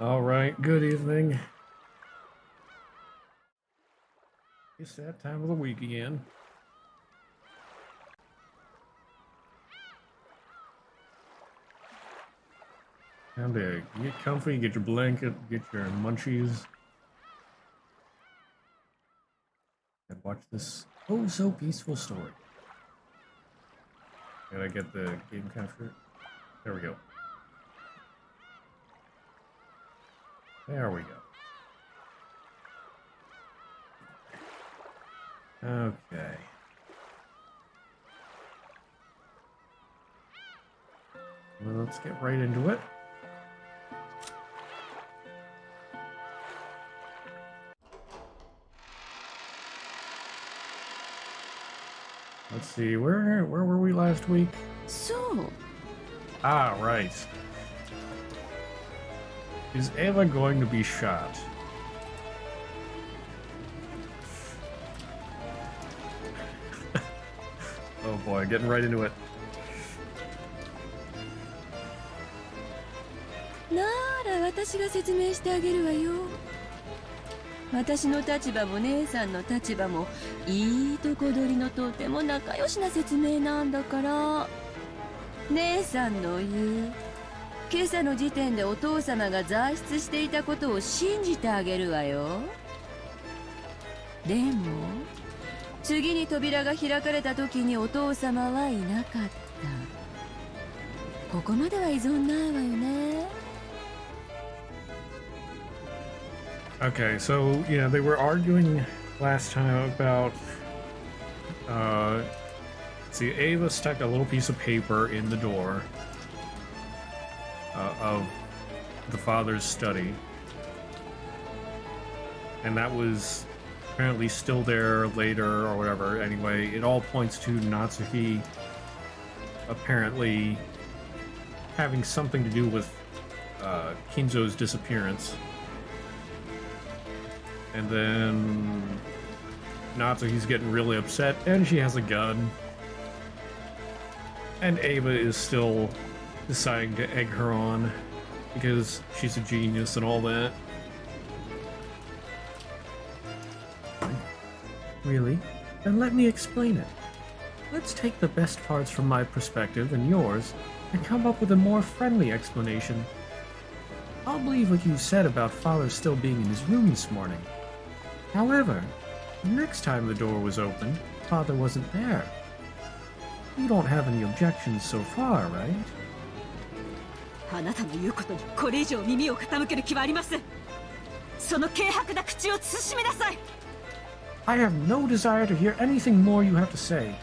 All right, good evening. It's that time of the week again. Time to get comfy, get your blanket, get your munchies, and watch this oh so peaceful story. Did I get the game capture? There we go. There we go. Okay. Well, let's get right into it. Let's see, where were we last week? So, Ah, right. Is Ava going to be shot? Oh boy, getting right into it. なら私が説明してあげるわよ。私の立場も姉さんの立場もいいとこ取りのとても仲良しな説明なんだから。姉さんの言う今朝の時点でお父様が在出していたことを信じてあげるわよ。でも次に扉が開かれた時にお父様はいなかった。ここまでは依存ないわよね。Okay, so yeah, they were arguing last time about see, Ava stuck a little piece of paper in the door of the father's study, and that was apparently still there later or whatever. Anyway, it all points to Natsuki apparently having something to do with Kinzo's disappearance. And then Natsuki's getting really upset, and she has a gun. And Ava is still deciding to egg her on because she's a genius and all that. Really? Then let me explain it. Let's take the best parts from my perspective and yours and come up with a more friendly explanation. I'll believe what you said about Father still being in his room this morning. However, the next time the door was opened, Father wasn't there. You don't have any objections so far, right? あなたの言うことにこれ以上耳を傾ける気はありません。その軽薄な口を慎みなさい。I have no desire to hear anything more you have to say.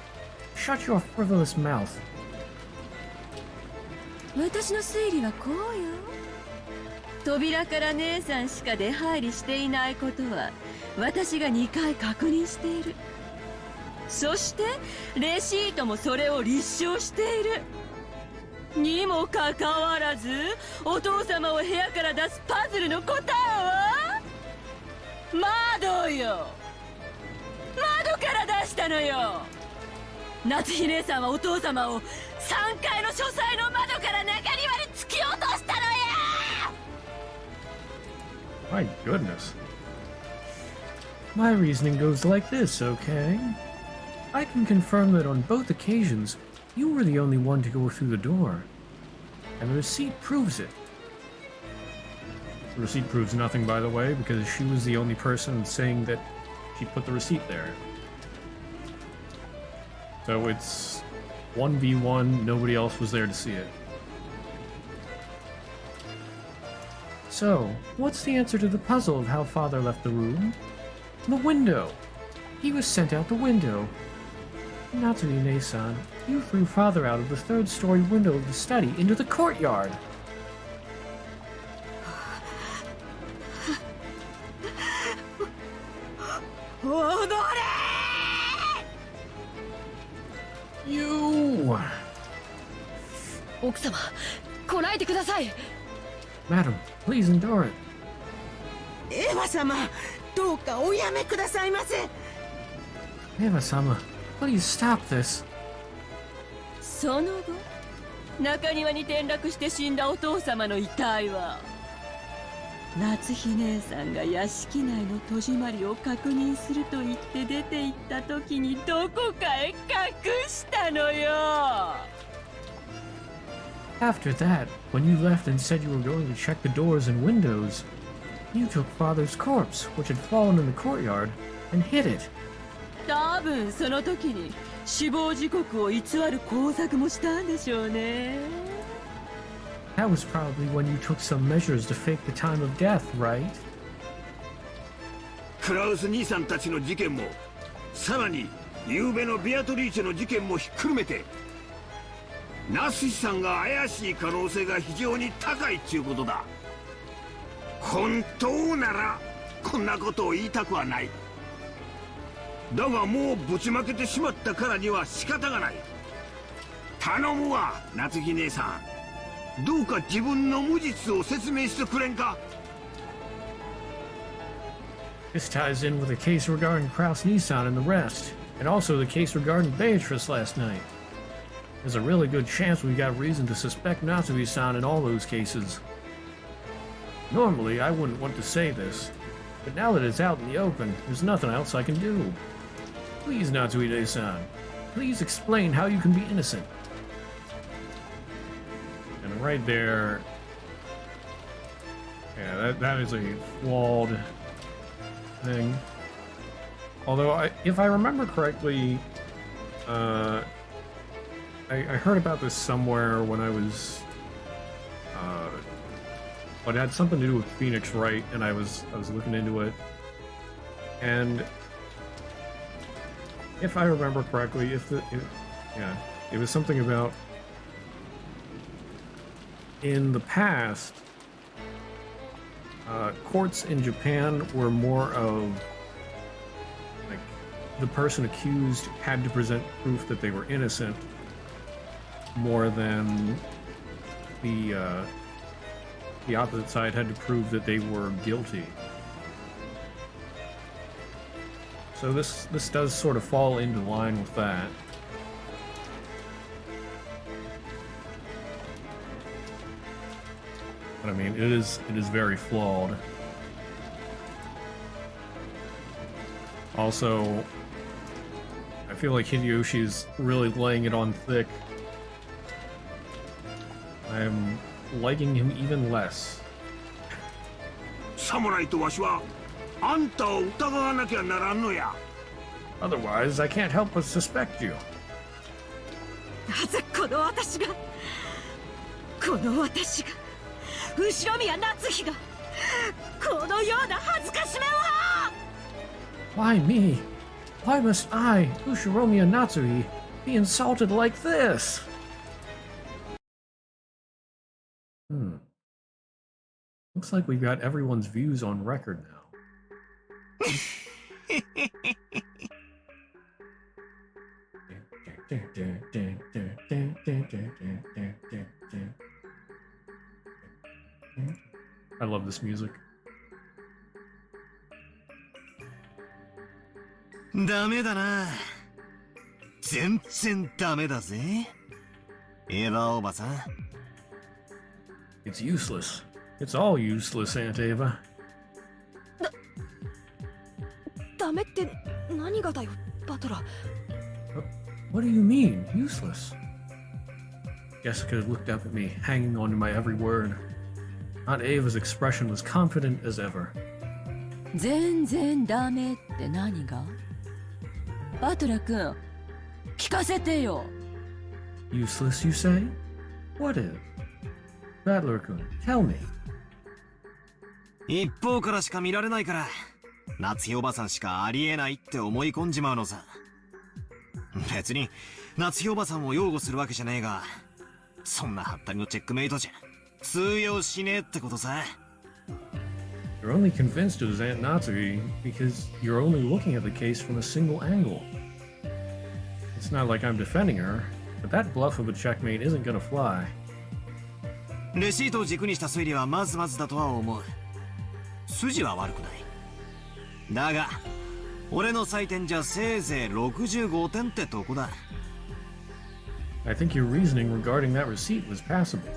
Shut your frivolous mouth. 私の推理はこうよ。扉から姉さんしか出入りしていないことは私が2回確認している。そしてレシートもそれを立証している。にもかかわらずお父様を部屋から出すパズルの答えは窓よ。窓から出したのよ。夏日姉さんはお父様を3階の書斎の窓から中庭に突き落としたのよ。 My goodness. My reasoning goes like this, okay? I can confirm that on both occasions, you were the only one to go through the door. And the receipt proves it. The receipt proves nothing, by the way, because she was the only person saying that she put the receipt there. So it's 1v1, nobody else was there to see it. So, what's the answer to the puzzle of how Father left the room? The window! He was sent out the window. Natsune-san, you threw Father out of the third-story window of the study into the courtyard! You! 奥様、来ないでください。 Madam, please endure it. エヴァ様、どうかおやめくださいませ。 Eva-sama, please stop this. その後中庭に転落して死んだお父様の遺体は夏日姉さんが屋敷内の戸締まりを確認すると言って出て行った時にどこかへ隠したのよ。 After that, when you left and said you were going to check the doors and windows, you took Father's corpse, which had fallen in the courtyard, and hid it. 多分その時に死亡時刻を偽る工作もしたんでしょうね。 That was probably when you took some measures to fake the time of death, right? クラウス兄さんたちの事件も、さらに昨べのビアトリーチェの事件もひっくるめて、ナスシさんが怪しい可能性が非常に高いっていうことだ。本当ならこんなことを言いたくはない。だがもうぶちまけてしまったからには仕方がない。頼むわ、夏日姉さん。どうか自分の無実を説明してくれんか。 This ties in with the case regarding Kraus Nissan and the rest, and also the case regarding Beatrice last night. There's a really good chance we got reason to suspect Natsui-san in all those cases. Normally, I wouldn't want to say this, but now that it's out in the open, there's nothing else I can do. Please, Natsui-san, please explain how you can be innocent. And right there, yeah, that is a flawed thing. Although, if I remember correctly, I heard about this somewhere when I was, but it had something to do with Phoenix Wright, and I was looking into it, and if I remember correctly, it was something about in the past, courts in Japan were more of like the person accused had to present proof that they were innocent more than the opposite side had to prove that they were guilty. So this does sort of fall into line with that. But I mean, it is very flawed. Also, I feel like Hideyoshi is really laying it on thick. I'm liking him even less. 侍とわしはあんたを疑わなきゃならんのや。 Otherwise, I can't help but suspect you. なぜこの私が後宮夏日がこのような恥ずかしめを。 Why me? Why must I, Ushiromiya Natsui, be insulted like this? Looks like we've got everyone's views on record now. I love this music. ダメだな。全然ダメだぜ。エヴァおばさん。It's useless. It's all useless, Aunt Ava. ダメって何がだよ、バトラー。 What do you mean, useless? Jessica looked up at me, hanging on to my every word. Aunt Ava's expression was confident as ever. 全然ダメって何が？バトラ君、聞かせてよ。 Useless, you say? What is? Battler-kun, tell me. 一方からしか見られないから、夏日おばさんしかありえないって思い込んじまうのさ。別に夏日おばさんを擁護するわけじゃねえが、そんなハッタリのチェックメイトじゃ通用しねえってことさ。 You're only convinced it was Aunt Natsui because you're only looking at the case from a single angle. It's not like I'm defending her, but that bluff of a checkmate isn't gonna fly. レシートを軸にした推理はまずまずだとは思う。筋は悪くない。だが、俺の採点じゃせいぜい65点ってとこだ。I think your reasoning regarding that receipt was passable.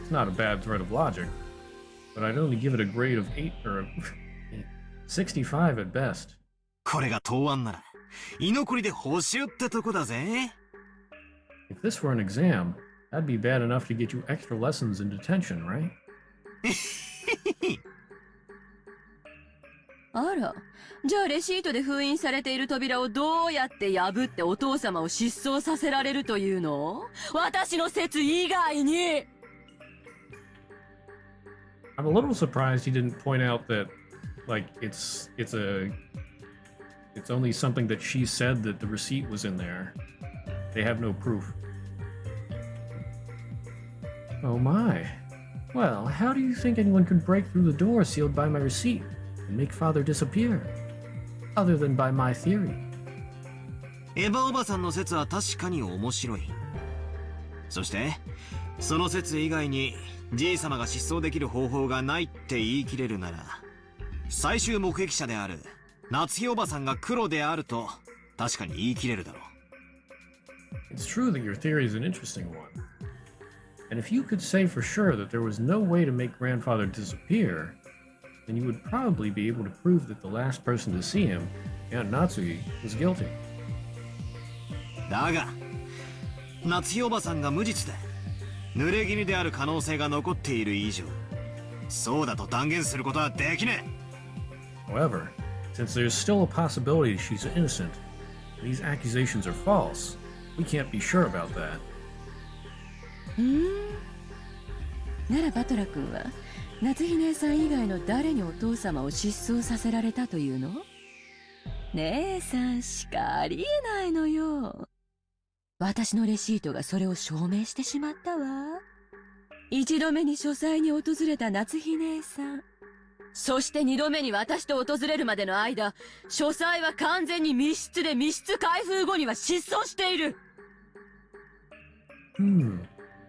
It's not a bad thread of logic, but I'd only give it a grade of 8 or 65 at best. これが答案なら、居残りで補習ってとこだぜ。If this were an exam, that'd be bad enough to get you extra lessons in detention, right? あら、じゃあレシートで封印されている扉をどうやって破ってお父様を失踪させられるというの？私の説以外に！ I'm a little surprised he didn't point out that, like, it's only something that she said that the receipt was in there. They have no proof. Oh my. Well, how do you think anyone could break through the door sealed by my receipt and make father disappear? Other than by my theory. エヴァおばさんの説は確かに面白い。そして、その説以外に、じい様が失踪できる方法がないって言い切れるなら、最終目撃者である夏日おばさんが黒であると確かに言い切れるだろう。It's true that your theory is an interesting one. And if you could say for sure that there was no way to make grandfather disappear, then you would probably be able to prove that the last person to see him, Aunt Natsuki, was guilty. だが、夏日おばさんが無実で、濡れ衣である可能性が残っている以上、そうだと断言することはできねえ。However, since there's still a possibility she's innocent, these accusations are false, we can't be sure about that. ならバトラ君は夏日姉さん以外の誰にお父様を失踪させられたというの？姉さんしかありえないのよ。私のレシートがそれを証明してしまったわ。一度目に書斎に訪れた夏日姉さん。そして二度目に私と訪れるまでの間、書斎は完全に密室で密室開封後には失踪している。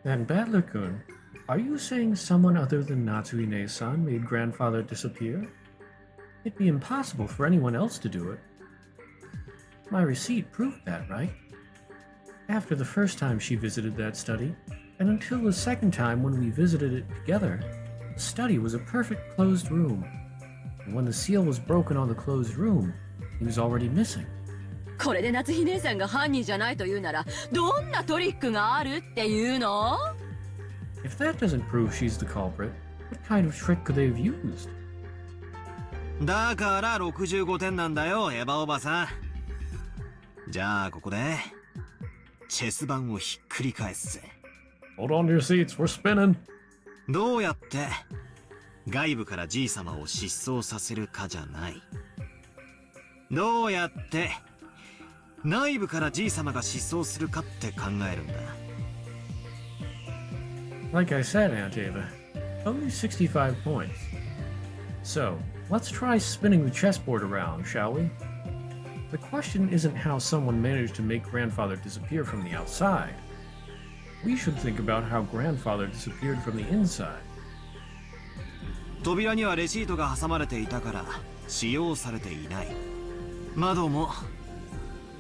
Then Battler-kun, are you saying someone other than Natsui-ne-san made grandfather disappear? It'd be impossible for anyone else to do it. My receipt proved that, right? After the first time she visited that study, and until the second time when we visited it together, the study was a perfect closed room. And when the seal was broken on the closed room, he was already missing. これで夏日姉さんが犯人じゃないというなら、どんなトリックがあるっていうの？ If that doesn't prove she's the culprit, what kind of trick could they have used? だから65点なんだよ、エヴァおばさん。じゃあここでチェス盤をひっくり返すぜ。Hold on to your seats, we're spinning. どうやって外部からじい様を失踪させるかじゃない。どうやって内部からじい様が失踪するかって考えるんだ。Like I said, Aunt Ava, only 65 points. So, let's try spinning the chessboard around, shall we? The question isn't how someone managed to make grandfather disappear from the outside. We should think about how grandfather disappeared from the inside. 扉にはレシートが挟まれていたから使用されていない。窓も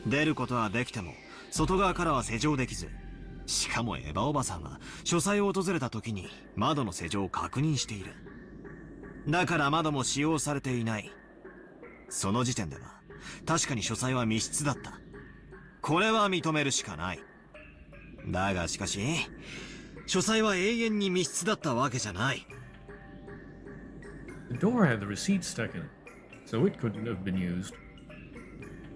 出ることはできても外側からは施錠できず、しかもエヴァおばさんは書斎を訪れた時に窓の施錠を確認している。だから窓も使用されていない。その時点では確かに書斎は密室だった。これは認めるしかない。だがしかし書斎は永遠に密室だったわけじゃない。The door had the receipt stuck in it, so it couldn't have been used.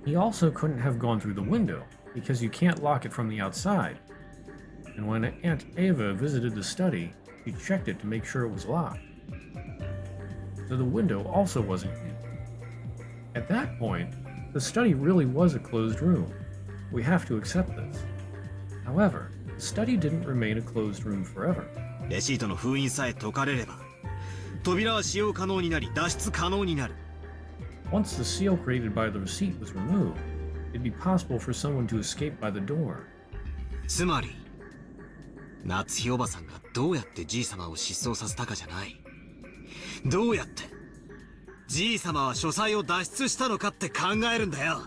He also couldn't have gone through the window, because you can't lock it from the outside. And when Aunt Ava visited the study, she checked it to make sure it was locked. So the window also wasn't used. At that point, the study really was a closed room. We have to accept this. However, the study didn't remain a closed room forever. レシートの封印さえ解かれれば、扉は使用可能になり脱出可能になる。Once the seal created by the receipt was removed, it'd be possible for someone to escape by the door. つまり、夏日おばさんがどうやってじい様を失踪させたかじゃない。どうやってじい様は書斎を脱出したのかって考えるんだよ。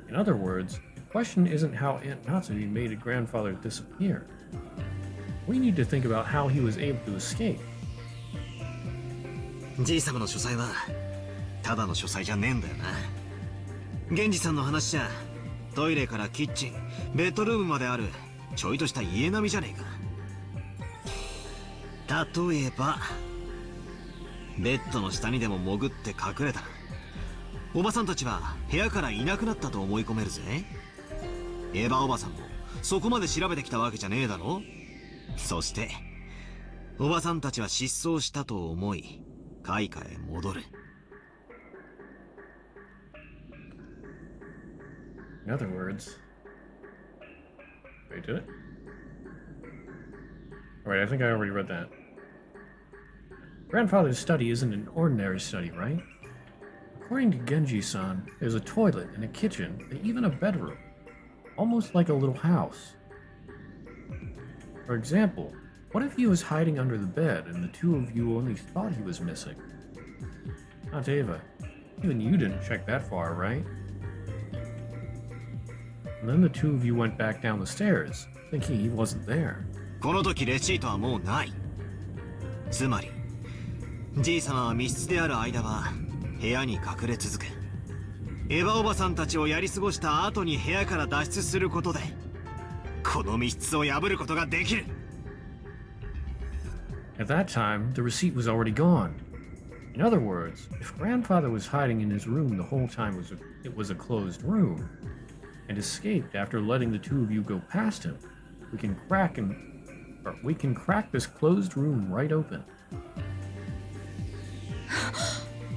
In other words, the question isn't how Aunt Natsuki made a grandfather disappear. We need to think about how he was able to escape. じい様の書斎はただの書斎じゃねえんだよな。源氏さんの話じゃトイレからキッチン、ベッドルームまであるちょいとした家並みじゃねえか。例えばベッドの下にでも潜って隠れたらおばさんたちは部屋からいなくなったと思い込めるぜ。エヴァおばさんもそこまで調べてきたわけじゃねえだろ。そしておばさんたちは失踪したと思い開花へ戻る。In other words, wait, did it? Alright, I think I already read that. Grandfather's study isn't an ordinary study, right? According to Genji-san, there's a toilet and a kitchen and even a bedroom. Almost like a little house. For example, what if he was hiding under the bed and the two of you only thought he was missing? Aunt Ava, even you didn't check that far, right? And then the two of you went back down the stairs, thinking he wasn't there. この時レシートはもうない。つまりじい様は密室である間は部屋に隠れ続け、エヴァおばさんたちをやり過ごした後に部屋から脱出することでこの密室を破ることができる。 At that time, the receipt was already gone. In other words, if Grandfather was hiding in his room the whole time it was a closed room, and escaped after letting the two of you go past him, we can crack this closed room right open.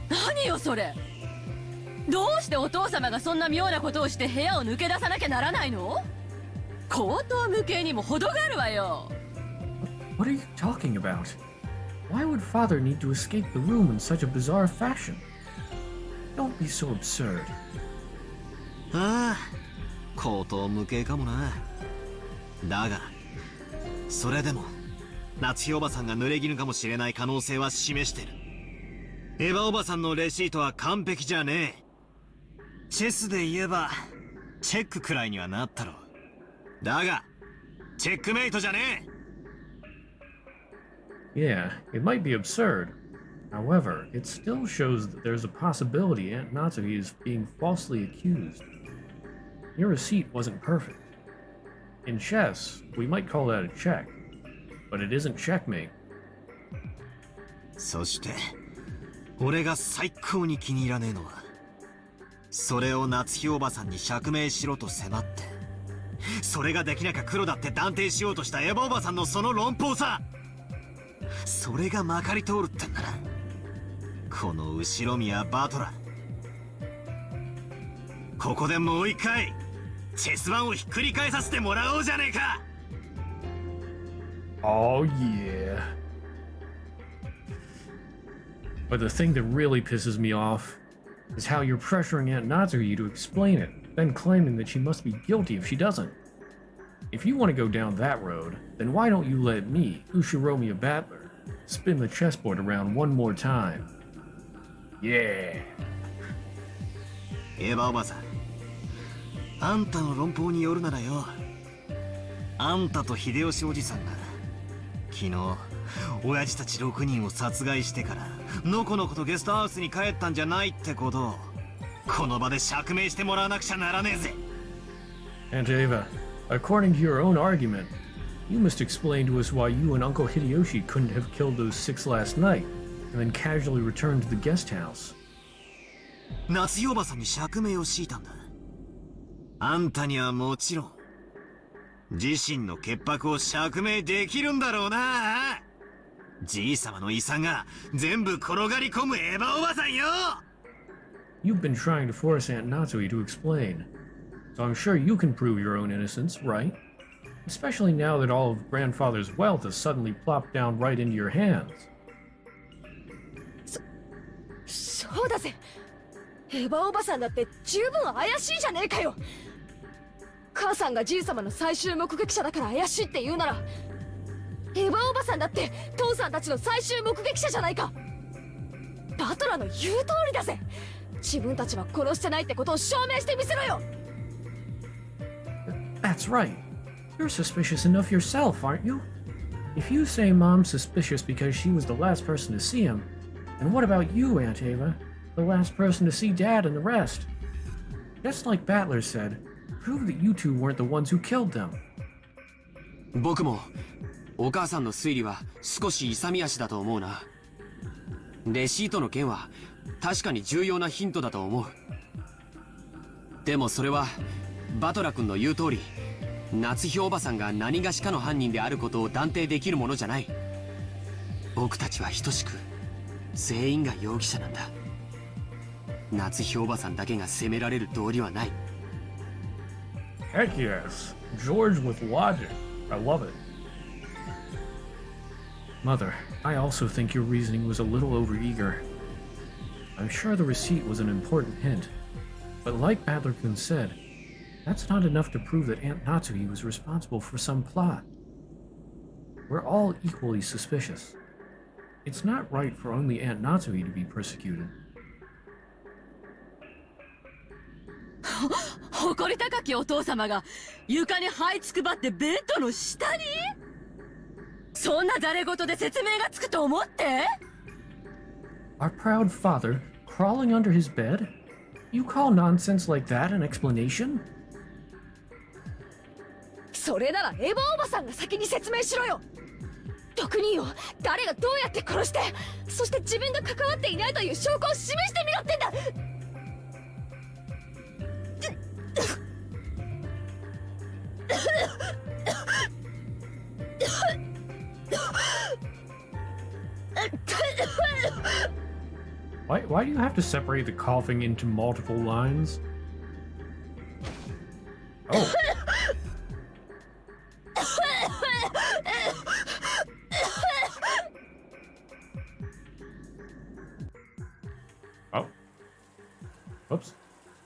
何よそれ。どうしてお父様がそんな妙なことをして部屋を抜け出さなきゃならないの？口頭無形にも程があるわよ。What are you talking about? Why would Father need to escape the room in such a bizarre fashion? Don't be so absurd. ああ、口頭無形かもな。だがそれでも夏日おばさんが濡れ衣かもしれない可能性は示してる。エヴァおばさんのレシートは完璧じゃねえ。チェスで言えばチェックくらいにはなったろう。だがチェックメイトじゃねえ。 Yeah, it might be absurd. However, it still shows that there's a possibility Aunt Natsuki is being falsely accused. Your receipt wasn't perfect. In chess, we might call that a check, but it isn't checkmate. そして俺が最高に気に入らねえのはそれを夏日おばさんに釈明しろと迫ってそれができなきゃ黒だって断定しようとしたエヴァおばさんのその論法さ。それがまかり通るってんだな。この後ろ宮バトラー。ここでもう一回チェス盤をひっくり返させてもらおうじゃねえか。 Oh yeah. But the thing that really pisses me off is how you're pressuring Aunt Natsuki to explain it, then claiming that she must be guilty if she doesn't. If you want to go down that road, then why don't you let me, Ushiromiya Battler, spin the chessboard around one more time? Yeah. エヴァおばさん、あんたの論法によるならよ、あんたと秀吉おじさんが昨日親父たち6人を殺害してからのこのことゲストハウスに帰ったんじゃないってことをこの場で釈明してもらわなくちゃならねえぜ。 Aunt Ava, according to your own argument, you must explain to us why you and Uncle Hideyoshi couldn't have killed those 6 last night, and then casually returned to the guest house. 夏代おばさんに釈明を強いたんだ。あんたにはもちろん自身の潔白を釈明できるんだろうな。じい様の遺産が全部転がり込むエヴァおばさんよ。 You've been trying to force Aunt Natsui to explain, so I'm sure you can prove your own innocence, right? Especially now that all of Grandfather's wealth has suddenly plopped down right into your hands. そうだぜ。エヴァおばさんだって十分怪しいじゃねえかよ。母さんがじい様の最終目撃者だから怪しいって言うなら、エヴァおばさんだって父さんたちの最終目撃者じゃないか。バトラの言う通りだぜ。自分たちは殺してないってことを証明してみせろよ。 That's right. You're suspicious enough yourself, aren't you? If you say Mom's suspicious because she was the last person to see him, And what about you, Aunt Ava? The last person to see Dad and the rest. Just like Battler said, prove that you two weren't the ones who killed them. 僕もお母さんの推理は少し勇み足だと思うな。レシートの件は確かに重要なヒントだと思う。でもそれはバトラ君の言う通り、夏日おばさんが何がしかの犯人であることを断定できるものじゃない。僕たちは等しく全員が容疑者なんだ。夏日おばさんだけが責められる道理はない。 Heck yes. George with logic. I love it. Mother, I also think your reasoning was a little overeager. I'm sure the receipt was an important hint, but like Badler-kun said, that's not enough to prove that Aunt Natsuhi was responsible for some plot. We're all equally suspicious. It's not right for only Aunt Natsuhi to be persecuted. 誇り高きお父様が床に這いつくばってベッドの下に？そんなざれ言で説明がつくと思って？ Our proud father crawling under his bed? You call nonsense like that an explanation? それならエヴァおばさんが先に説明しろよ。特によ、誰がどうやって殺して、そして自分が関わっていないという証拠を示してみろってんだ。Why do you have to separate the coughing into multiple lines? Oh. Oh. Oops.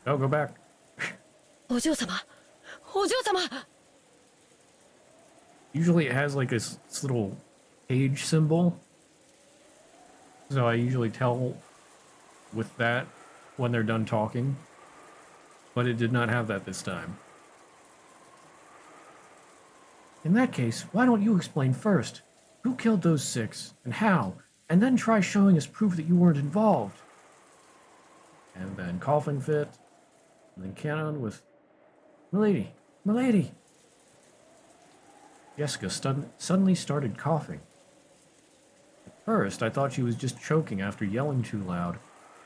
No, go back. お嬢様、お嬢様。 Usually it has like this little page symbol. So I usually tell with that when they're done talking. But it did not have that this time. In that case, why don't you explain first? Who killed those 6, and how? And then try showing us proof that you weren't involved. And then coughing fit. And then Canon with... Milady! Milady! Jessica suddenly started coughing. At first, I thought she was just choking after yelling too loud,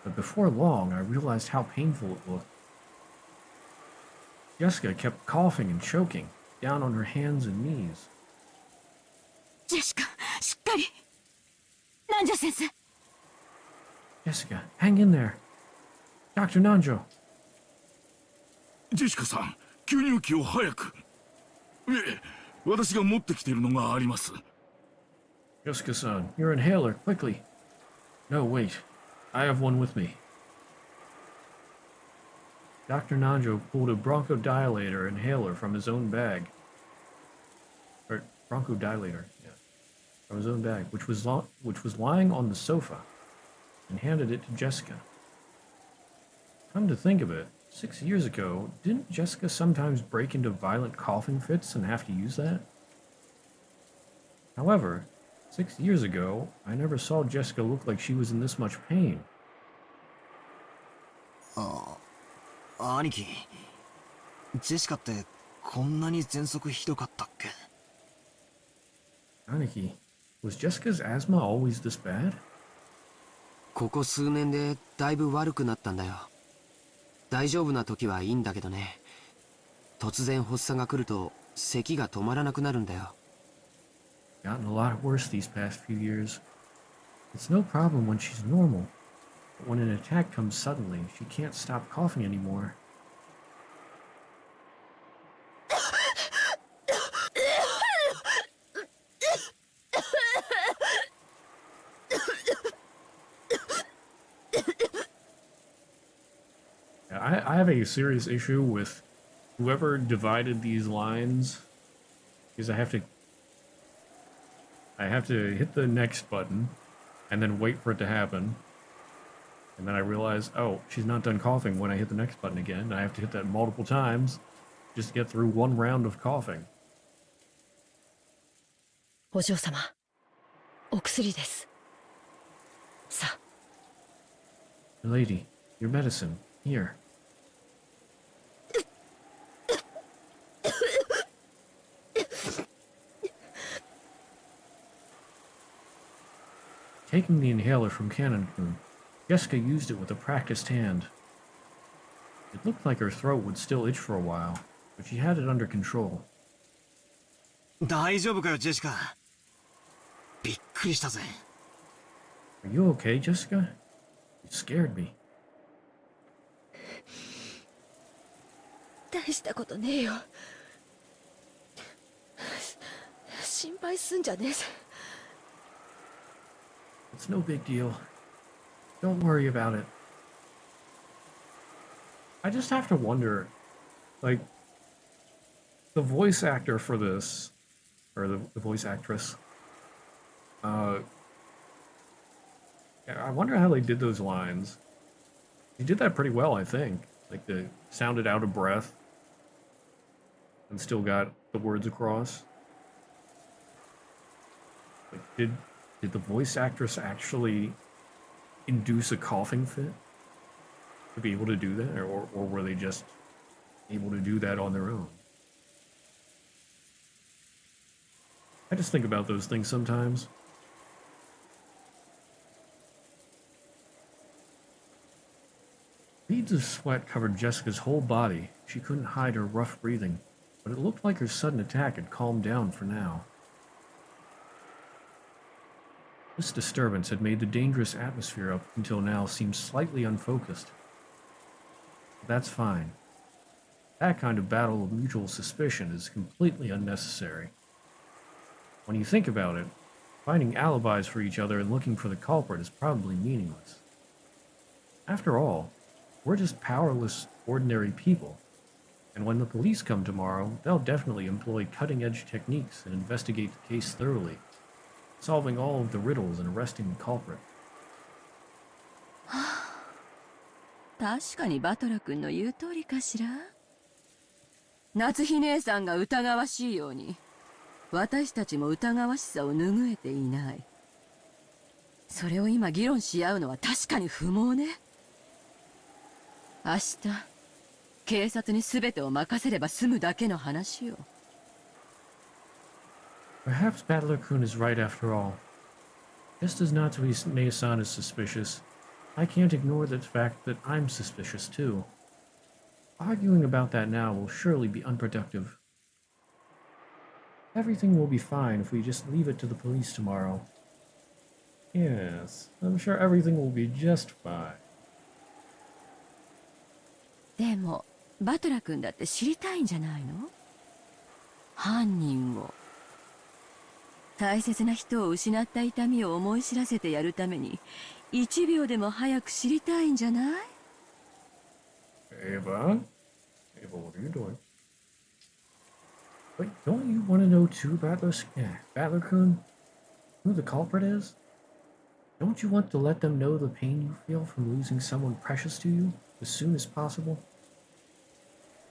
but before long, I realized how painful it looked. Jessica kept coughing and choking, down on her hands and knees. ジェシカ、しっかり。南條先生。Jessica, hang in there. Dr. Nanjo. ジェシカさん、吸入器を早く。私が持ってきているのがあります。Jessica-san, your inhaler, quickly. No, wait. I have one with me. Dr. Nanjo pulled a bronchodilator inhaler from his own bag. Or, bronchodilator, yeah. From his own bag, which was lying on the sofa, and handed it to Jessica. Come to think of it, 6 years ago, didn't Jessica sometimes break into violent coughing fits and have to use that? However, 6 years ago, I never saw Jessica look like she was in this much pain. 兄貴、ジェシカってこんなに喘息ひどかったっけ？ Aniki, was Jessica's asthma always this bad? ここ数年でだいぶ悪くなったんだよ。大丈夫な時はいいんだけどね。突然発作が来ると咳が止まらなくなるんだよ。Gotten a lot worse these past few years. It's no problem when she's normal, but when an attack comes suddenly, she can't stop coughing anymore. I have a serious issue with whoever divided these lines, because I have to hit the next button and then wait for it to happen, and then I realize, oh, she's not done coughing when I hit the next button again. I have to hit that multiple times just to get through one round of coughing. お嬢様、お薬です。さあ、Lady, your medicine. Here. Taking the inhaler from Cannon-kun, Jessica used it with a practiced hand. It looked like her throat would still itch for a while, but she had it under control. 大丈夫かよ、ジェシカ。びっくりしたぜ。Are you okay, Jessica? You scared me. 大したことねえよ。心配すんじゃねえぜ。It's no big deal. Don't worry about it. I just have to wonder, like, the voice actor for this, or the voice actress, I wonder how they did those lines. They did that pretty well, I think. Like, they sounded out of breath and still got the words across. Like, did the voice actress actually induce a coughing fit to be able to do that, or were they just able to do that on their own? I just think about those things sometimes. Beads of sweat covered Jessica's whole body. She couldn't hide her rough breathing, but it looked like her sudden attack had calmed down for now. This disturbance had made the dangerous atmosphere up until now seem slightly unfocused. But that's fine. That kind of battle of mutual suspicion is completely unnecessary. When you think about it, finding alibis for each other and looking for the culprit is probably meaningless. After all, we're just powerless, ordinary people, and when the police come tomorrow, they'll definitely employ cutting-edge techniques and investigate the case thoroughly, solving all of the riddles and arresting the culprit. 確かにバトラ君の言う通りかしら。夏日姉さんが疑わしいように、私たちも疑わしさを拭えていない。それを今議論し合うのは確かに不毛ね。明日、警察に全てを任せれば済むだけの話よ。Perhaps Battler-kun is right after all. Just as Natsume-san is suspicious, I can't ignore the fact that I'm suspicious too. Arguing about that now will surely be unproductive. Everything will be fine if we just leave it to the police tomorrow. Yes, I'm sure everything will be just fine. でも、バトラ君だって知りたいんじゃないの？犯人を。大切な人を失った痛みを思い知らせてやるために、1秒でも早く知りたいんじゃない？ Ava? Ava, what are you doing? Wait, don't you want to know too, Battler-kun? Who the culprit is? Don't you want to let them know the pain you feel from losing someone precious to you as soon as possible?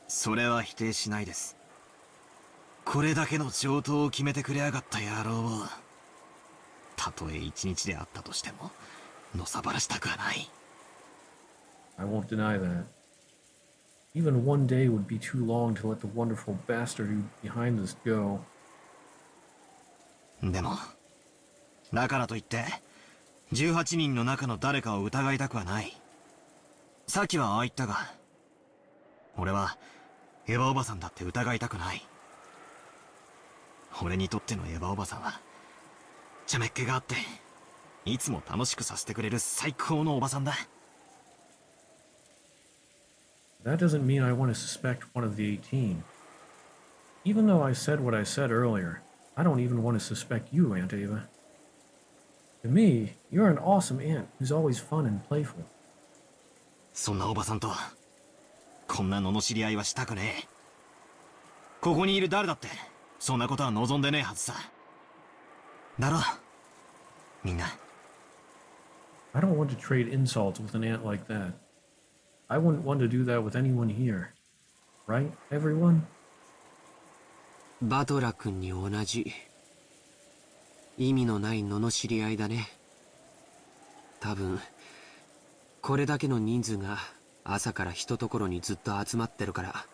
それは否定しないです。これだけの上等を決めてくれやがった野郎を、たとえ一日であったとしても、のさばらしたくはない。I won't deny that. Even one day would be too long to let the wonderful bastard behind this go. でも、だからといって、18人の中の誰かを疑いたくはない。さっきはああ言ったが、俺は、エヴァおばさんだって疑いたくない。俺にとってのエヴァおばさんは、茶目っ気があって、いつも楽しくさせてくれる最高のおばさんだ。That doesn't mean I want to suspect one of the 18. Even though I said what I said earlier, I don't even want to suspect you, Aunt Ava. To me, you're an awesome aunt who's always fun and playful. そんなおばさんと、こんな罵り合いはしたくねえ。ここにいる誰だって、そんなことは望んでねえはずさ。だろ、みんな。I don't want to trade insults with an aunt like that. I wouldn't want to do that with anyone here. Right, everyone? バトラ君に同じ。意味のない罵り合いだね。多分、これだけの人数が朝から一ところにずっと集まってるから、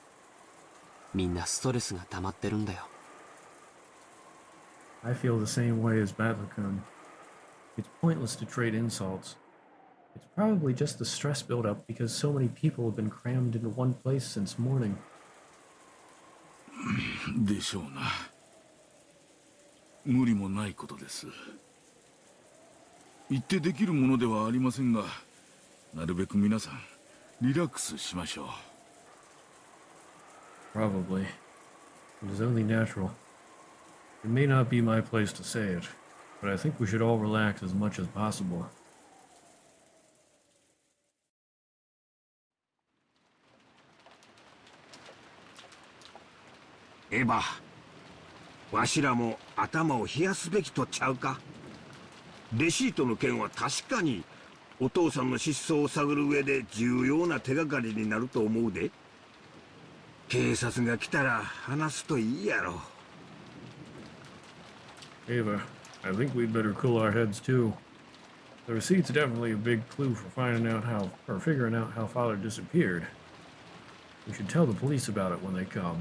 みんなストレスが溜まってるんだよ。I feel the same way as Battler-kun. It's pointless to trade insults. It's probably just the stress buildup because so many people have been crammed into one place since morning. でしょうな。無理もないことです。言ってできるものではありませんが、なるべく皆さんリラックスしましょう。Probably. It is only natural. It may not be my place to say it, but I think we should all relax as much as possible. エヴァ、わしらも頭を冷やすべきとちゃうか。レシートの件は確かにお父さんの失踪を探る上で重要な手がかりになると思うで。警察が来たら話すといいやろ。Ava, I think we'd better cool our heads too. The receipt's definitely a big clue for figuring out how Father disappeared. We should tell the police about it when they come.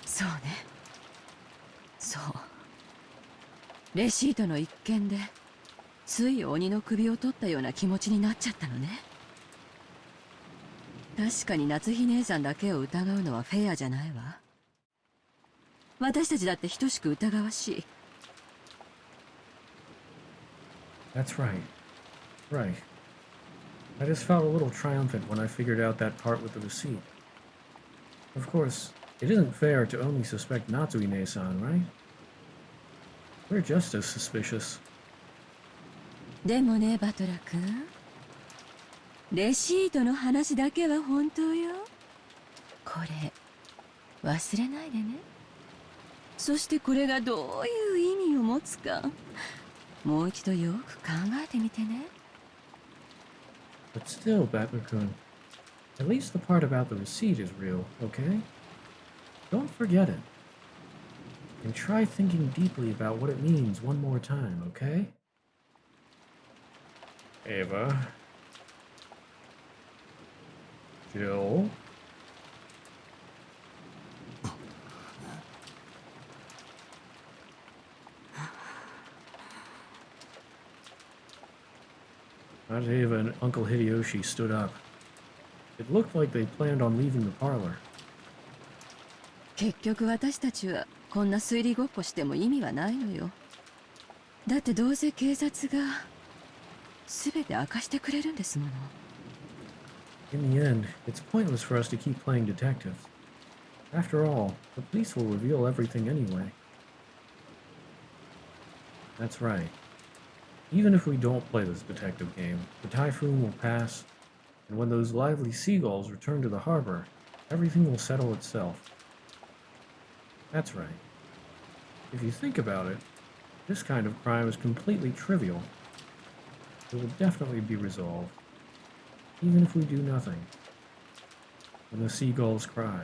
そうね。そう。レシートの一件で、つい鬼の首を取ったような気持ちになっちゃったのね。確かに夏日姉さんだけを疑うのはフェアじゃないわ。私たちだって等しく疑わしい。That's right. Right. I just felt a little triumphant when I figured out that part with the receipt. Of course, it isn't fair to only suspect Natsui-ne-san, right? We're just as suspicious. でもね、バトラ君。レシートの話だけは本当よ。これ、忘れないでね。そしてこれがどういう意味を持つか、もう一度よく考えてみてね。But still, Battler-kun, at least the part about the receipt is real, okay? Don't forget it. And try thinking deeply about what it means one more time, okay? Ava. Jill. Aunt Ava and Uncle Hideyoshi stood up. It looked like they planned on leaving the parlor. 結局私たちはこんな推理ごっこしても意味はないのよ。だってどうせ警察が全て明かしてくれるんですもの。In the end, it's pointless for us to keep playing detective. After all, the police will reveal everything anyway. That's right. Even if we don't play this detective game, the typhoon will pass, and when those lively seagulls return to the harbor, everything will settle itself. That's right. If you think about it, this kind of crime is completely trivial. It will definitely be resolved, even if we do nothing. When the seagulls cry.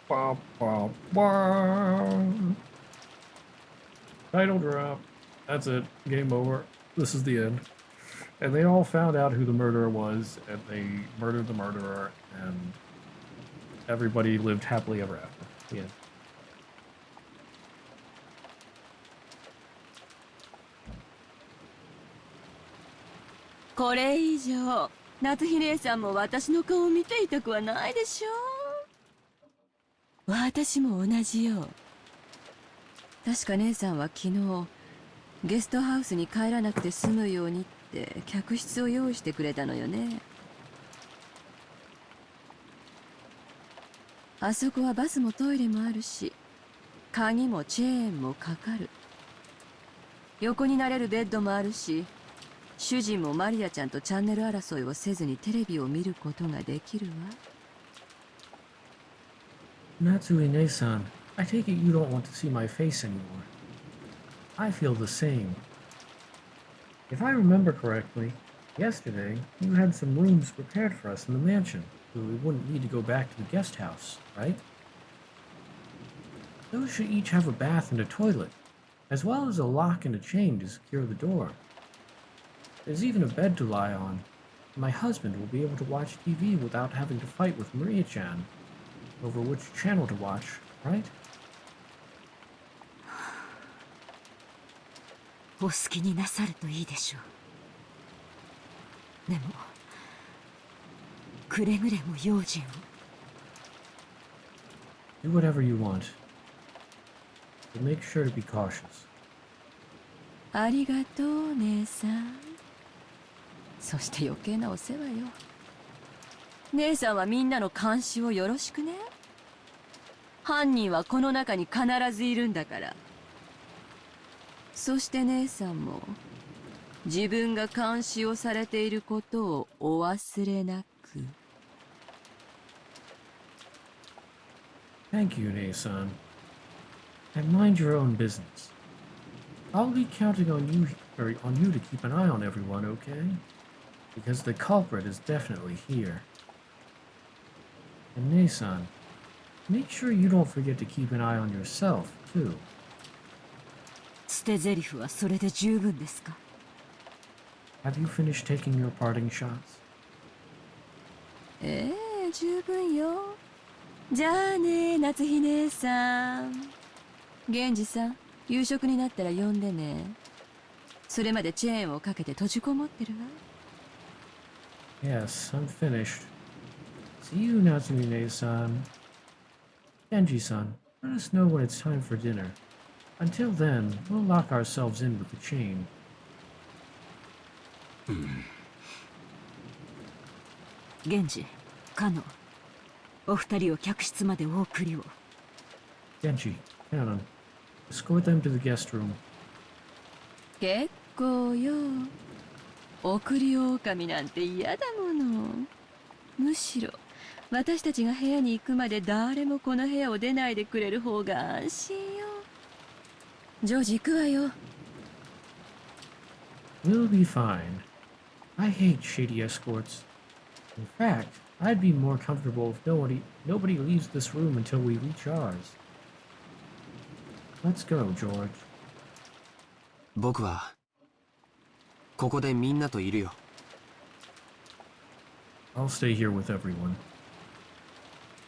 Ba, ba, ba. Title drop. That's it. Game over. This is the end. And they all found out who the murderer was, and they murdered the murderer, and everybody lived happily ever after. The end. これ以上、夏日姉さんも私の顔を見ていたくはないでしょう。私も同じよ。確か姉さんは昨日、ゲストハウスに帰らなくて済むようにって客室を用意してくれたのよね。あそこはバスもトイレもあるし、鍵もチェーンもかかる。横になれるベッドもあるし、主人もマリアちゃんとチャンネル争いをせずにテレビを見ることができるわ。Natsui-ne-san, I take it you don't want to see my face anymore. I feel the same. If I remember correctly, yesterday you had some rooms prepared for us in the mansion, so we wouldn't need to go back to the guest house, right? Those should each have a bath and a toilet, as well as a lock and a chain to secure the door. There's even a bed to lie on. My husband will be able to watch TV without having to fight with Maria-chan over which channel to watch, right? お好きになさるといいでしょう。でもくれぐれも用心を。 Do whatever you want. But make sure to be cautious. ありがとう姉さん。そして余計なお世話よ。姉さんはみんなの監視をよろしくね。犯人はこの中に必ずいるんだから。そして姉さんも自分が監視をされていることをお忘れなく。 Thank you, Nei-san. And mind your own business. I'll be counting on you to keep an eye on everyone, okay? Because the culprit is definitely here. And Nei-san, make sure you don't forget to keep an eye on yourself, too. 捨て台詞はそれで十分ですか？ Have you finished taking your parting shots? 十分よ。じゃあね、夏日姉さん。源氏さん、夕食になったら呼んでね。それまでチェーンをかけて閉じこもってるわ。Yes, I'm finished. See you, Natsumine-san. Genji-san, let us know when it's time for dinner. Until then, we'll lock ourselves in with the chain. 源氏、カノ、お二人を客室までお送りを。 Genji, Canon, escort them to the guest room. 結構よ。送り狼なんて嫌だもの。むしろ私たちが部屋に行くまで誰もこの部屋を出ないでくれる方が安心よ。ジョージ行くわよ。 We'll be fine. I hate shady escorts. In fact, I'd be more comfortable if nobody leaves this room until we reach ours. Let's go, George. 僕はここでみんなといるよ。I'll stay here with everyone.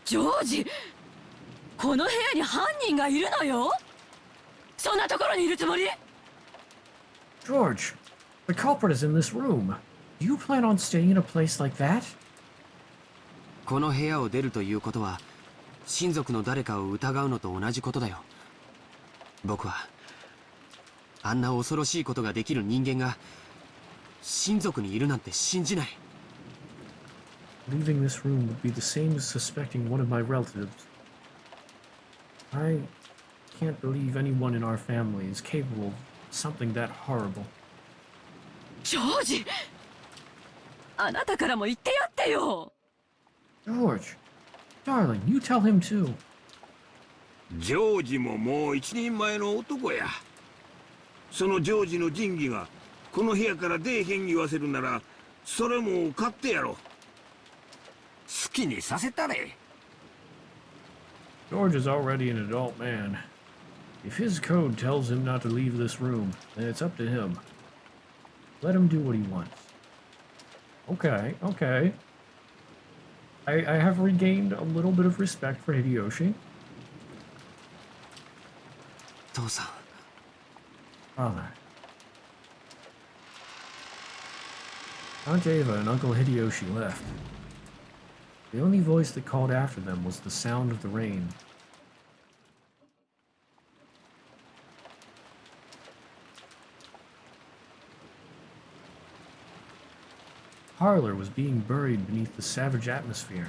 ジョージ、この部屋に犯人がいるのよ。そんなところにいるつもり？ George, the culprit is in this room. Do you plan on staying in a place like that? この部屋を出るということは親族の誰かを疑うのと同じことだよ。僕はあんな恐ろしいことができる人間が親族にいるなんて信じない。 Leaving this room would be the same as suspecting one of my relatives. I can't believe anyone in our family is capable of something that horrible. ジョージ、あなたからも言ってやってよ。 George, darling, you tell him too. ジョージももう一人前の男や。そのジョージの仁義がこの部屋から出えへん言わせるならそれも勝手やろ。好きにさせたれ。 George is already an adult man. If his code tells him not to leave this room, then it's up to him. Let him do what he wants. Okay, okay. I have regained a little bit of respect for Hideyoshi. 父さん。 Father. Aunt Ava and Uncle Hideyoshi left. The only voice that called after them was the sound of the rain. Parlor was being buried beneath the savage atmosphere.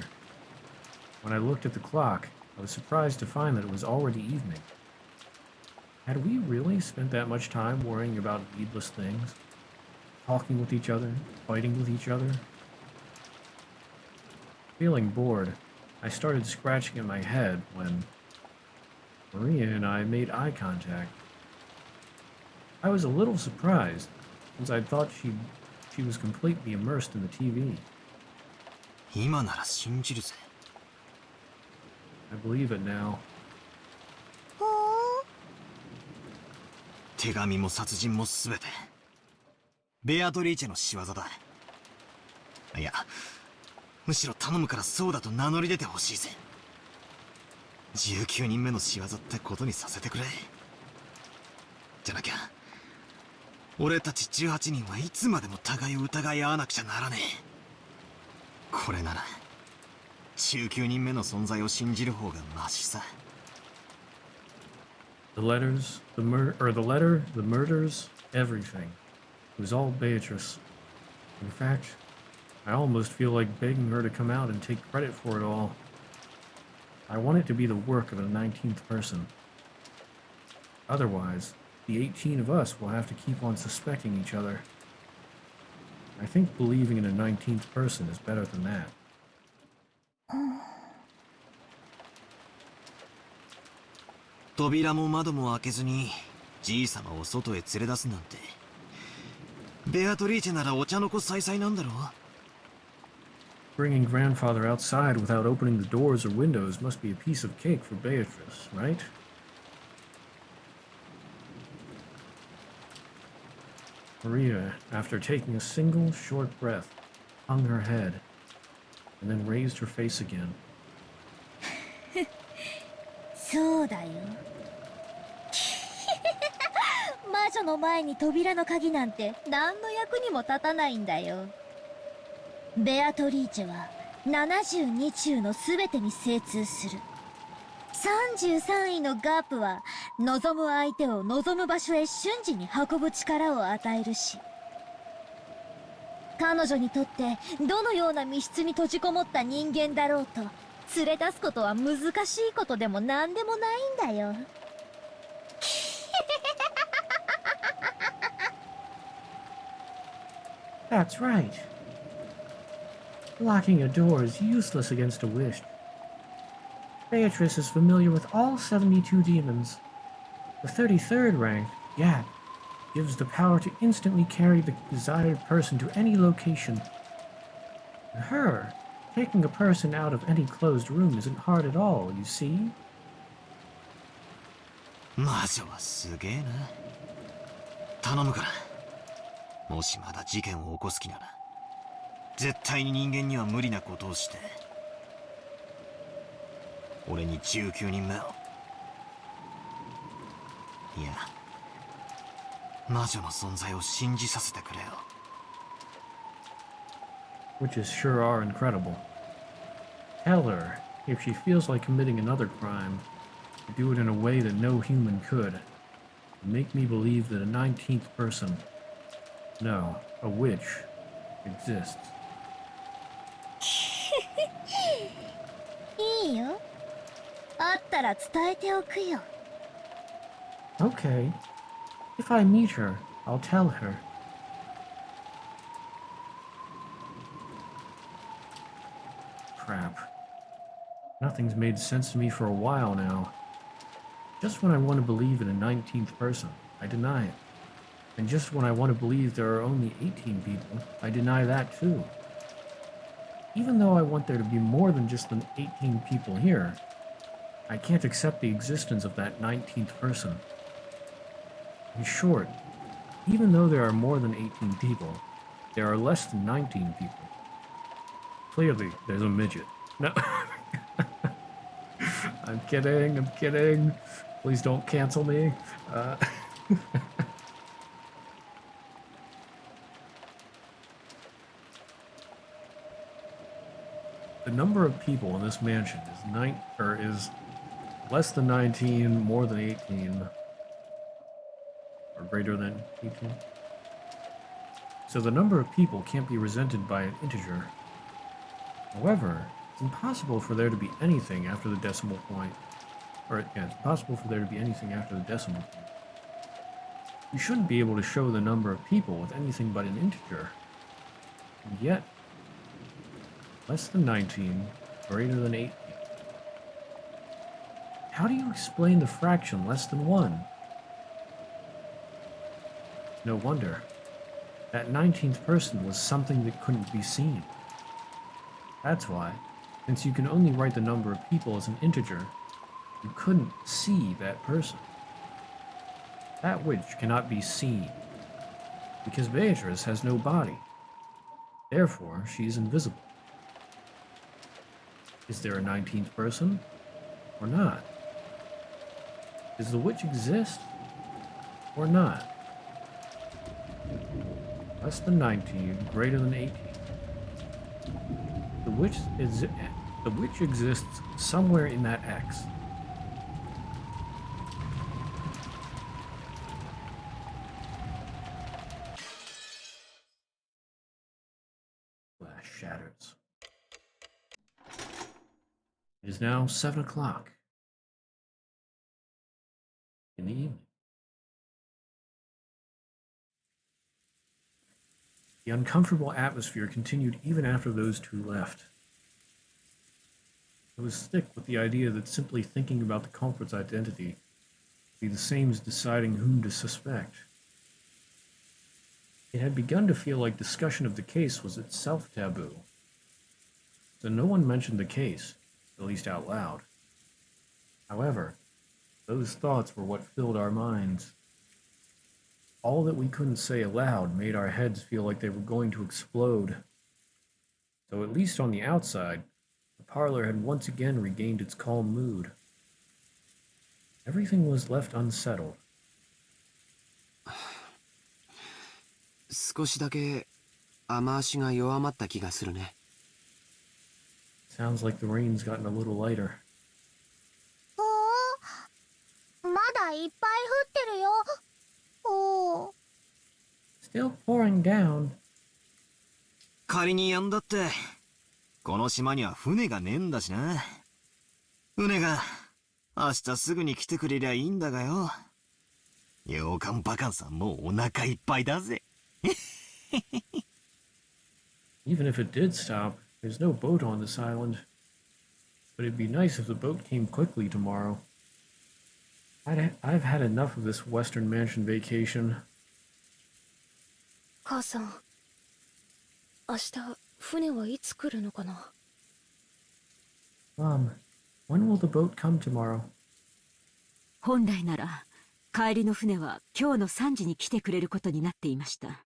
When I looked at the clock, I was surprised to find that it was already evening. Had we really spent that much time worrying about needless things? Talking with each other, fighting with each other? Feeling bored, I started scratching at my head when Maria and I made eye contact. I was a little surprised, since I thought she was completely immersed in the TV. 今なら信じるぜ。 I believe it now. 手紙も殺人もすべてベアトリーチェの仕業だ。いや、むしろ頼むからそうだと名乗り出てほしいぜ。19人目の仕業ってことにさせてくれ。じゃなきゃ俺たち18人はいつまでも互いを疑い合わなくちゃならねえ。これなら19人目の存在を信じる方がマシさ。The letters, the letter, the murders, everything. It was all Beatrice. In fact, I almost feel like begging her to come out and take credit for it all. I want it to be the work of a 19th person. Otherwise, the 18 of us will have to keep on suspecting each other. I think believing in a 19th person is better than that. 扉も窓も開けずにじいさまを外へ連れ出すなんて。ベアトリーチェならお茶の子さいさいなんだろう。Bringing grandfather outside without opening the doors or windows must be a piece of cake for Beatrice, right? Maria, after taking a single short breath, hung her head, and then raised her face again. そうだよ。魔女の前に扉の鍵なんて何の役にも立たないんだよ。ベアトリーチェは72中の全てに精通する。33位のガープは望む相手を望む場所へ瞬時に運ぶ力を与えるし、彼女にとってどのような密室に閉じこもった人間だろうと連れ出すことは難しいことでも何でもないんだよ。That's right. Locking a door is useless against a wish. Beatrice is familiar with all 72 demons. The 33rd rank, Yak, gives the power to instantly carry the desired person to any location. And her, taking a person out of any closed room isn't hard at all, you see? 魔女はすげえな。頼むから。もしまだ事件を起こす気なら、絶対に人間には無理なことをして、俺に19人目を。いや、魔女の存在を信じさせてくれよ。Which is sure are incredible. Tell her, if she feels like committing another crime, to do it in a way that no human could. Make me believe that a 19th person, no, a witch, exists. いいよ。あったら伝えておくよ。Okay. If I meet her, I'll tell her. Crap. Nothing's made sense to me for a while now. Just when I want to believe in a 19th person, I deny it. And just when I want to believe there are only 18 people, I deny that too. Even though I want there to be more than just the 18 people here, I can't accept the existence of that 19th person. In short, even though there are more than 18 people, there are less than 19 people. Clearly, there's a midget. No. I'm kidding. Please don't cancel me. The number of people in this mansion is less than 19, more than 18, or greater than 18. So the number of people can't be represented by an integer. However, it's impossible for there to be anything after the decimal point. It's impossible for there to be anything after the decimal point. You shouldn't be able to show the number of people with anything but an integer. And yet, less than 19, greater than 18. How do you explain the fraction less than 1? No wonder. That 19th person was something that couldn't be seen. That's why, since you can only write the number of people as an integer, you couldn't see that person. That which cannot be seen because Beatrice has no body. Therefore, she's invisible. Is there a 19th person? Or not? Does the witch exist? Or not? Less than 19, greater than 18. The witch exists somewhere in that X. Glass shatters. It is now 7 o'clock in the evening. The uncomfortable atmosphere continued even after those two left. I was thick with the idea that simply thinking about the culprit's identity would be the same as deciding whom to suspect. It had begun to feel like discussion of the case was itself taboo. So no one mentioned the case, at least out loud. However, those thoughts were what filled our minds. All that we couldn't say aloud made our heads feel like they were going to explode. So at least on the outside, the parlor had once again regained its calm mood. Everything was left unsettled. 少しだけ雨足が弱まった気がするね。Sounds like the rain's gotten a little lighter. まだいっぱい降ってるよ。おー。 Still pouring down. 仮にやんだって、この島には船がねえんだしな。船が明日すぐに来てくれりゃいいんだがよ。洋館バカンさんもうお腹いっぱいだぜ。Even if it did stop, there's no boat on this island. But it'd be nice if the boat came quickly tomorrow. I've had enough of this Western Mansion vacation. 母さん、明日船はいつ来るのかな。Mom, when will the boat come tomorrow? 本来なら帰りの船は今日の3時に来てくれることになっていました。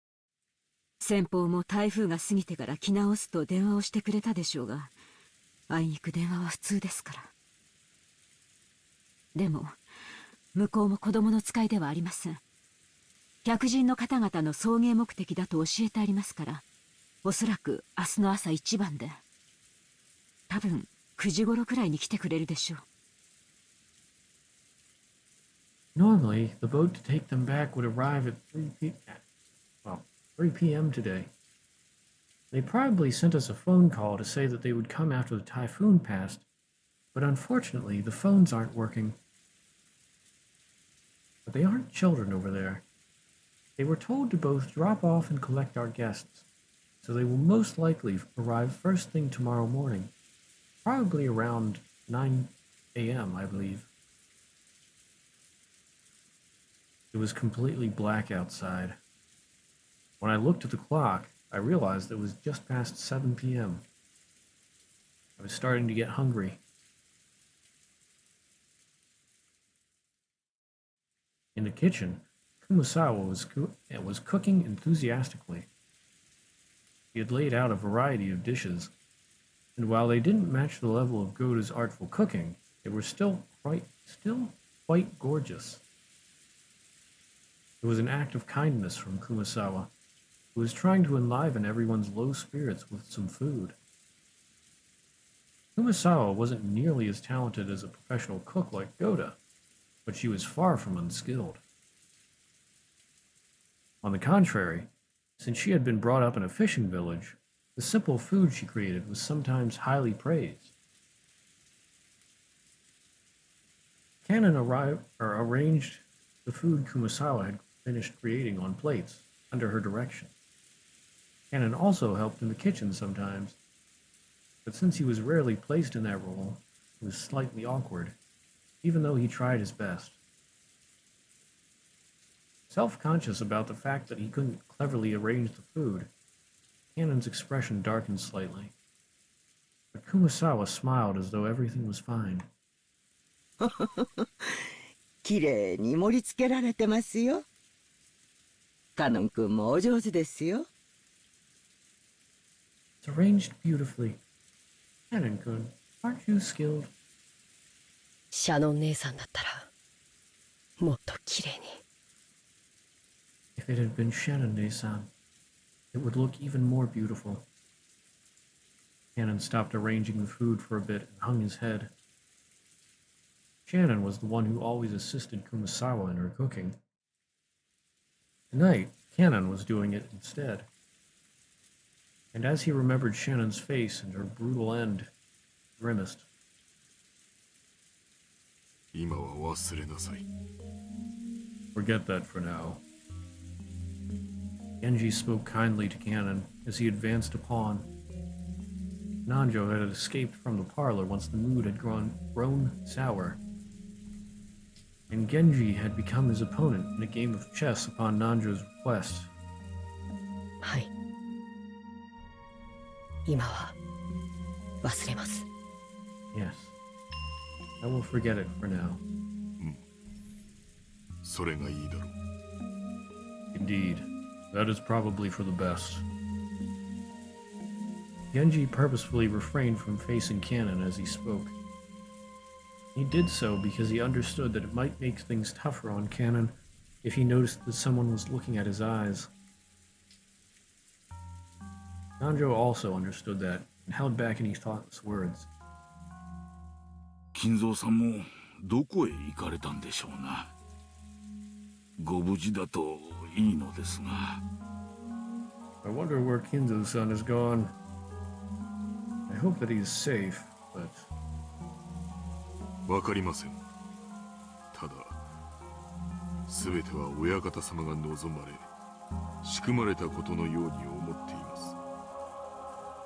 先方も台風が過ぎてから来直すと電話をしてくれたでしょうが、あいにく電話は普通ですから。でも向こうも子供の使いではありません。客人の方々の送迎目的だと教えてありますから、おそらく明日の朝一番で、多分9時頃くらいに来てくれるでしょう。Normally, the boat to take them back would arrive at 3 p.m. today. They probably sent us a phone call to say that they would come after the typhoon passed, but unfortunately, the phones aren't working. But they aren't children over there. They were told to both drop off and collect our guests, so they will most likely arrive first thing tomorrow morning, probably around 9 a.m., I believe. It was completely black outside. When I looked at the clock, I realized it was just past 7 p.m. I was starting to get hungry. In the kitchen, Kumasawa was cooking enthusiastically. He had laid out a variety of dishes, and while they didn't match the level of Goda's artful cooking, they were still quite gorgeous. It was an act of kindness from Kumasawa, who was trying to enliven everyone's low spirits with some food. Kumasawa wasn't nearly as talented as a professional cook like Goda, but she was far from unskilled. On the contrary, since she had been brought up in a fishing village, the simple food she created was sometimes highly praised. Cannon arranged the food Kumasawa had finished creating on plates under her direction. Cannon also helped in the kitchen sometimes, but since he was rarely placed in that role, it was slightly awkward, even though he tried his best. Self-conscious about the fact that he couldn't cleverly arrange the food, Cannon's expression darkened slightly. But Kumasawa smiled as though everything was fine. きれいに盛り付けられてますよ。カノン君もお上手ですよ。 It's arranged beautifully. Canon-kun, aren't you skilled? シャノン姉さんだったらもっと綺麗に。 If it had been Shannon-san, it would look even more beautiful. Shannon stopped arranging the food for a bit and hung his head. Shannon was the one who always assisted Kumasawa in her cooking. Tonight, Cannon was doing it instead. And as he remembered Shannon's face and her brutal end, he grimaced. 今は忘れなさい。 Forget that for now. Genji spoke kindly to Cannon as he advanced a pawn. Nanjo had escaped from the parlor once the mood had grown sour, and Genji had become his opponent in a game of chess upon Nanjo's request. はい。今は忘れます。 Yes, I will forget it for now. それがいいだろう。 Indeed, that is probably for the best. Genji purposefully refrained from facing Cannon as he spoke. He did so because he understood that it might make things tougher on Cannon if he noticed that someone was looking at his eyes. Nanjo also understood that and held back any thoughtless words. 金蔵さんもどこへ行かれたんでしょうな。ご無事だといいのですが。 I wonder where Kinzo-san has gone. I hope that he is safe, but... わかりません。ただ、すべては親方様が望まれ、仕組まれたことのように思っています。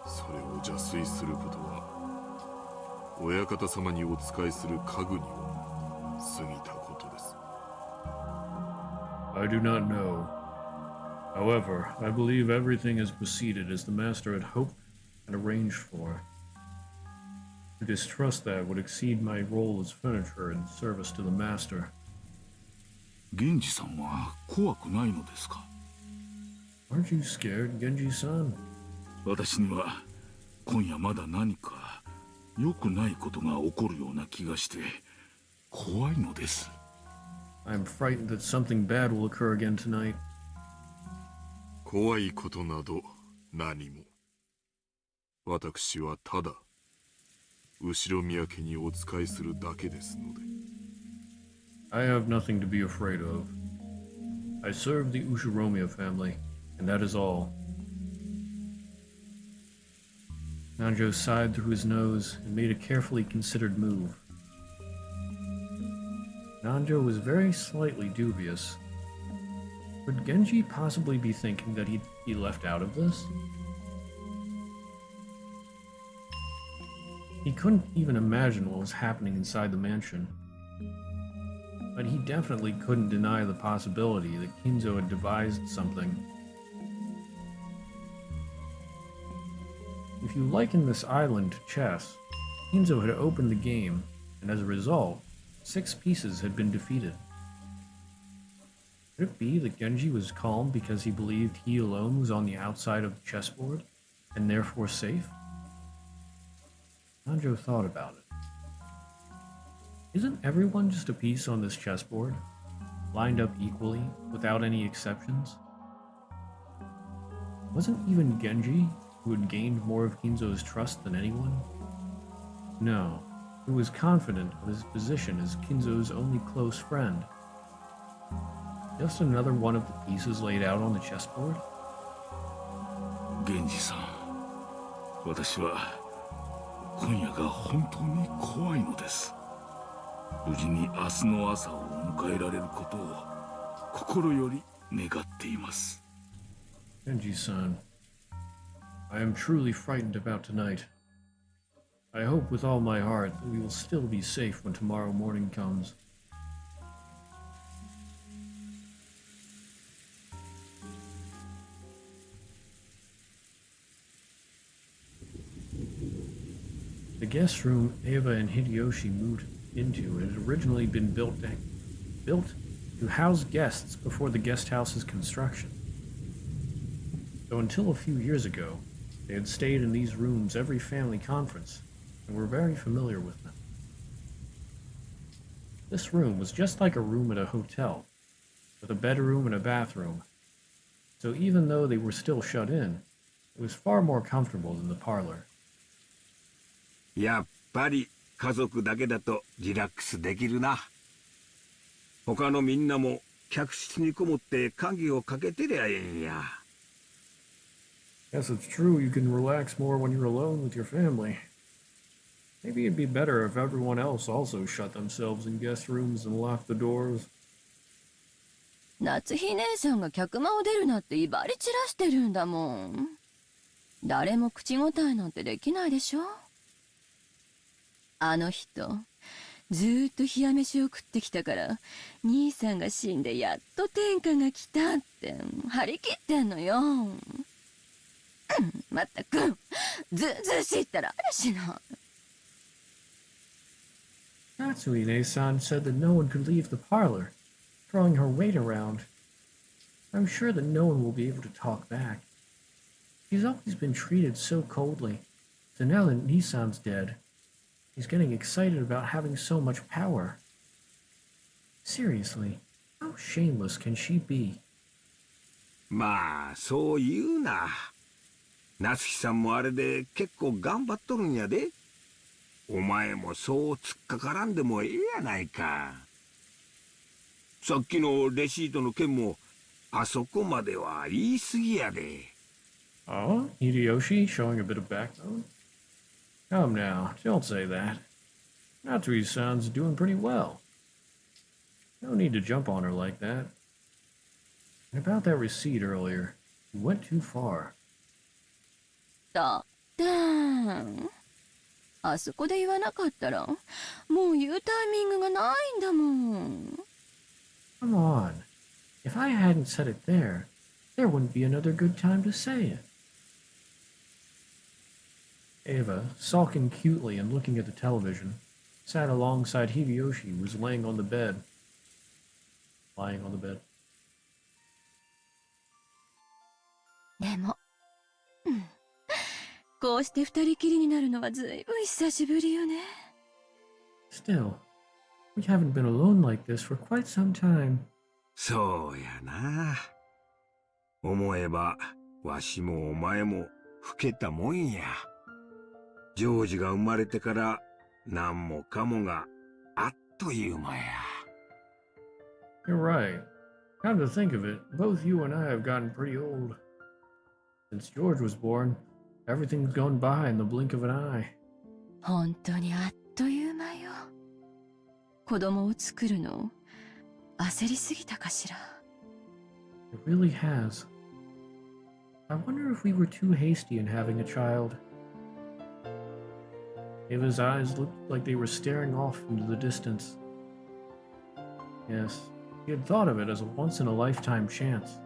それを邪推することは、親方様にお仕えする家具には過ぎたことです。 I do not know. However, I believe everything has proceeded as the master had hoped and arranged for. To distrust that would exceed my role as furniture in service to the master. 源氏さんは怖くないのですか？ Aren't you scared, Genji-san? 私には今夜まだ何か良くないことが起こるような気がして怖いのです。 I am frightened that something bad will occur again tonight. 怖いことなど何も。私はただ後ろ宮家にお仕えするだけですので。 I have nothing to be afraid of. I serve the Ushiromiya family, and that is all. Nanjo sighed through his nose and made a carefully considered move. Nanjo was very slightly dubious. Could Genji possibly be thinking that he'd be left out of this? He couldn't even imagine what was happening inside the mansion. But he definitely couldn't deny the possibility that Kinzo had devised something. If you liken this island to chess, Kinzo had opened the game, and as a result, 6 pieces had been defeated. Could it be that Genji was calm because he believed he alone was on the outside of the chessboard, and therefore safe? Nanjo thought about it. Isn't everyone just a piece on this chessboard, lined up equally, without any exceptions? Wasn't even Genji, who had gained more of Kinzo's trust than anyone? No, who was confident of his position as Kinzo's only close friend. Just another one of the pieces laid out on the chessboard? 源氏さん、私は今夜が本当に怖いのです。無事に明日の朝を迎えられることを心より願っています。Genji-san, I am truly frightened about tonight. I hope with all my heart that we will still be safe when tomorrow morning comes. The guest room Eva and Hideyoshi moved into had originally been built to house guests before the guest house's construction. So until a few years ago, they had stayed in these rooms every family conference and were very familiar with them. This room was just like a room at a hotel, with a bedroom and a bathroom. So even though they were still shut in, it was far more comfortable than the parlor. やっぱり家族だけだとリラックスできるな。他のみんなも客室にこもって鍵をかけてりゃええんや。Yes, it's true you can relax more when you're alone with your family. Maybe it'd be better if everyone else also shut themselves in guest rooms and locked the doors. 夏日姉さんが客間を出るなって威張り散らしてるんだもん。誰も口答えなんてできないでしょ。あの人、ずーっと冷や飯を食ってきたから、兄さんが死んでやっと天下が来たって張り切ってんのよ。まったく、ずうずうしいったら嵐の。Natsui-ne-san said that no one could leave the parlor, throwing her weight around. I'm sure that no one will be able to talk back. She's always been treated so coldly, so now that Nisan's dead, he's getting excited about having so much power. Seriously, how shameless can she be? まあそう言うな。夏日さんもあれで結構頑張っとるんやで。お前もそう突っかからんでもええやないか。さっきのレシートの件もあそこまでは言い過ぎやで。Oh, Hideyoshi showing a bit of backbone? Come now, don't say that. Natsui-san's doing pretty well. No need to jump on her like that. And about that receipt earlier, you went too far. だってん。あそこで言わなかったら、もう言うタイミングがないんだもん。Come on. If I hadn't said it there, there wouldn't be another good time to say it. Eva, sulking cutely and looking at the television, sat alongside Hideyoshi, who was lying on the bed. でも、こうして二人きりになるのはずいぶん久しぶりよね。Still, we haven't been alone like this for quite some time. そうやな。思えばわしもお前も老けたもんや。ジョージが生まれてから何もかもがあっという間や。You're right. Come to think of it, both you and I have gotten pretty old. Since George was born, everything's gone by in the blink of an eye. 本当にあっという間よ。子供を作るの焦りすぎたかしら。It really has. I wonder if we were too hasty in having a child. Eva's eyes looked like they were staring off into the distance. Yes, she had thought of it as a once-in-a-lifetime chance.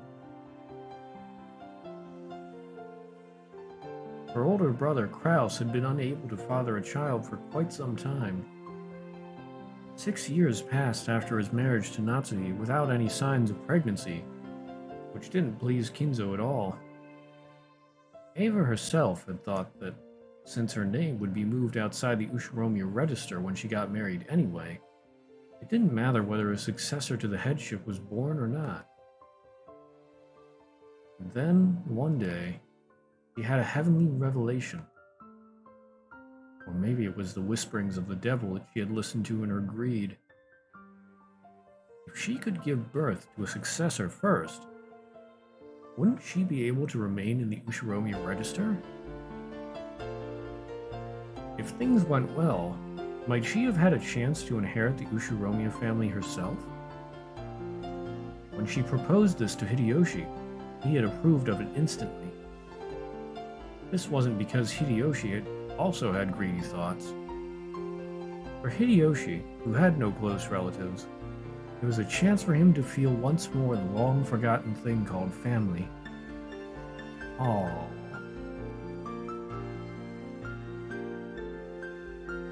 Her older brother, Kraus, had been unable to father a child for quite some time. 6 years passed after his marriage to Natsuhi without any signs of pregnancy, which didn't please Kinzo at all. Eva herself had thought that since her name would be moved outside the Ushiromiya register when she got married anyway, it didn't matter whether a successor to the headship was born or not. And then, one day, he had a heavenly revelation. Or maybe it was the whisperings of the devil that she had listened to in her greed. If she could give birth to a successor first, wouldn't she be able to remain in the Ushiromiya register? If things went well, might she have had a chance to inherit the Ushiromiya family herself? When she proposed this to Hideyoshi, he had approved of it instantly. This wasn't because Hideyoshi also had greedy thoughts. For Hideyoshi, who had no close relatives, it was a chance for him to feel once more the long-forgotten thing called family. Aww.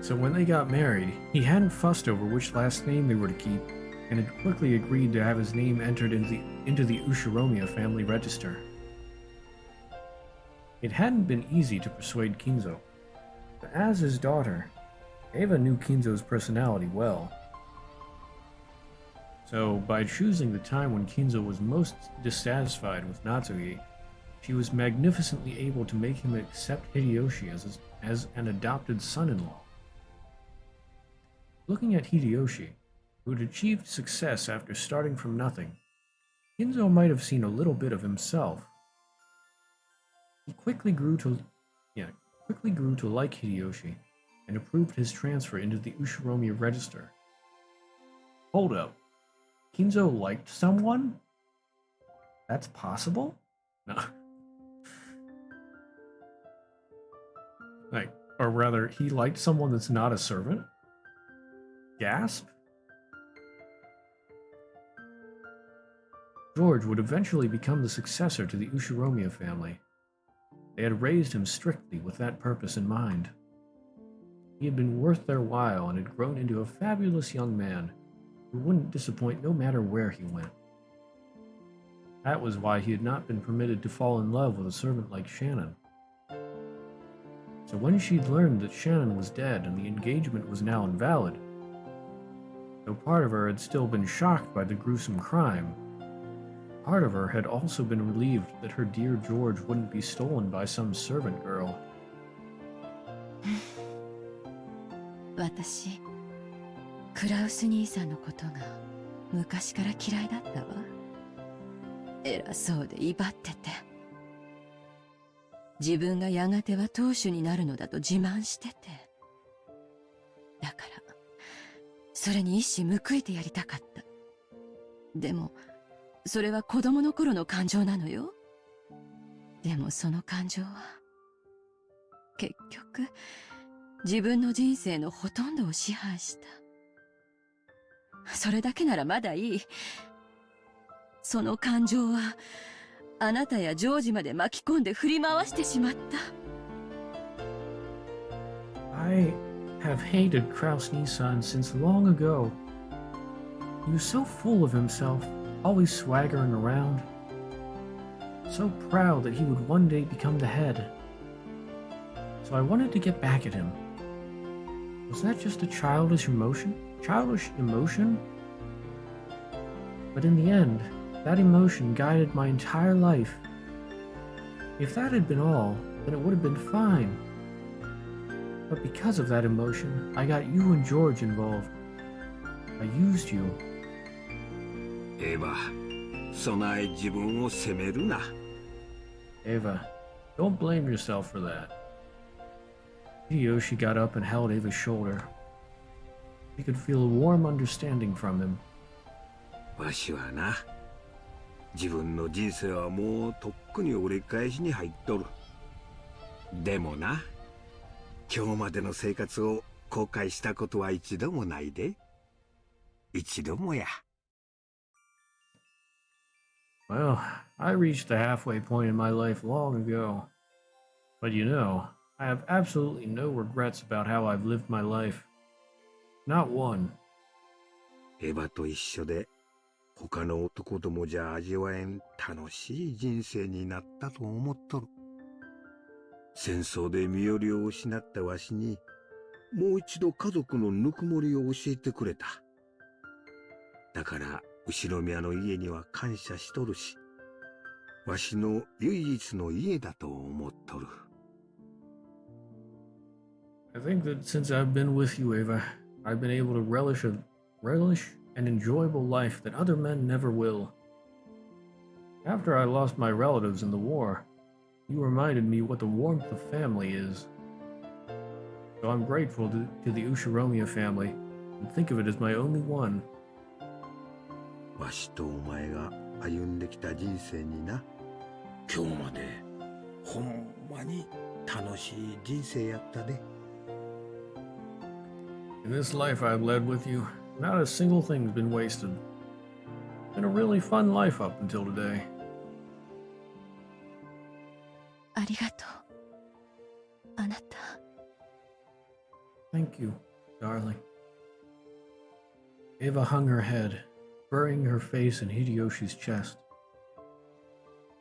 So when they got married, he hadn't fussed over which last name they were to keep, and had quickly agreed to have his name entered into the Ushiromiya family register. It hadn't been easy to persuade Kinzo, but as his daughter, Eva knew Kinzo's personality well. So, by choosing the time when Kinzo was most dissatisfied with Natsuki, she was magnificently able to make him accept Hideyoshi as an adopted son-in-law. Looking at Hideyoshi, who had achieved success after starting from nothing, Kinzo might have seen a little bit of himself. He quickly grew to like Hideyoshi and approved his transfer into the Ushiromi register. Hold up. Kinzo liked someone? That's possible? No. Or rather, he liked someone that's not a servant? Gasp? George would eventually become the successor to the Ushiromi family. They had raised him strictly with that purpose in mind. He had been worth their while and had grown into a fabulous young man who wouldn't disappoint no matter where he went. That was why he had not been permitted to fall in love with a servant like Shannon. So when she'd learned that Shannon was dead and the engagement was now invalid, though part of her had still been shocked by the gruesome crime, part of her had also been relieved that her dear George wouldn't be stolen by some servant girl. 私、クラウス兄さんのことが昔から嫌いだったわ。偉そうで威張ってて。自分がやがては当主になるのだと自慢してて。だから、それに一矢報いてやりたかった。でも、それは子供の頃の感情なのよ。でもその感情は、結局、自分の人生のほとんどを支配した。それだけならまだいい。その感情は、あなたやジョージまで巻き込んで振り回してしまった。I have hated Kraus Nissan since long ago. He was so full of himself, always swaggering around. So proud that he would one day become the head. So I wanted to get back at him. Was that just a childish emotion? But in the end, that emotion guided my entire life. If that had been all, then it would have been fine. But because of that emotion, I got you and George involved. I used you. エヴァ、そない自分を責めるな。Eva, don't blame yourself for that. Hideyoshi got up and held Eva's shoulder. He could feel a warm understanding from him. わしはな、自分の人生はもうとっくに折り返しに入っとる。でもな、今日までの生活を後悔したことは一度もないで。一度もや。Well, I reached the halfway point in my life long ago. But you know, I have absolutely no regrets about how I've lived my life. Not one. エヴァと一緒で他の男どもじゃ味わえん楽しい人生になったと思っとる。戦争で身寄りを失ったわしにもう一度家族のぬくもりを教えてくれた。だから後宮の家には感謝しとるし、わしの唯一の家だと思っとる。I think that since I've been with you, Eva, I've been able to relish an enjoyable life that other men never will. After I lost my relatives in the war, you reminded me what the warmth of family is. So I'm grateful to the Ushiromi family and think of it as my only one. わしとお前が歩んできた人生にな、今日までほんまに楽しい人生やったで。In this life I've led with you, not a single thing's been wasted. It's been a really fun life up until today. ありがとう。あなた。Thank you, darling. Eva hung her head, burying her face in Hideyoshi's chest.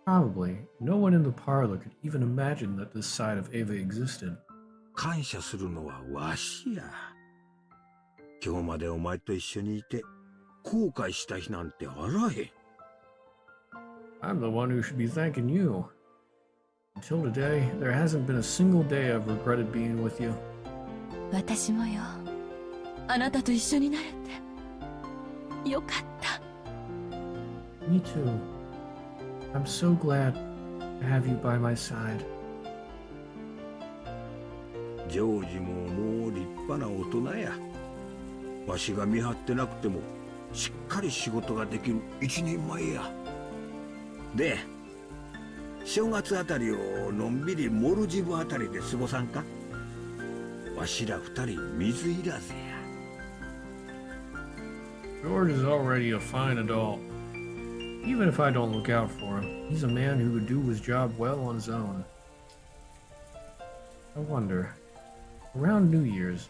Probably. No one in the parlor could even imagine that this side of Ava existed. 感謝するのはわしや。今日までお前と一緒にいて後悔した日なんてあらへん。I'm the one who should be thanking you. Until today, there hasn't been a single day I've regretted being with you. 私もよ。あなたと一緒になれてよかった。Me too. I'm so glad to have you by my side. ジョージももう立派な大人や。わしが見張ってなくてもしっかり仕事ができる一人前や。で、正月あたりをのんびりモルジブあたりで過ごさんか。わしら二人水入らずや。George is already a fine adult. Even if I don't look out for him, he's a man who could do his job well on his own. I wonder, around New Year's,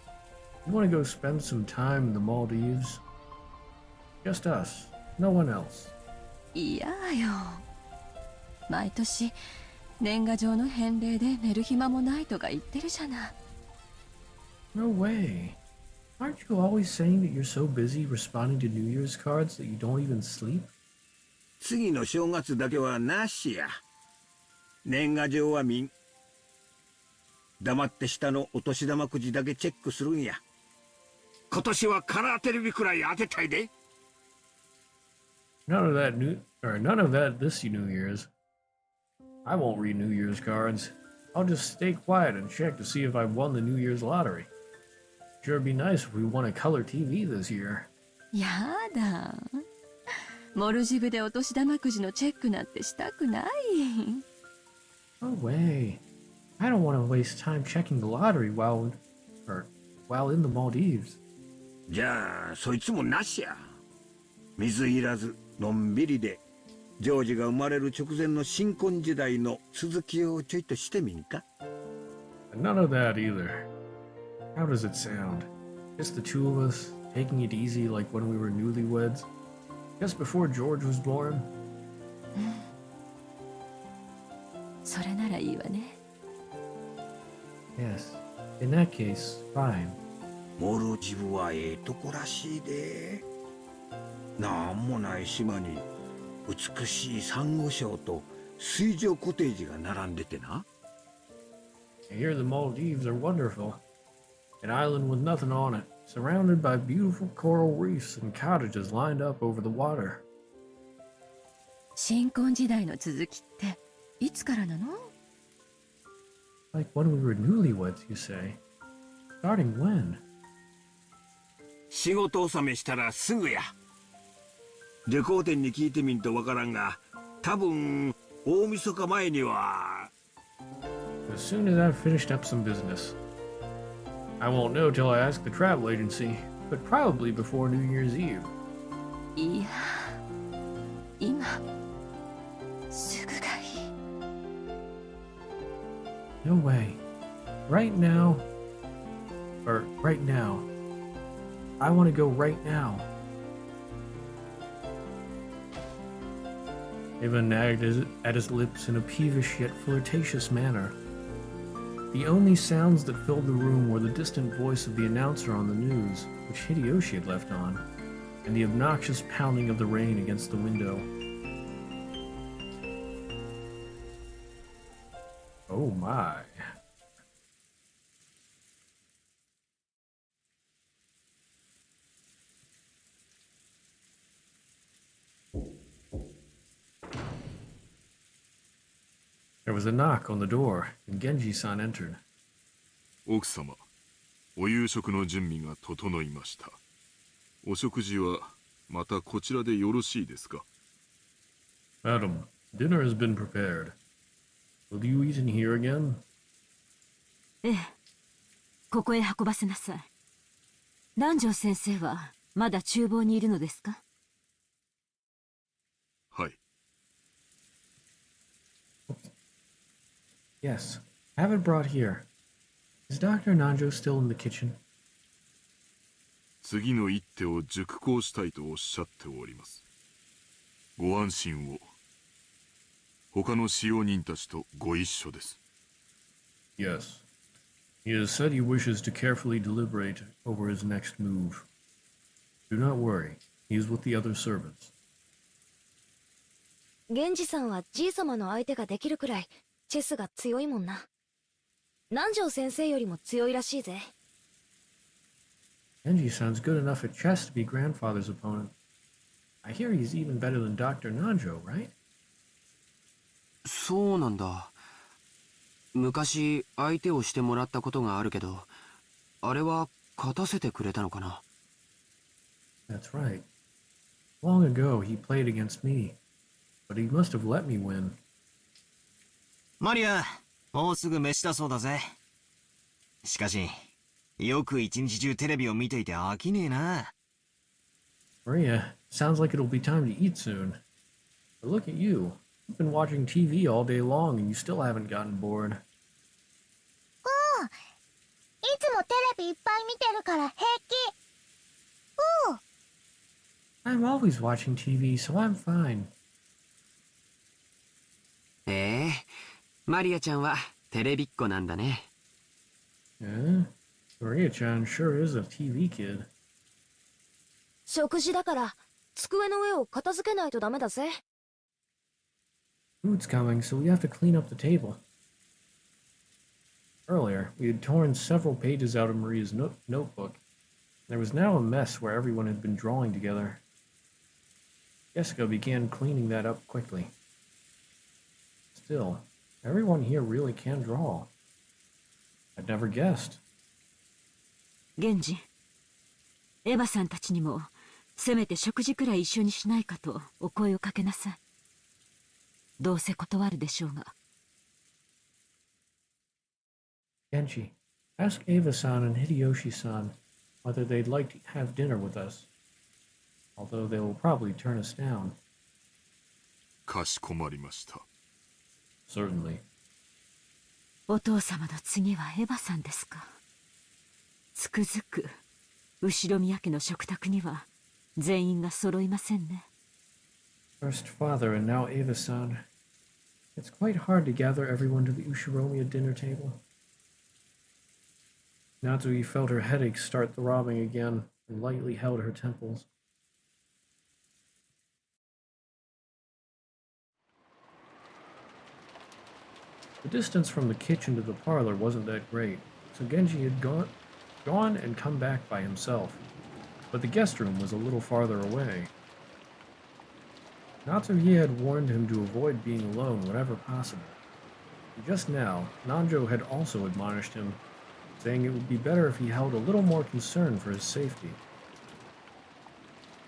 you want to go spend some time in the Maldives? Just us, no one else. いやよ。毎年年賀状の返礼で寝る暇もないとか言ってるじゃない。No way. Aren't you always saying that you're so busy responding to New Year's cards that you don't even sleep? 次の正月だけはなしや。年賀状は見ん。黙って下のお年玉くじだけチェックするんや。今年はカラーテレビくらい当てたいで。None of that this New Year's. I won't read New Year's cards. I'll just stay quiet and check to see if I've won the New Year's lottery. Sure, it'd be nice if we won a color TV this year. やだ。モルジブでお年玉くじのチェックなんてしたくない。No way. I don't want to waste time checking the lottery while in the Maldives. じゃあそいつもなしや。水いらずのんびりでジョージが生まれる直前の新婚時代の続きをちょいとしてみんか。 None of that either. How does it sound? Just the two of us, taking it easy like when we were newlyweds? Just before George was born? それならいいわね。Yes. In that case, fine. モルジブはええとこらしいで。なんもない島に美しいサンゴ礁と水上コテージが並んでてな。I hear the Maldives are wonderful. An island with nothing on it, surrounded by beautiful coral reefs and cottages lined up over the water. 新婚時代の続きっていつからなの？ Like when we were newlyweds, you say. Starting when? 仕事納めしたらすぐや。レコー店に聞いてみんとわからんが、多分大晦日前には。 As soon as I've finished up some business. I won't know till I ask the travel agency, but probably before New Year's Eve. いや、今すぐがいい。No way. Right now. I want to go right now. Ava nagged at his lips in a peevish yet flirtatious manner. The only sounds that filled the room were the distant voice of the announcer on the news, which Hideyoshi had left on, and the obnoxious pounding of the rain against the window. Oh my. There was a knock on the door, and Genji-san entered. 奥様、お夕食の準備が整いました。お食事はまたこちらでよろしいですか？ Madam, dinner has been prepared. Will you eat in here again? ええ、ここへ運ばせなさい。南條先生はまだ厨房にいるのですか？はい。Yes, have it brought here. Is Dr. Nanjo still in the kitchen? 次の一手を熟考したいとおっしゃっております。ご安心を。他の使用人たちとご一緒です。Yes. He has said he wishes to carefully deliberate over his next move. Do not worry. He is with the other servants. 源氏さんはじい様の相手ができるくらいチェスが強いもんな。南條先生よりも強いらしいぜ。Genji sounds good enough at chess to be grandfather's opponent. I hear he's even better than Dr. Nanjo, right? そうなんだ。昔相手をしてもらったことがあるけど、あれは勝たせてくれたのかな。 That's right. Long ago he played against me, but he must have let me win. マリア、もうすぐ飯だそうだぜ。しかし、よく一日中テレビを見ていて飽きねえな。Maria, sounds like it'll be time to eat soon. But look at you. You've been watching TV all day long and you still haven't gotten bored. いつもテレビいっぱい見てるから平気。I'm always watching TV, so I'm fine. マリアちゃんはテレビっ子なんだね。Yeah, Maria-chan sure is a TV kid. 食事だから机の上を片付けないとダメだぜ。Food's coming, so we have to clean up the table. Earlier, we had torn several pages out of Maria's notebook. There was now a mess where everyone had been drawing together. Jessica began cleaning that up quickly. Still, everyone here really can draw. I'd never guessed. 源氏、エヴァさんたちにもせめて食事くらい一緒にしないかとお声をかけなさい。どうせ断るでしょうが。Genji, ask Eva-san and Hideyoshi-san whether they'd like to have dinner with us. Although they will probably turn us down. かしこまりました。Certainly. お父様の次はエヴァさんですか。つくづく後ろ宮家の食卓には全員が揃いませんね。First father and now Eva-san. It's quite hard to gather everyone to the Ushiromiya dinner table. Natsui felt her headache start throbbing again and lightly held her temples. The distance from the kitchen to the parlor wasn't that great, so Genji had gone and come back by himself, but the guest room was a little farther away. Natsuye had warned him to avoid being alone whenever possible. And just now, Nanjo had also admonished him, saying it would be better if he held a little more concern for his safety.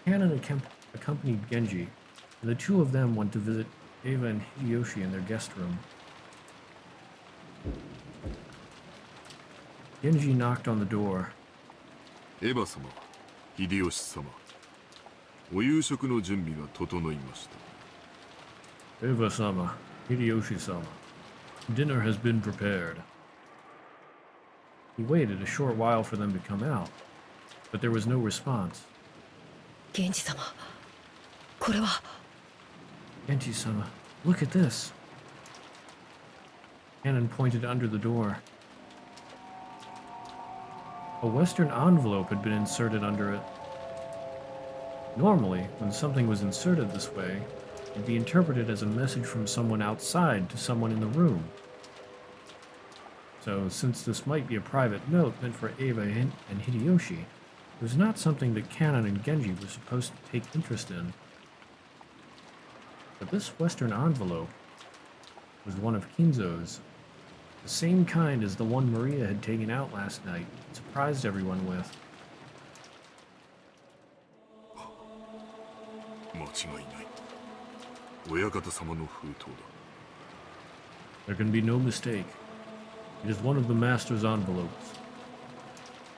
Kanon accompanied Genji, and the two of them went to visit Eva and Hideyoshi in their guest room. Genji knocked on the door. エヴァ様、秀吉様、お夕食の準備が整いました。Eva-sama, Hideyoshi-sama, dinner has been prepared. He waited a short while for them to come out, but there was no response. 源氏様、これは。Genji-sama, look at this. Kanon pointed under the door. A Western envelope had been inserted under it. Normally, when something was inserted this way, it'd be interpreted as a message from someone outside to someone in the room. So, since this might be a private note meant for Eva and Hideyoshi, it was not something that Kanon and Genji were supposed to take interest in. But this Western envelope was one of Kinzo's, the same kind as the one Maria had taken out last night and surprised everyone with. 間違いない。親方様の封筒だ。There can be no mistake. It is one of the master's envelopes.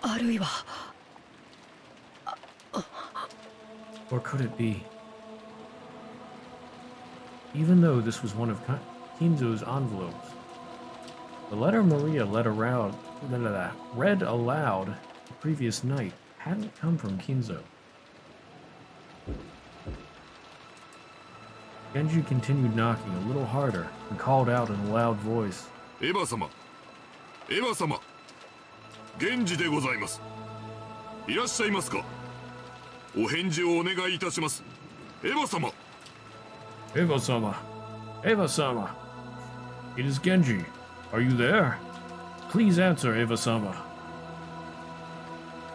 あるいは。Or could it be? Even though this was one of Kinzo's envelopes, the letter Maria read aloud the previous night hadn't come from Kinzo. Genji continued knocking a little harder and called out in a loud voice. エヴァ様、エヴァ様、源氏でございます。いらっしゃいますか。お返事をお願いいたします。エヴァ様。Eva-sama. Eva-sama. It is Genji. Are you there? Please answer, Eva-sama.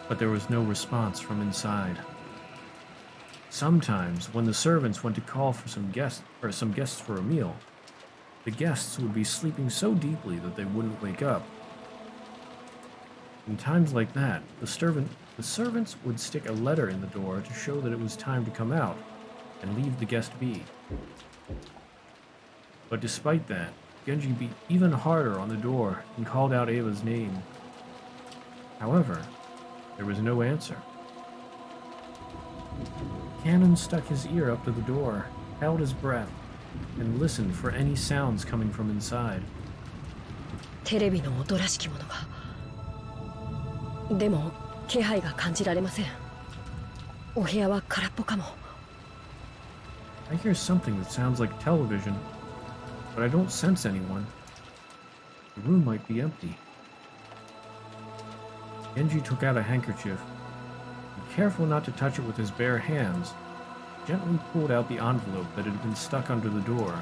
But there was no response from inside. Sometimes, when the servants went to call for some guests for a meal, the guests would be sleeping so deeply that they wouldn't wake up. In times like that, the servants would stick a letter in the door to show that it was time to come out and leave the guest be. But despite that, Genji beat even harder on the door and called out Ava's name. However, there was no answer. Cannon stuck his ear up to the door, held his breath, and listened for any sounds coming from inside. テレビの音らしきものが。でも気配が感じられません。お部屋は空っぽかも。I hear something that sounds like television, but I don't sense anyone. The room might be empty. Genji took out a handkerchief and, careful not to touch it with his bare hands, gently pulled out the envelope that had been stuck under the door.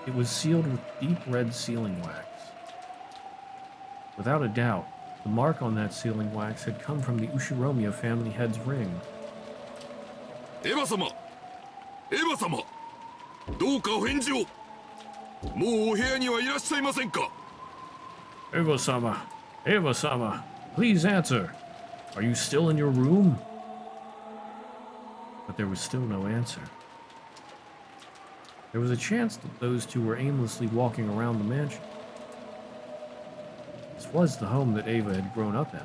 It was sealed with deep red sealing wax. Without a doubt, the mark on that sealing wax had come from the Ushiromiya family head's ring. エヴァ様、エヴァ様、どうかお返事を。もうお部屋にはいらっしゃいませんか。Eva-sama, Eva-sama, please answer. Are you still in your room? But there was still no answer. There was a chance that those two were aimlessly walking around the mansion. This was the home that Ava had grown up in.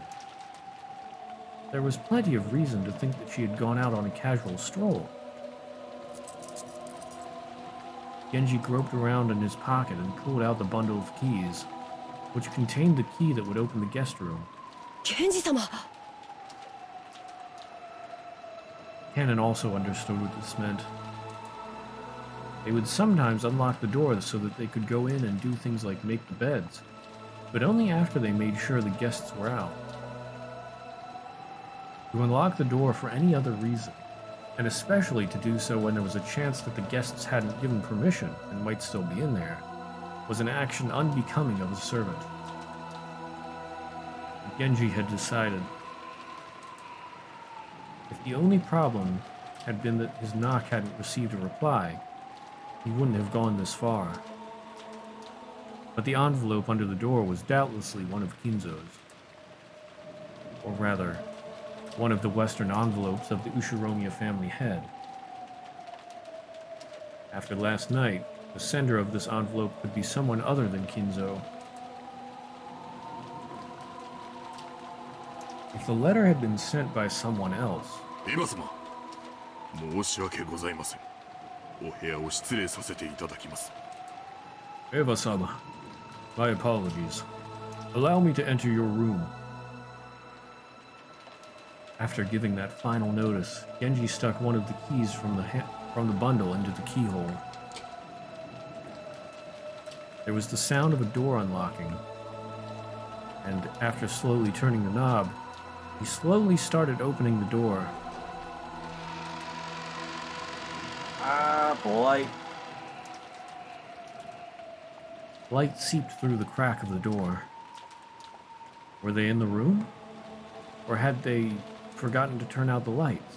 There was plenty of reason to think that she had gone out on a casual stroll. Genji groped around in his pocket and pulled out the bundle of keys, which contained the key that would open the guest room. 源氏様。 Cannon also understood what this meant. They would sometimes unlock the door so that they could go in and do things like make the beds, but only after they made sure the guests were out. To unlock the door for any other reason, and especially to do so when there was a chance that the guests hadn't given permission and might still be in there, was an action unbecoming of a servant. Genji had decided. If the only problem had been that his knock hadn't received a reply, he wouldn't have gone this far. But the envelope under the door was doubtlessly one of Kinzo's. Or rather, one of the western envelopes of the Ushiromiya family head. After last night, the sender of this envelope could be someone other than Kinzo. If the letter had been sent by someone else... エヴァ様、申し訳ございません。お部屋を失礼させていただきます。 Eva-sama, my apologies. Allow me to enter your room. After giving that final notice, Genji stuck one of the keys from the bundle into the keyhole. There was the sound of a door unlocking, and after slowly turning the knob, he slowly started opening the door. Ah, boy. Light seeped through the crack of the door. Were they in the room? Or had they forgotten to turn out the lights?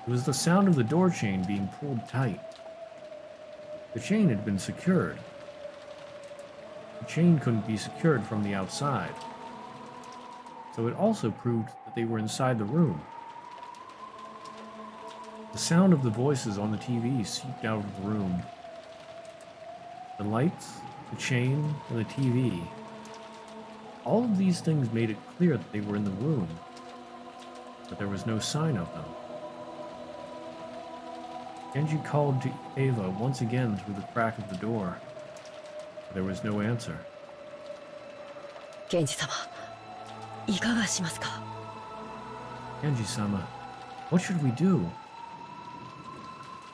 It was the sound of the door chain being pulled tight. The chain had been secured. The chain couldn't be secured from the outside. So it also proved that they were inside the room. The sound of the voices on the TV seeped out of the room. The lights, the chain, and the TV. All of these things made it clear that they were in the room, but there was no sign of them. Genji called to Ava once again through the crack of the door. There was no answer. 源氏様、いかがしますか。Genji-sama, what should we do?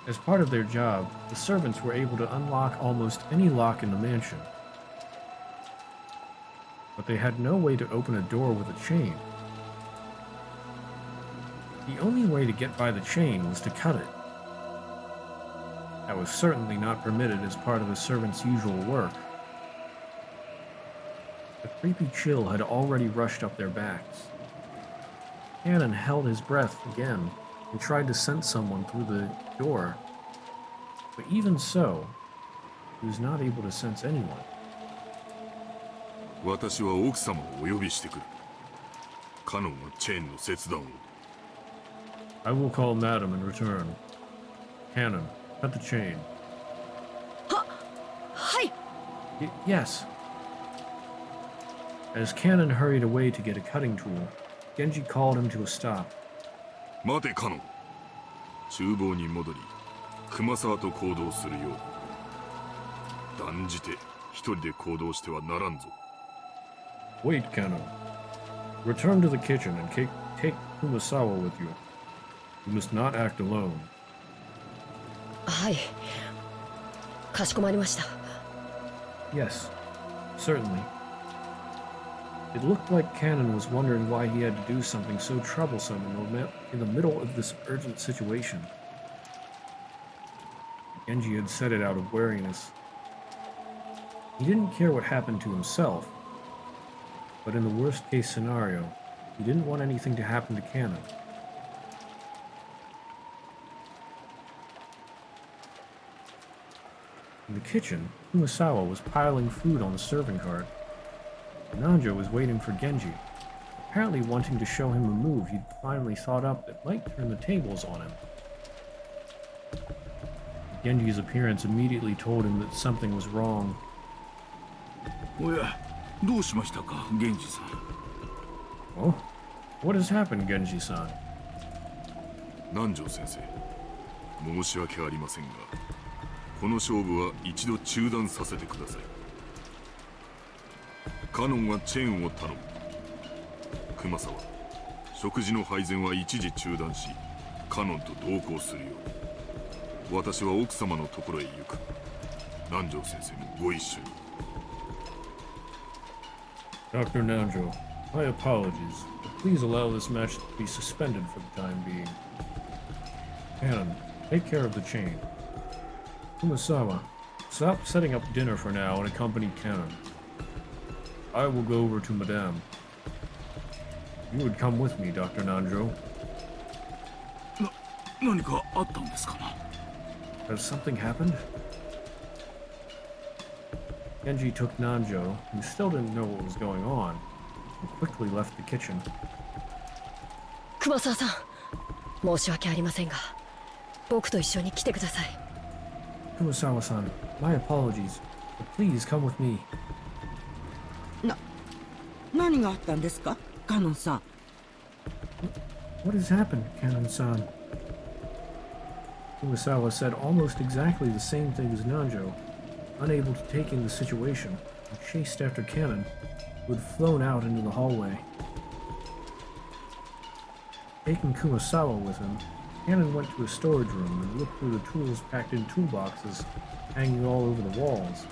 As part of their job, the servants were able to unlock almost any lock in the mansion. But they had no way to open a door with a chain. The only way to get by the chain was to cut it. That was certainly not permitted as part of the servants' usual work. The creepy chill had already rushed up their backs. Cannon held his breath again and tried to sense someone through the door. But even so, he was not able to sense anyone. 私は奥様をお呼びしてくる。カノンはチェーンの切断を。I will call Madam in return. Cannon, cut the chain. はい。Yes. As Cannon hurried away to get a cutting tool, Genji called him to a stop. 待てカノン。厨房に戻り、熊沢と行動するよう。断じて一人で行動してはならんぞ。Wait, Cannon. Return to the kitchen and take Kumasawa with you. You must not act alone. はい。かしこまりました。Yes, certainly. It looked like Cannon was wondering why he had to do something so troublesome in the middle of this urgent situation. Genji had said it out of wariness. He didn't care what happened to himself, but in the worst-case scenario, he didn't want anything to happen to Cannon. In the kitchen, Kumasawa was piling food on the serving cart. Nanjo was waiting for Genji, apparently wanting to show him a move he'd finally thought up that might turn the tables on him. Genji's appearance immediately told him that something was wrong. おや、どうしましたか、源氏さん。Oh? What has happened, Genji-san? 南條先生、申し訳ありませんが、この勝負は一度中断させてください。カノンはチェーンを頼む。熊沢、食事の配膳は一時中断し、カノンと同行するよう。私は奥様のところへ行く。南條先生もご一緒に。Dr. Nanjo, my apologies, but please allow this match to be suspended for the time being. Cannon, take care of the chain. Kumasawa, stop setting up dinner for now and accompany Cannon. I will go over to Madame. You would come with me, Dr. Nanjo. 何かあったんですかな。 Has something happened? Genji took Nanjo, who still didn't know what was going on, and quickly left the kitchen. 熊沢さん、申し訳ありませんが、僕と一緒に来てください。Kumasawa-san, my apologies, but please come with me. 何があったんですか、カノンさん。What has happened, Cannon-san? Kumasawa said almost exactly the same thing as Nanjo, unable to take in the situation, and chased after Cannon, who had flown out into the hallway. Taking Kumasawa with him, Cannon went to a storage room and looked through the tools packed in toolboxes hanging all over the walls,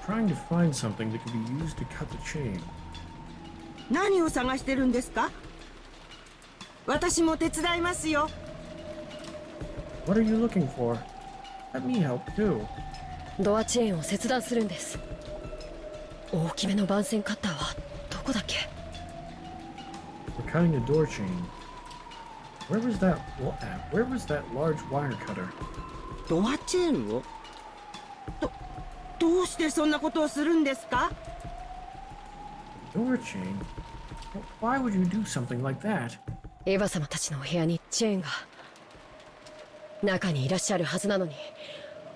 trying to find something that could be used to cut the chain. 何を探してるんですか。私も手伝いますよ。What are you looking for? Let me help too. ドアチェーンを切断するんです。大きめの番線カッターはどこだっけ。 We're cutting a door chain. Where was that large wire cutter? ドアチェーンを。どうしてそんなことをするんですか。 Door chain? Why would you do something like that? エヴァ様たちのお部屋にチェーンが。中にいらっしゃるはずなのに、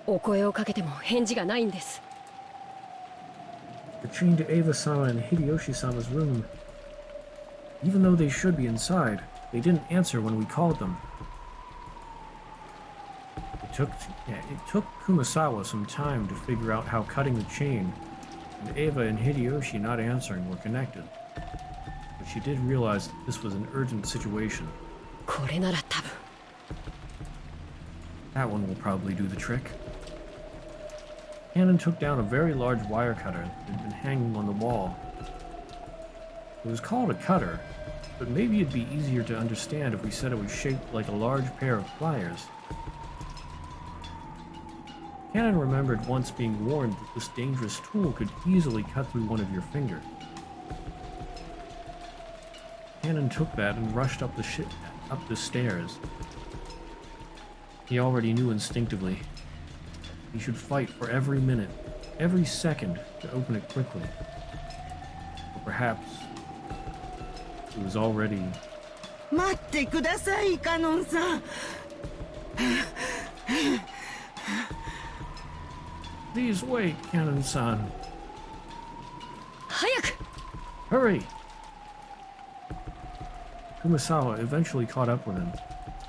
お声をかけても返事がないんです。 The chain to Eva-sama and Hideyoshi-sama's room. Even though they should be inside, they didn't answer when we called them. It took Kumasawa some time to figure out how cutting the chain and Eva and Hideyoshi not answering were connected. But she did realize that this was an urgent situation. これなら多分 That one will probably do the trick. Cannon took down a very large wire cutter that had been hanging on the wall. It was called a cutter, but maybe it'd be easier to understand if we said it was shaped like a large pair of pliers. Cannon remembered once being warned that this dangerous tool could easily cut through one of your fingers. Cannon took that and rushed up the stairs. He already knew instinctively. He should fight for every minute, every second to open it quickly. Or perhaps it was already... 待ってください、カノンさん。Please wait, Cannon-san. 早く Hurry! Kumasawa eventually caught up with him,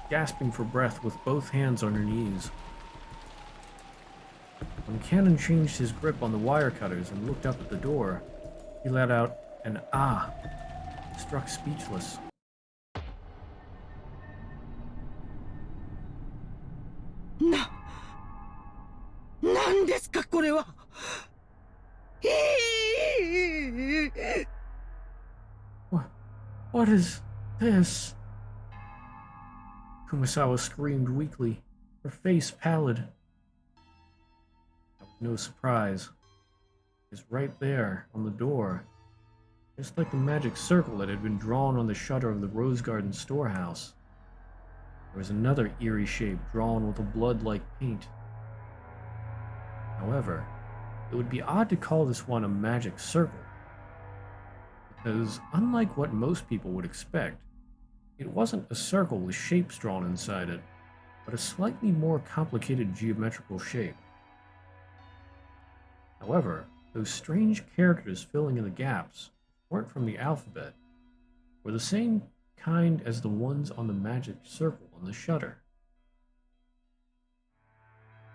gasping for breath with both hands on her knees. When Cannon changed his grip on the wire cutters and looked up at the door, he let out an ah, struck speechless. What is this? Kumasawa screamed weakly, her face pallid. That was no surprise. It was right there, on the door, just like the magic circle that had been drawn on the shutter of the Rose Garden storehouse. There was another eerie shape drawn with a blood-like paint. However, it would be odd to call this one a magic circle, because unlike what most people would expect, it wasn't a circle with shapes drawn inside it, but a slightly more complicated geometrical shape. However, those strange characters filling in the gaps weren't from the alphabet, were the same kind as the ones on the magic circle on the shutter.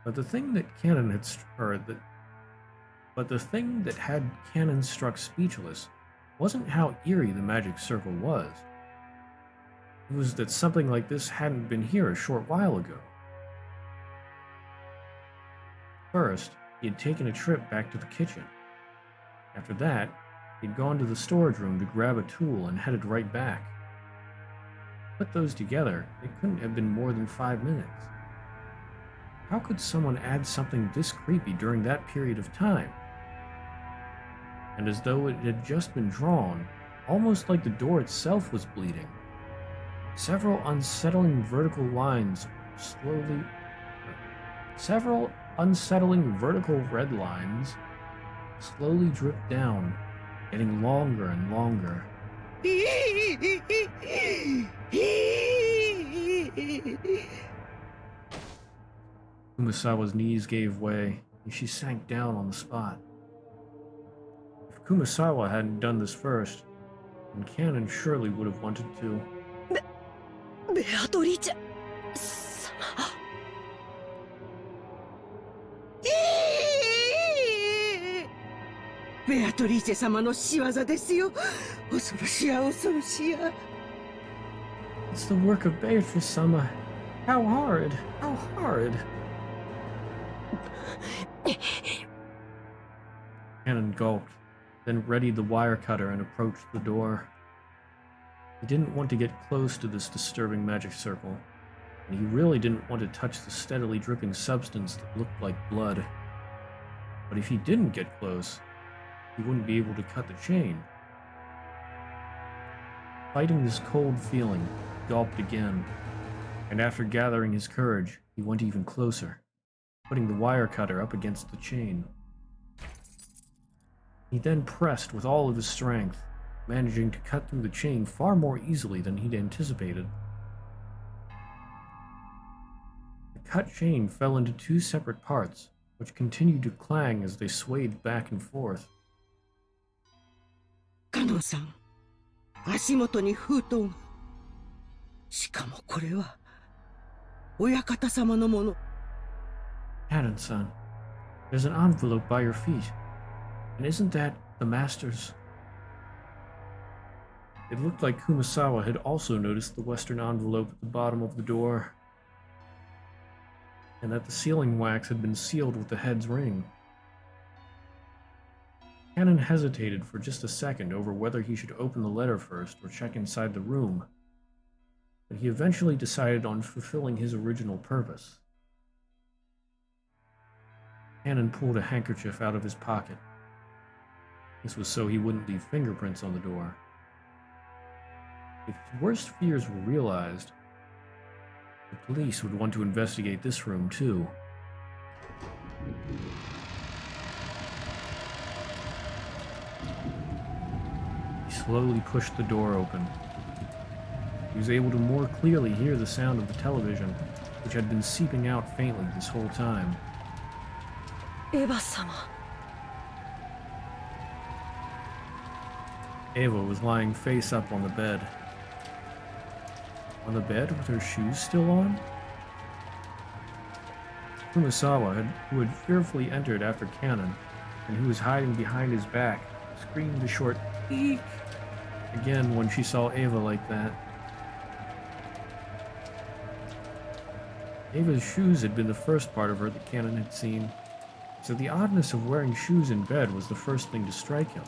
But the thing that had Cannon struck speechless wasn't how eerie the magic circle was. It was that something like this hadn't been here a short while ago. First, he had taken a trip back to the kitchen. After that, he'd gone to the storage room to grab a tool and headed right back. Put those together, it couldn't have been more than 5 minutes. How could someone add something this creepy during that period of time? And as though it had just been drawn, almost like the door itself was bleeding, several unsettling vertical red lines slowly dripped down, getting longer and longer. Kumasawa's knees gave way, and she sank down on the spot. If Kumasawa hadn't done this first, then Cannon surely would have wanted to. ベアトリーチェ様ベアトリーチェ様の仕業ですよ。恐ろしや恐ろしや。It's the work of Beatrice-sama. How hard! How hard! Cannon gulped, then readied the wire cutter and approached the door. He didn't want to get close to this disturbing magic circle, and he really didn't want to touch the steadily dripping substance that looked like blood. But if he didn't get close, he wouldn't be able to cut the chain. Fighting this cold feeling, he gulped again, and after gathering his courage, he went even closer, putting the wire cutter up against the chain. He then pressed with all of his strength, managing to cut through the chain far more easily than he'd anticipated. The cut chain fell into two separate parts, which continued to clang as they swayed back and forth. カノンさん、足元に封筒が。しかもこれは親方様のもの。Cannon-san, there's an envelope by your feet. And isn't that the master's? It looked like Kumasawa had also noticed the western envelope at the bottom of the door, and that the sealing wax had been sealed with the head's ring. Cannon hesitated for just a second over whether he should open the letter first or check inside the room, but he eventually decided on fulfilling his original purpose. Cannon pulled a handkerchief out of his pocket. This was so he wouldn't leave fingerprints on the door. If his worst fears were realized, the police would want to investigate this room too. He slowly pushed the door open. He was able to more clearly hear the sound of the television, which had been seeping out faintly this whole time. Eva-sama. Eva was lying face up on the bed. On the bed with her shoes still on? Kumasawa, who had fearfully entered after Cannon, and who was hiding behind his back, screamed a short eek again when she saw Eva like that. Eva's shoes had been the first part of her that Cannon had seen, so the oddness of wearing shoes in bed was the first thing to strike him.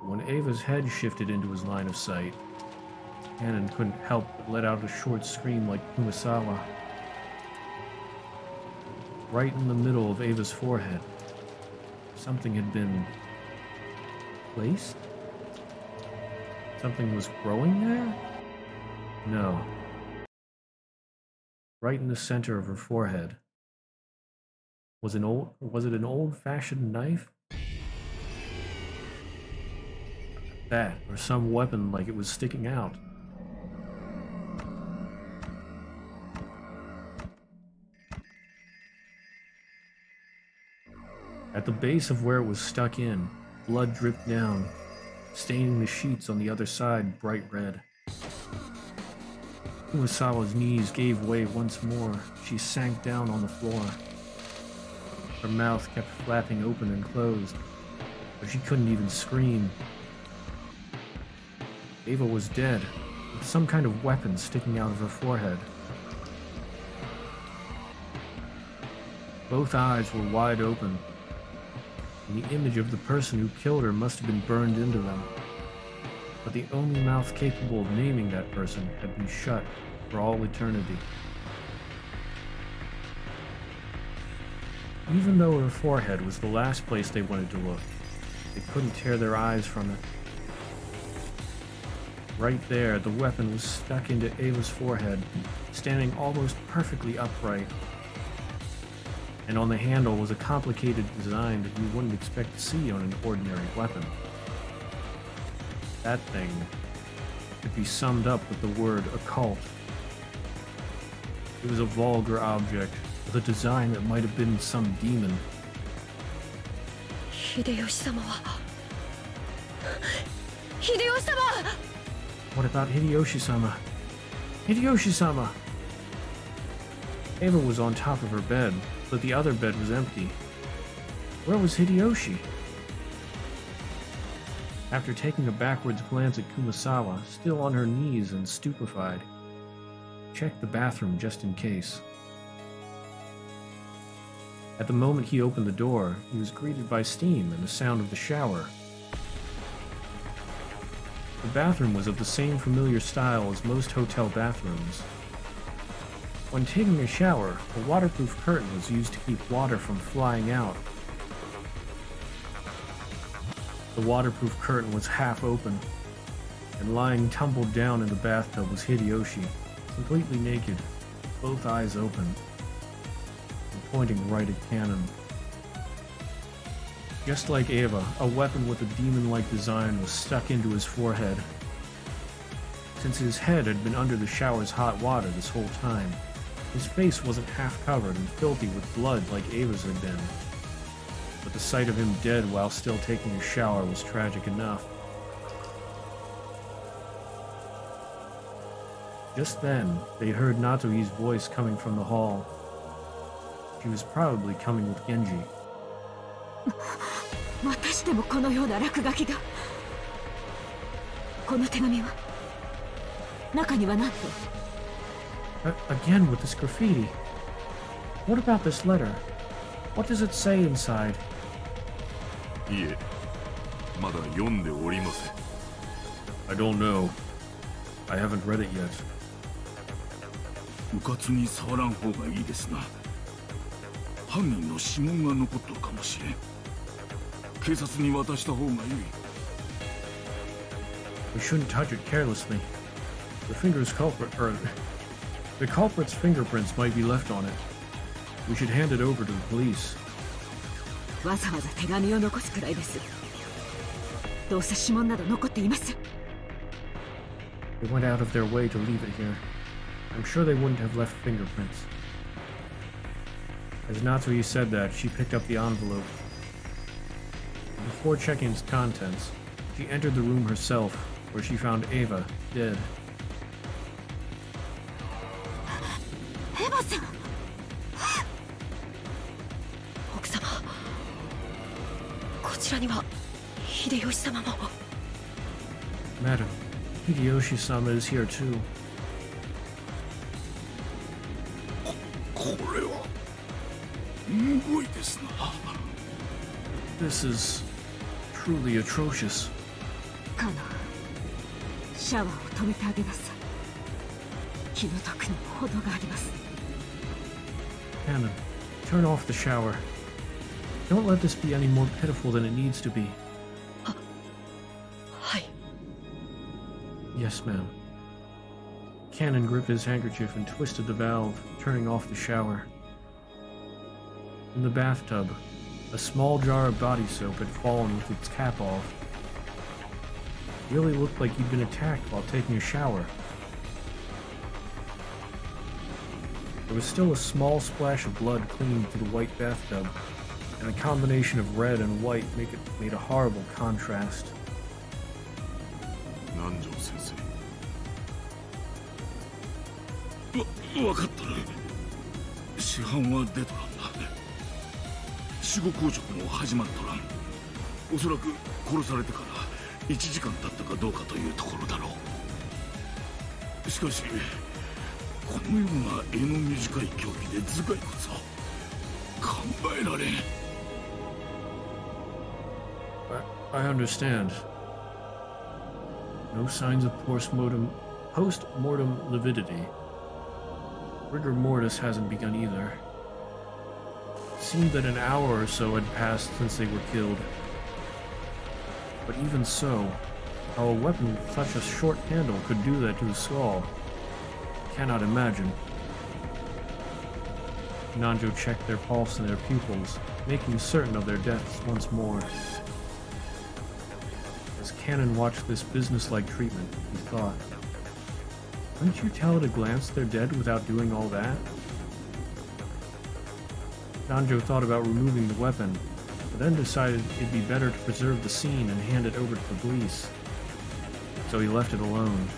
But when Eva's head shifted into his line of sight, Cannon couldn't help but let out a short scream like Kumasawa. Right in the middle of Eva's forehead, something had been placed? Something was growing there? No. Right in the center of her forehead. Was it an old-fashioned knife? That, or some weapon like it was sticking out. At the base of where it was stuck in, blood dripped down, staining the sheets on the other side bright red. Kumasawa's knees gave way once more. She sank down on the floor. Her mouth kept flapping open and closed, but she couldn't even scream. Eva was dead, with some kind of weapon sticking out of her forehead. Both eyes were wide open, and the image of the person who killed her must have been burned into them. But the only mouth capable of naming that person had been shut for all eternity. Even though her forehead was the last place they wanted to look, they couldn't tear their eyes from it. Right there, the weapon was stuck into Ava's forehead, standing almost perfectly upright. And on the handle was a complicated design that you wouldn't expect to see on an ordinary weapon. That thing could be summed up with the word occult. It was a vulgar object, with a design that might have been some demon. Hideyoshi-sama. What about Hideyoshi-sama? Hideyoshi-sama! Eva was on top of her bed, but the other bed was empty. Where was Hideyoshi? After taking a backwards glance at Kumasawa, still on her knees and stupefied, checked the bathroom just in case. At the moment he opened the door, he was greeted by steam and the sound of the shower. The bathroom was of the same familiar style as most hotel bathrooms. When taking a shower, a waterproof curtain was used to keep water from flying out. The waterproof curtain was half open, and lying tumbled down in the bathtub was Hideyoshi, completely naked, both eyes open, and pointing right at Cannon. Just like Eva, a weapon with a demon-like design was stuck into his forehead. Since his head had been under the shower's hot water this whole time, his face wasn't half covered and filthy with blood like Ava's had been. But the sight of him dead while still taking a shower was tragic enough. Just then, they heard Natsuhi's voice coming from the hall. She was probably coming with Genji. またしてもこのような落書きが。 Genji, Genji-sama. またしてもこのような落書きが。 Genji-sama. またしてもこのような落書きが。 Genji-sama. またしてもこのような落書きが。 Genji-sama. この手紙は中にはなんと Again with this graffiti. What about this letter? What does it say inside? いえ、まだ読んでおりません。 I don't know. I haven't read it yet. うかつに触らん方がいいですな。犯人の指紋が残っとるかもしれん。警察に渡した方がいい。 We shouldn't touch it carelessly. The culprit's fingerprints might be left on it. We should hand it over to the police. わざわざ手紙を残すくらいです。どうせ指紋など残っていません。 They went out of their way to leave it here. I'm sure they wouldn't have left fingerprints. As Natsui said that, she picked up the envelope. Before checking its contents, she entered the room herself, where she found Ava, dead. エヴァさん、奥様、こちらには秀吉様も。 Madam, Hideyoshi-sama is here too. これはむごいですな。 This is truly atrocious. カノン、シャワーを止めてあげなさい。気の毒にも程があります。 Cannon, turn off the shower. Don't let this be any more pitiful than it needs to be. はい。 Yes, ma'am. Cannon gripped his handkerchief and twisted the valve, turning off the shower. In the bathtub, a small jar of body soap had fallen with its cap off. It really looked like he'd been attacked while taking a shower. There was still a small splash of blood clinging to the white bathtub, and the combination of red and white made a horrible contrast. 南條先生。わかったな。死犯は出とらんだ。死後硬直も始まっとらん。おそらく殺されてから1時間経ったかどうかというところだろう。しかしこのような柄の短い凶器で頭蓋骨は考えられん。 I understand. No signs of post-mortem lividity. Rigor mortis hasn't begun either. It seemed that an hour or so had passed since they were killed. But even so, how a weapon with such a short handle could do that to the skull, I cannot imagine. Nanjo checked their pulse and their pupils, making certain of their deaths once more. As Cannon watched this business-like treatment, he thought, couldn't you tell at a glance they're dead without doing all that? Nanjo thought about removing the weapon, but then decided it'd be better to preserve the scene and hand it over to the police. So he left it alone.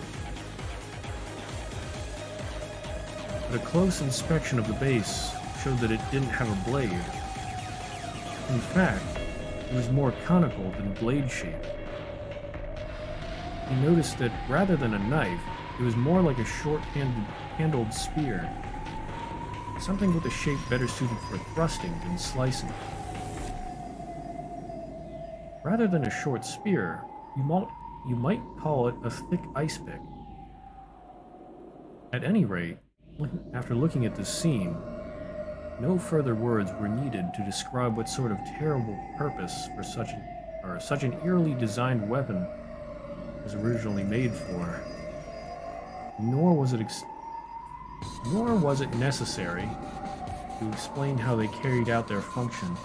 But a close inspection of the base showed that it didn't have a blade. In fact, it was more conical than blade-shaped. He noticed that rather than a knife, it was more like a short-handled spear. Something with a shape better suited for thrusting than slicing. Rather than a short spear, you might call it a thick ice pick. At any rate, after looking at this scene, no further words were needed to describe what sort of terrible purpose for such an eerily designed weapon was originally made for. Nor was it necessary to explain how they carried out their function.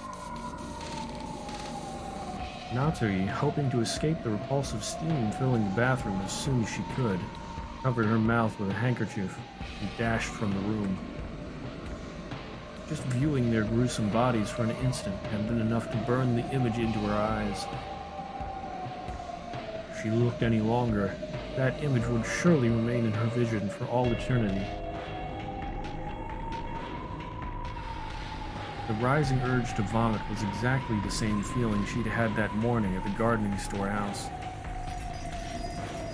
Natsui, hoping to escape the repulsive steam filling the bathroom as soon as she could, covered her mouth with a handkerchief and dashed from the room. Just viewing their gruesome bodies for an instant had been enough to burn the image into her eyes. If she looked any longer, that image would surely remain in her vision for all eternity. The rising urge to vomit was exactly the same feeling she'd had that morning at the gardening store house.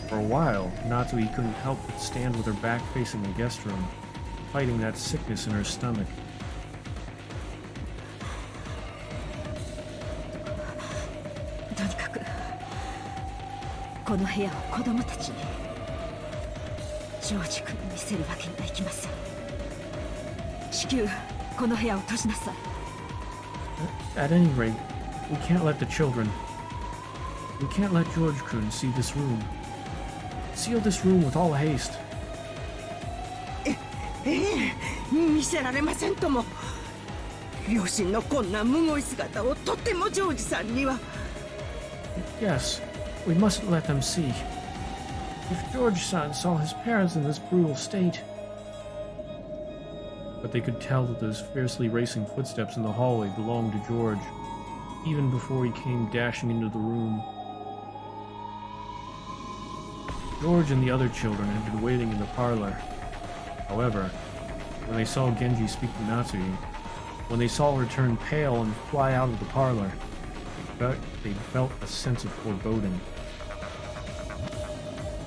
For a while, Natsui couldn't help but stand with her back facing the guest room, fighting that sickness in her stomach. とにかくこの部屋を子供たちにジョージ君に見せるわけにはいきません。至急この部屋を閉じなさい。 At any rate, we can't let the children. We can't let George-kun see this room. Seal this room with all haste. 見せられませんとも。両親のこんなむごい姿をとてもジョージさんには。 Yes, we mustn't let them see. If George-san saw his parents in this brutal state. But they could tell that those fiercely racing footsteps in the hallway belonged to George, even before he came dashing into the room. George and the other children had been waiting in the parlor. However, when they saw Genji speak to Natsui, when they saw her turn pale and fly out of the parlor, they felt a sense of foreboding.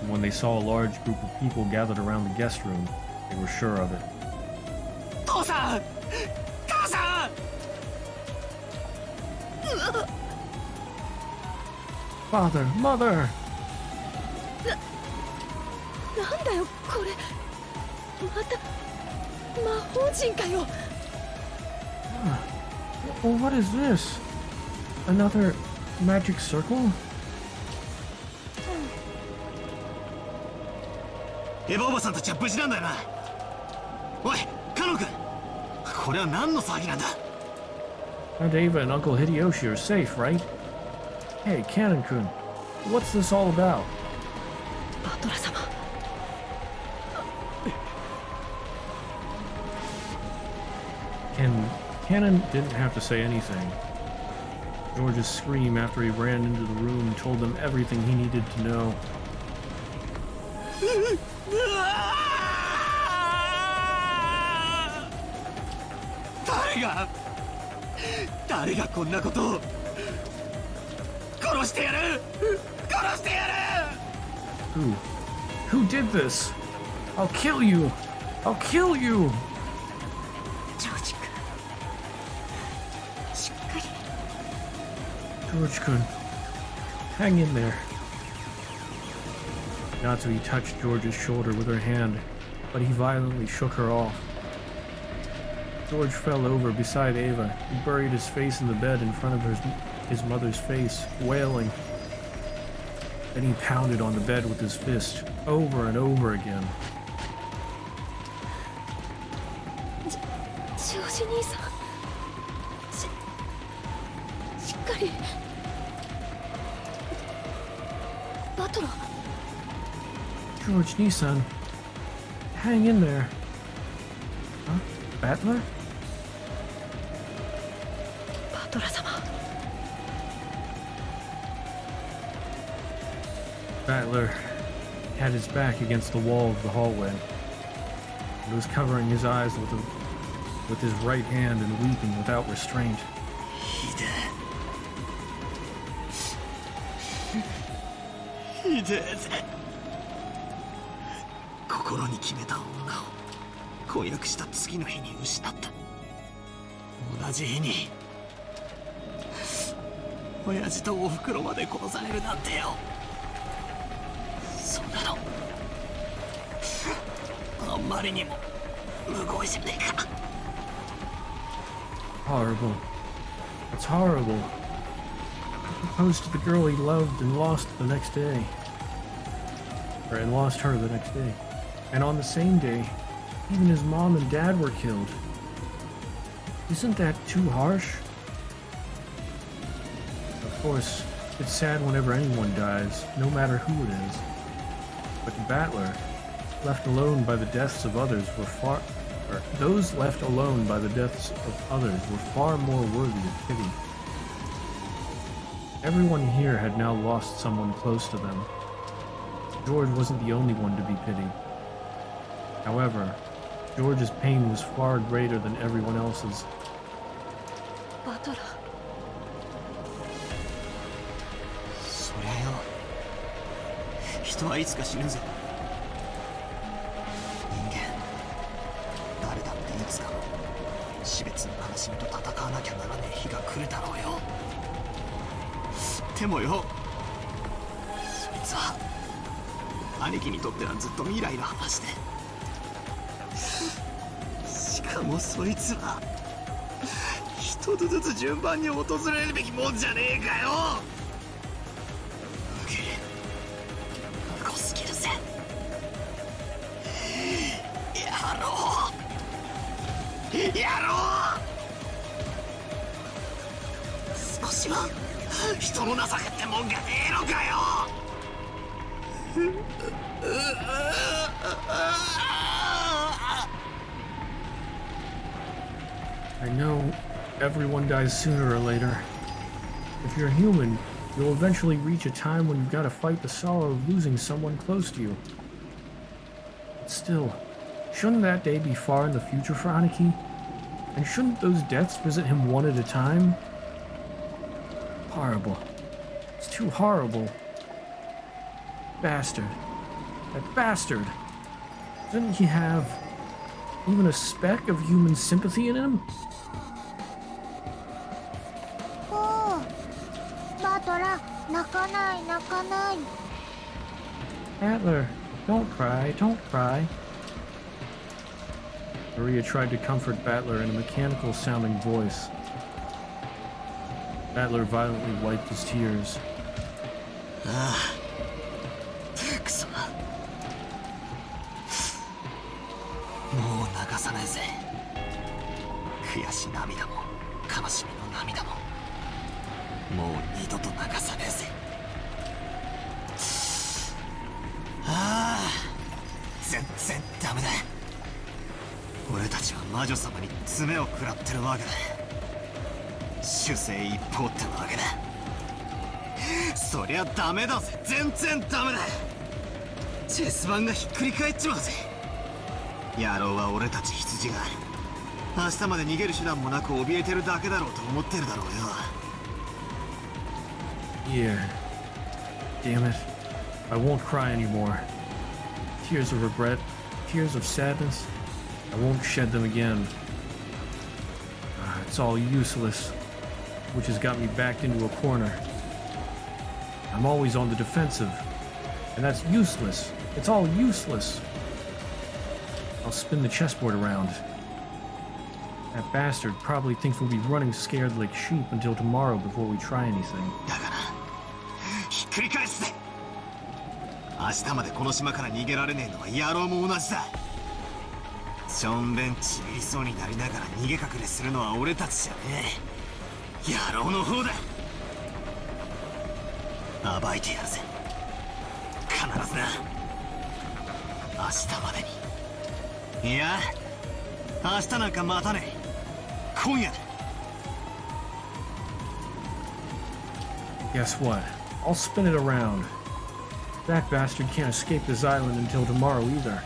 And when they saw a large group of people gathered around the guest room, they were sure of it. 父さん母さん Father, Mother! なんだよこれ。また魔法陣かよ。Well, what is this? Another magic circle? エヴァおばさんたちは無事なんだよな。おいカノン君、これは何の騒ぎなんだ。 Aunt Ava and Uncle Hideyoshi are safe, right? Hey, Canon-kun, what's this all about? バトラ様。 Canon didn't have to say anything. George's scream after he ran into the room told them everything he needed to know. 誰がこんなことを。殺してやる。殺してやる。 Who did this? I'll kill you! I'll kill you! ジョージ君、しっかり。 George-kun, hang in there. Natsui touched George's shoulder with her hand, but he violently shook her off. George fell over beside Ava and buried his face in the bed in front of his mother's face, wailing. Then he pounded on the bed with his fist, over and over again. ジョージ兄さん。しっかり。バトラ。 George Nissan, hang in there. Huh? Battler? バトラ様。 Battler had his back against the wall of the hallway. He was covering his eyes with his right hand and weeping without restraint. ひでえぜ。心に決めた女を婚約した次の日に失った。同じ日に親父とおふくろまで殺されるなんてよ。そんなのあんまりにもむごいじゃねえか。 Horrible. It's horrible. He proposed to the girl he loved and lost the next day. And lost her the next day. And on the same day, even his mom and dad were killed. Isn't that too harsh? Of course, it's sad whenever anyone dies, no matter who it is. But Battler, left alone by the deaths of others, those left alone by the deaths of others were far more worthy of pity. Everyone here had now lost someone close to them. George wasn't the only one to be pitied. However, George's pain was far greater than everyone else's. バトラ。そりゃよ、人はいつか死ぬぜ。人間誰だっていつか死別の悲しみと戦わなきゃならねえ日が来るだろうよ。でもよ、そいつは兄貴にとってはずっと未来の話で、しかもそいつは一つずつ順番に訪れるべきもんじゃねえかよ。無すぎるぜ。やろうやろう。少しは人の情けってもんがねえのかよ。I know everyone dies sooner or later. If you're human, you'll eventually reach a time when you've got to fight the sorrow of losing someone close to you. But still, shouldn't that day be far in the future for Aniki? And shouldn't those deaths visit him one at a time? Horrible. It's too horrible. Bastard. That bastard. Doesn't he have even a speck of human sympathy in him? バトラ、泣かない泣かない。 Atler, don't cry, don't cry. Maria tried to comfort Battler in a mechanical-sounding voice. Battler violently wiped his tears. ああ、くそ。もう流さないぜ。悔し涙も悲しみの涙ももう二度と流さねえぜ。ああ、全然ダメだ。俺たちは魔女様に爪を食らってるわけだ。主勢一方ってわけだ。そりゃダメだぜ。全然ダメだ。チェス盤がひっくり返っちまうぜ。野郎は俺たち羊が明日まで逃げる手段もなく怯えてるだけだろうと思ってるだろうよ。Yeah. Damn it. I won't cry anymore. Tears of regret, tears of sadness. I won't shed them again. It's all useless, which has got me backed into a corner. I'm always on the defensive, and that's useless. It's all useless. I'll spin the chessboard around. That bastard probably thinks we'll be running scared like sheep until tomorrow before we try anything. だからひっくり返すぜ。明日までこの島から逃げられねえのは野郎も同じだ。しょんべんちびりそうになりながら逃げ隠れするのは俺たちじゃねえ。野郎の方だ。暴いてやるぜ。必ずな。明日までに。いや、明日なんか待たねえ。今夜だ。Guess what? I'll spin it around. That bastard can't escape this island until tomorrow either.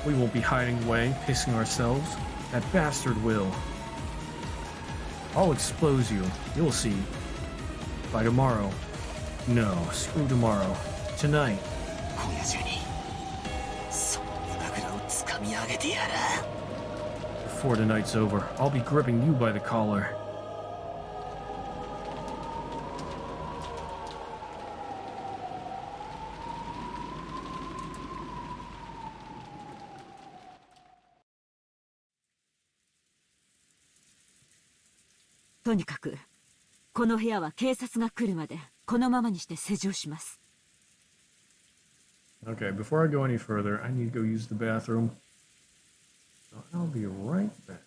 We won't be hiding away, pissing ourselves. That bastard will. I'll expose you. You'll see. By tomorrow. No, screw tomorrow. Tonight. 今夜中にその胸ぐらを掴み上げてやる。Before tonight's over, I'll be gripping you by the collar.「とにかくこの部屋は警察が来るまでこのままにして施錠します。 Okay, before I go any further, I need to go use the bathroom. So I'll be right back.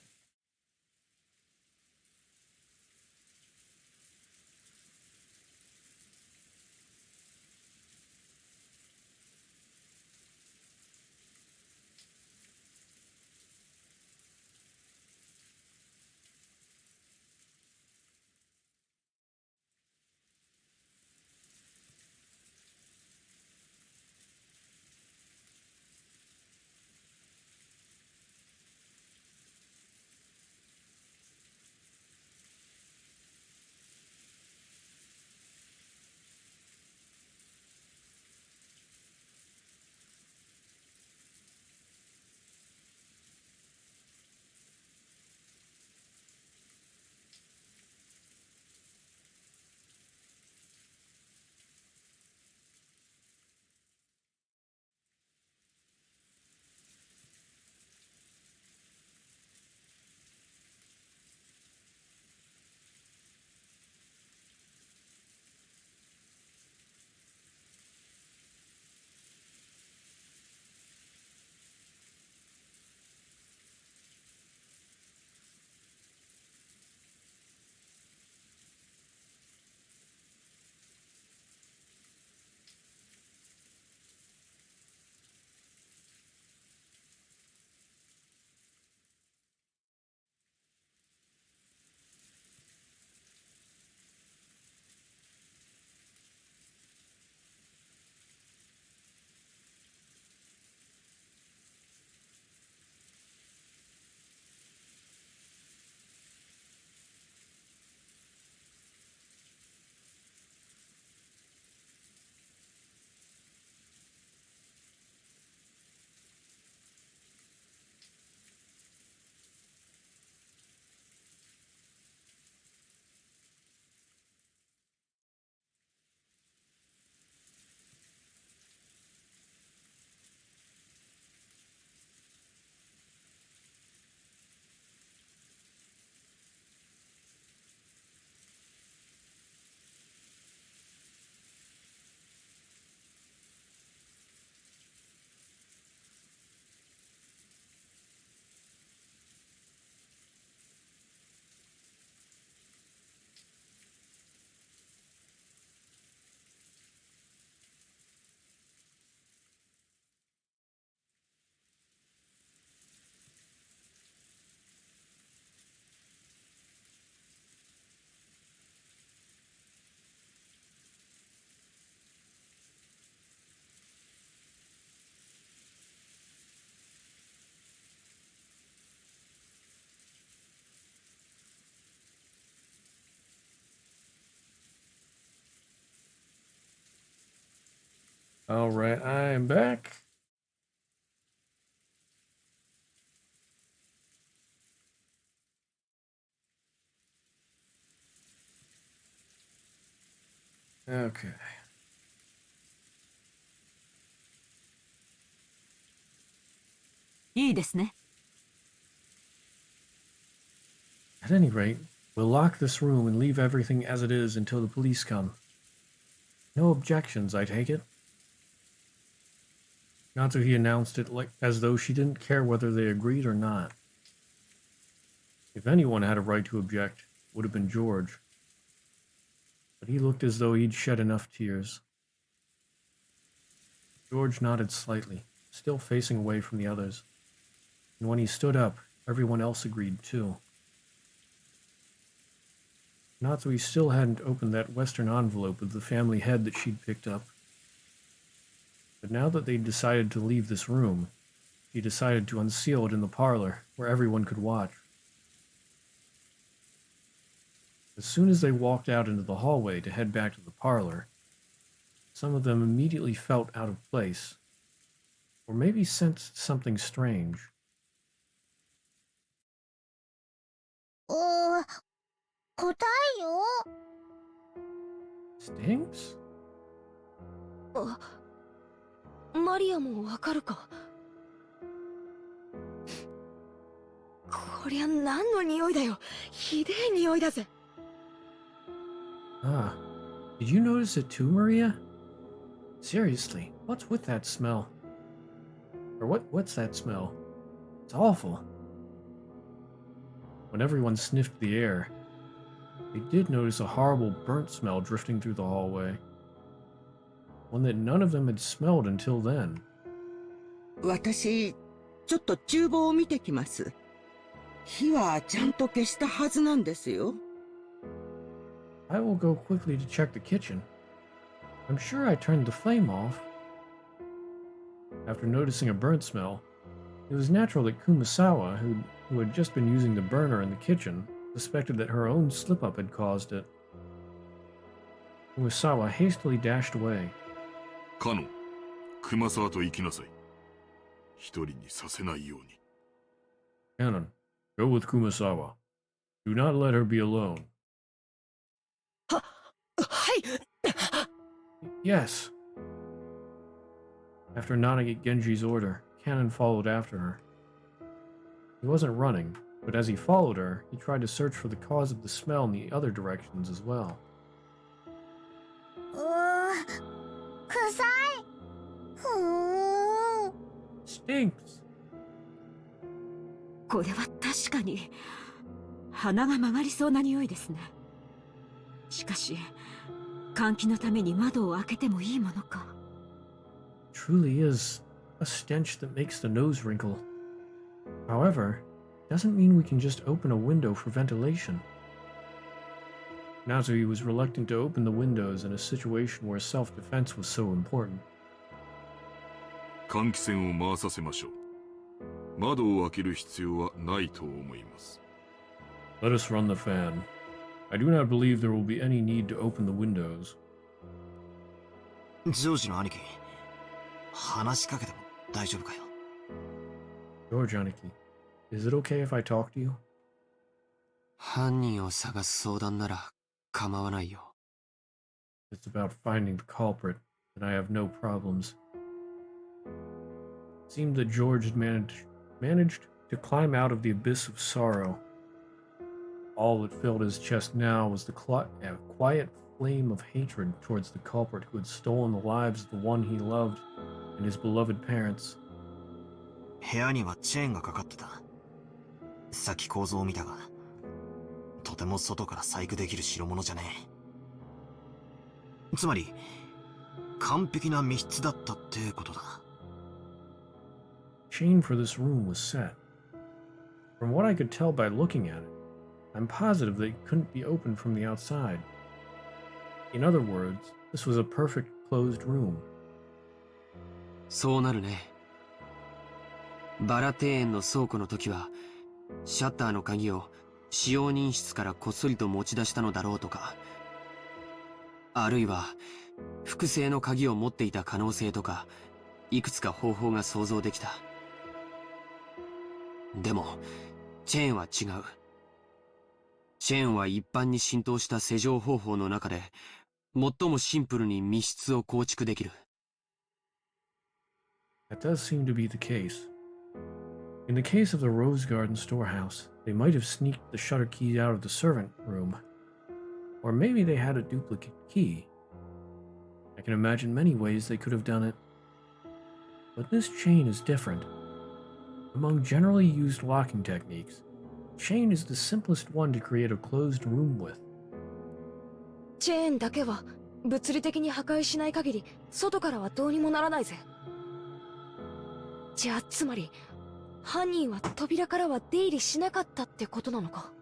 Alright, I am back. Okay.いいですね。 At any rate, we'll lock this room and leave everything as it is until the police come. No objections, I take it? Natsuhi announced it like as though she didn't care whether they agreed or not. If anyone had a right to object, it would have been George. But he looked as though he'd shed enough tears. George nodded slightly, still facing away from the others. And when he stood up, everyone else agreed too. Natsui still hadn't opened that western envelope with the family head that she'd picked up. But now that they'd decided to leave this room, she decided to unseal it in the parlor, where everyone could watch. As soon as they walked out into the hallway to head back to the parlor, some of them immediately felt out of place, or maybe sensed something strange. 答えよ。 Stinks? マリアもわかるか。こりゃ何の匂いだよ。ひでえ匂いだぜ。Ah, did you notice it too, Maria? Seriously, what's with that smell? Or what's that smell? It's awful. When everyone sniffed the air, they did notice a horrible burnt smell drifting through the hallway. One that none of them had smelled until then. 私、ちょっと厨房を見てきます。火はちゃんと消したはずなんですよ。I will go quickly to check the kitchen. I'm sure I turned the flame off. After noticing a burnt smell, it was natural that Kumasawa, who had just been using the burner in the kitchen, suspected that her own slip-up had caused it. Kumasawa hastily dashed away. カノン、熊沢と行きなさい。一人にさせないように。Canon, go with Kumasawa. Do not let her be alone. はい。 Yes. After nodding at Genji's order, Canon followed after her. He wasn't running, but as he followed her, he tried to search for the cause of the smell in the other directions as well. 臭い。Stinks. これは確かに鼻が曲がりそうな匂いですね。しかし換気のために窓を開けてもいいものか。 Truly is a stench that makes the nose wrinkle. However, it doesn't mean we can just open a window for ventilation. Nazui was reluctant to open the windows in a situation where self-defense was so important. 換気扇を回させましょう。窓を開ける必要はないと思います。Let us run the fan. I do not believe there will be any need to open the windows. ジョージの兄貴、話しかけても大丈夫かよ。George, Aniki, is it okay if I talk to you? 犯人を探す相談なら構わないよ。It's about finding the culprit, and I have no problems. It seemed that George had managed to climb out of the abyss of sorrow. All that filled his chest now was the quiet flame of hatred towards the culprit who had stolen the lives of the one he loved and his beloved parents. 部屋にはチェーンがかかってた。さっき構造を見たが、とても外から細工できる代物じゃねえ。つまり、完璧な密室だったってことだ。Chain for this room was set. From what I could tell by looking at it, I'm positive that it couldn't be opened from the outside. In other words, this was a perfect closed room. そうなるね。バラ庭園の倉庫の時は、シャッターの鍵を使用人室からこっそりと持ち出したのだろうとか、あるいは複製の鍵を持っていた可能性とか、いくつか方法が想像できた。でも、チェーンは違う。チェーンは一般に浸透した施錠方法の中で、最もシンプルに密室を構築できる。That does seem to be the case. In the case of the Rose Garden storehouse, they might have sneaked the shutter key out of the servant room. Or maybe they had a duplicate key. I can imagine many ways they could have done it. But this chain is different. Among generally used locking techniques, chain is the simplest one to create a closed room with. チェーンだけは物理的に破壊しない限り外からはどうにもならないぜ。じゃあつまり犯人は扉からは出入りしなかったってことなのか。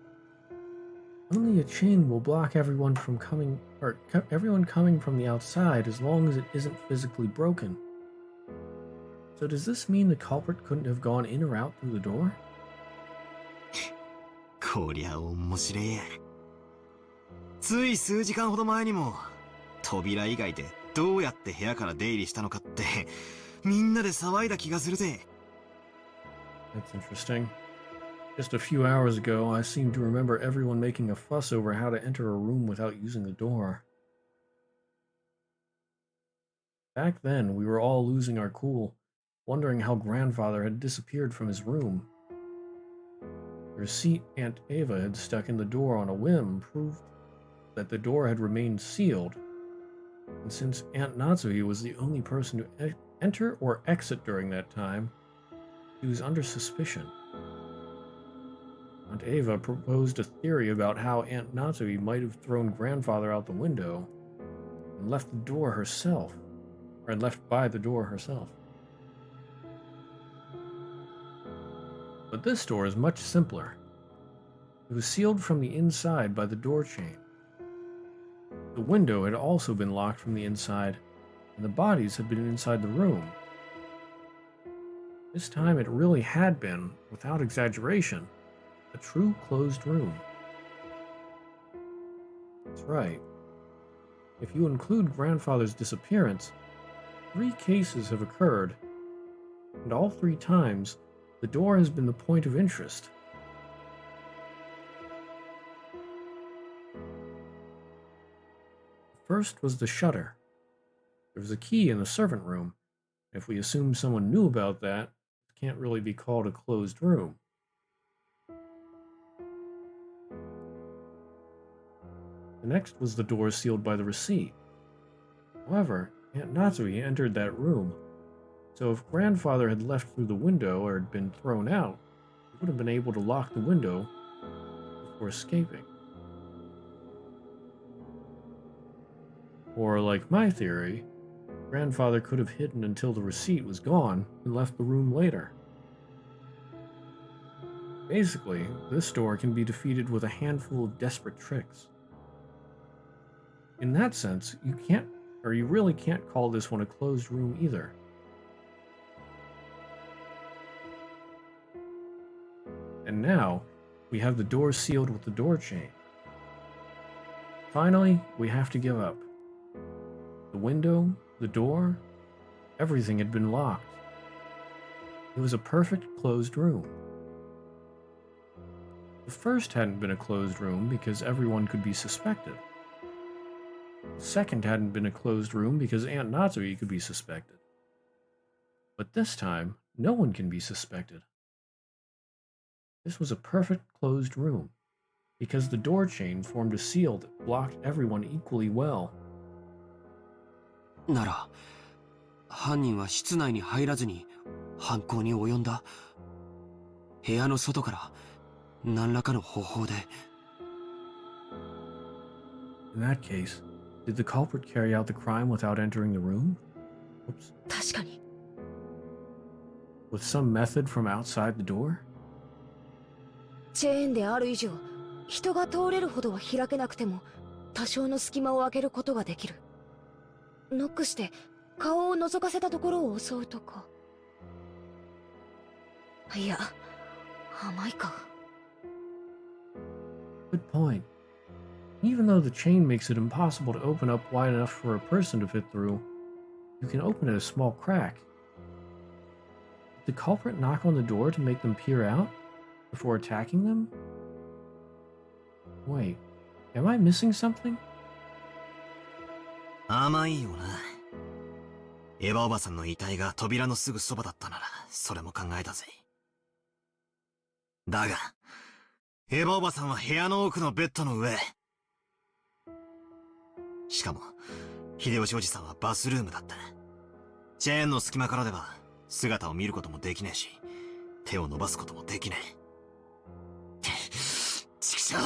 Only a chain will block everyone from coming, or everyone coming from the outside as long as it isn't physically broken. So does this mean the culprit couldn't have gone in or out through the door? こりゃ面白いや。つい数時間ほど前にも、扉以外でどうやって部屋から出入りしたのかって、みんなで騒いだ気がするぜ。That's interesting. Just a few hours ago, I seem to remember everyone making a fuss over how to enter a room without using the door. Back then, we were all losing our cool, wondering how grandfather had disappeared from his room. The receipt Aunt Ava had stuck in the door on a whim proved that the door had remained sealed, and since Aunt Natsuhi was the only person to enter or exit during that time, she was under suspicion. Aunt Ava proposed a theory about how Aunt Natsuhi might have thrown grandfather out the window and left the door herself, or left by the door herself. But this door is much simpler. It was sealed from the inside by the door chain. The window had also been locked from the inside, and the bodies had been inside the room. This time it really had been, without exaggeration, a true closed room. That's right. If you include grandfather's disappearance, 3 cases have occurred, and all 3 times, the door has been the point of interest. First was the shutter. There was a key in the servant room. If we assume someone knew about that, it can't really be called a closed room. The next was the door sealed by the receipt. However, Aunt Natsui entered that room, so if grandfather had left through the window or had been thrown out, he would have been able to lock the window before escaping. Or, like my theory, grandfather could have hidden until the receipt was gone and left the room later. Basically, this door can be defeated with a handful of desperate tricks. In that sense, you really can't call this one a closed room either. And now, we have the door sealed with the door chain. Finally, we have to give up. The window, the door, everything had been locked. It was a perfect closed room. The first hadn't been a closed room because everyone could be suspected. The second hadn't been a closed room because Aunt Natsui could be suspected. But this time, no one can be suspected. This was a perfect closed room, because the door chain formed a seal that blocked everyone equally well. なら、犯人は室内に入らずに犯行に及んだ。部屋の外から何らかの方法で。In that case, did the culprit carry out the crime without entering the room? Oops. 確かに。With some method from outside the door? チェーンである以上、人が通れるほどは開けなくても、多少の隙間を開けることができる。ノックして顔を覗かせたところを襲うとか。いや、甘いか。Good point. Even though the chain makes it impossible to open up wide enough for a person to fit through, you can open it a small crack. Did the culprit knock on the door to make them peer out before attacking them? Wait, am I missing something? 甘いよな。エヴァおばさんの遺体が扉のすぐそばだったなら、それも考えたぜ。だが、エヴァおばさんは部屋の奥のベッドの上。しかも、秀吉おじさんはバスルームだった。チェーンの隙間からでは、姿を見ることもできねえし、手を伸ばすこともできねえ。ちくしょう。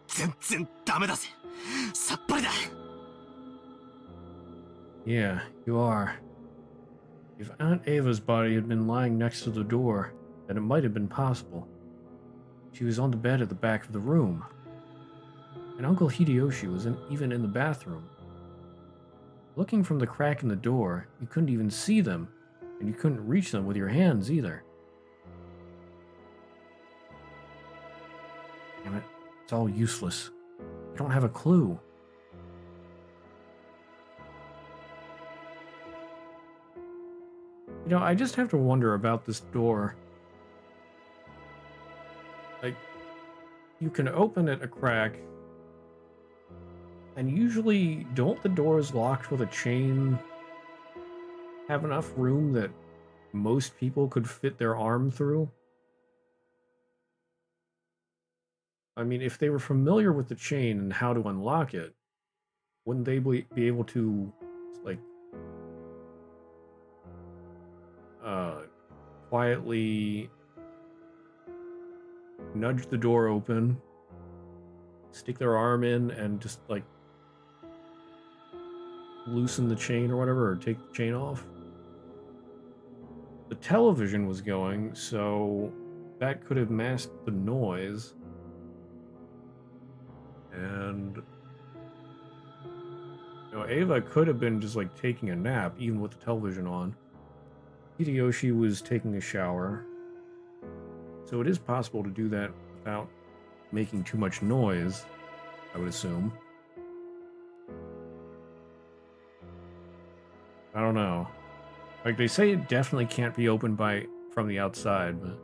全然ダメだぜ。さっぱりだ。Yeah, you are. If Aunt Ava's body had been lying next to the door, then it might have been possible. She was on the bed at the back of the room. And Uncle Hideyoshi was even in the bathroom. Looking from the crack in the door, you couldn't even see them, and you couldn't reach them with your hands either. Damn it, it's all useless. I don't have a clue. You know, I just have to wonder about this door. Like, you can open it a crack, and usually don't the doors locked with a chain have enough room that most people could fit their arm through? I mean, if they were familiar with the chain and how to unlock it, wouldn't they be able to, like, quietly nudge the door open, stick their arm in, and just, like, loosen the chain or whatever, or take the chain off? The television was going, so that could have masked the noise. And, you know, Ava could have been just, like, taking a nap, even with the television on. Hideyoshi was taking a shower. So it is possible to do that without making too much noise, I would assume. I don't know. Like, they say it definitely can't be opened from the outside, but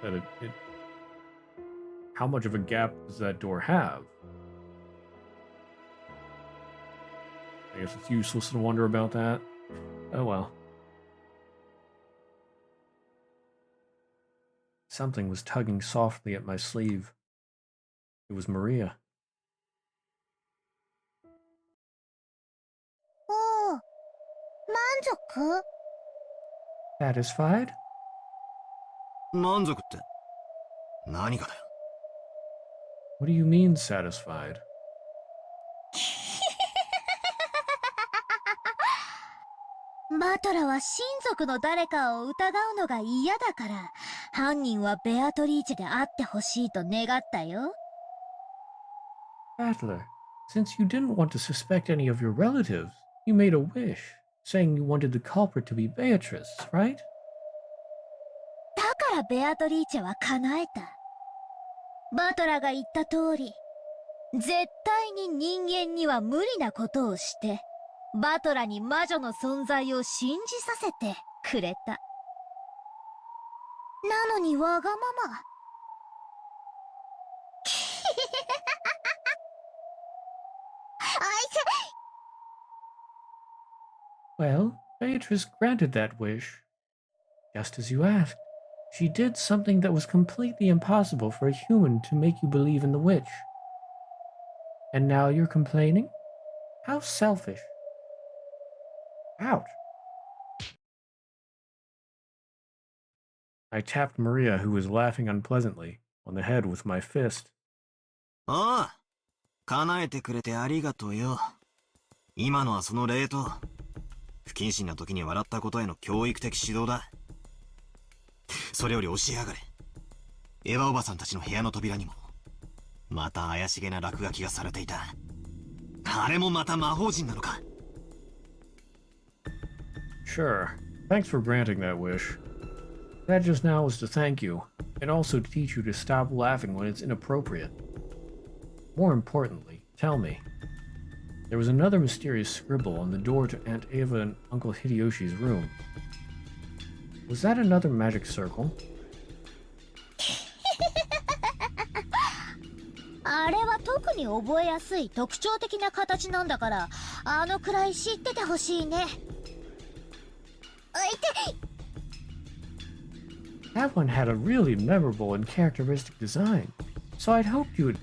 that how much of a gap does that door have? I guess it's useless to wonder about that. Oh well. Something was tugging softly at my sleeve. It was Maria. Oh, 満足? Satisfied? 満足って、何がだよ。What do you mean, satisfied? バトラは親族の誰かを疑うのが嫌だから、犯人はベアトリーチェであってほしいと願ったよ。Battler, since you didn't want to suspect any of your relatives, you made a wish, saying you wanted the culprit to be Beatrice, right? だからベアトリーチェは叶えた。バトラが言った通り、絶対に人間には無理なことをして、バトラに魔女の存在を信じさせてくれた。なのにわがまま。Well, Beatrice granted that wish. Just as you asked. She did something that was completely impossible for a human to make you believe in the witch. And now you're complaining? How selfish. Ouch. I tapped Maria, who was laughing unpleasantly, on the head with my fist. ああ、叶えてくれてありがとうよ。今のはその礼と、不謹慎な時に笑ったことへの教育的指導だ。それより教えやがれ。エヴァおばさんたちの部屋の扉にも、また怪しげな落書きがされていた。あれもまた魔法陣なのか。Sure. Thanks for granting that wish. That just now was to thank you. and also teach you to stop laughing when it's inappropriate. More importantly, tell me, there was another mysterious scribble on the door to Aunt Ava and Uncle Hideyoshi's room. Was that another magic circle? あれは特に覚えやすい特徴的な形なんだから、あのくらい知っててほしいね。That one had a really memorable and characteristic design, so I'd hoped you'd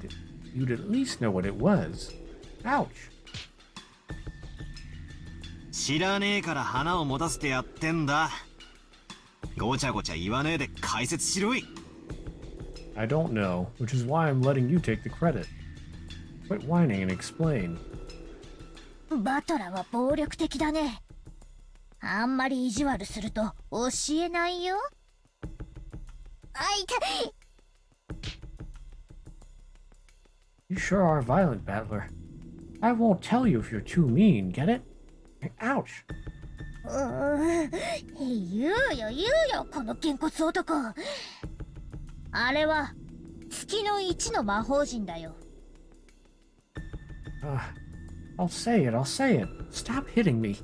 at least know what it was. Ouch. 知らねえから花を持たせてやってんだ。ごちゃごちゃ言わねえで解説しろい。I don't know, which is why I'm letting you take the credit. Quit whining and explain. バトラは暴力的だね。あんまり意地悪すると教えないよ。あ、痛い。You sure are violent, Battler. I won't tell you if you're too mean, get it? Ouch. 言うよ、このげんこつ男。あれは月の1の魔法陣だよ。I'll say it. Stop hitting me.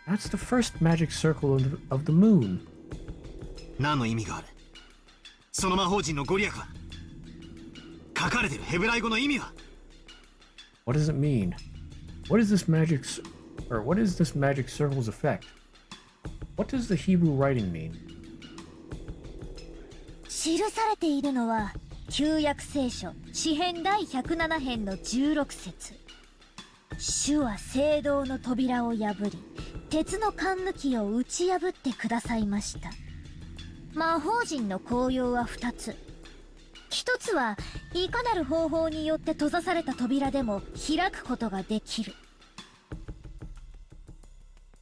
That's the first magic circle of the moon. 何の意味がある？その魔法陣のご利益は？書かれてるヘブライ語の意味は？ What does it mean? What is this magic circle's effect? What does the Hebrew writing mean? 記されているのは旧約聖書詩編第107編の16節。主は聖堂の扉を破り、鉄の栓抜きを打ち破ってくださいました。魔法陣の効用は2つ。1つはいかなる方法によって閉ざされた扉でも開くことができる。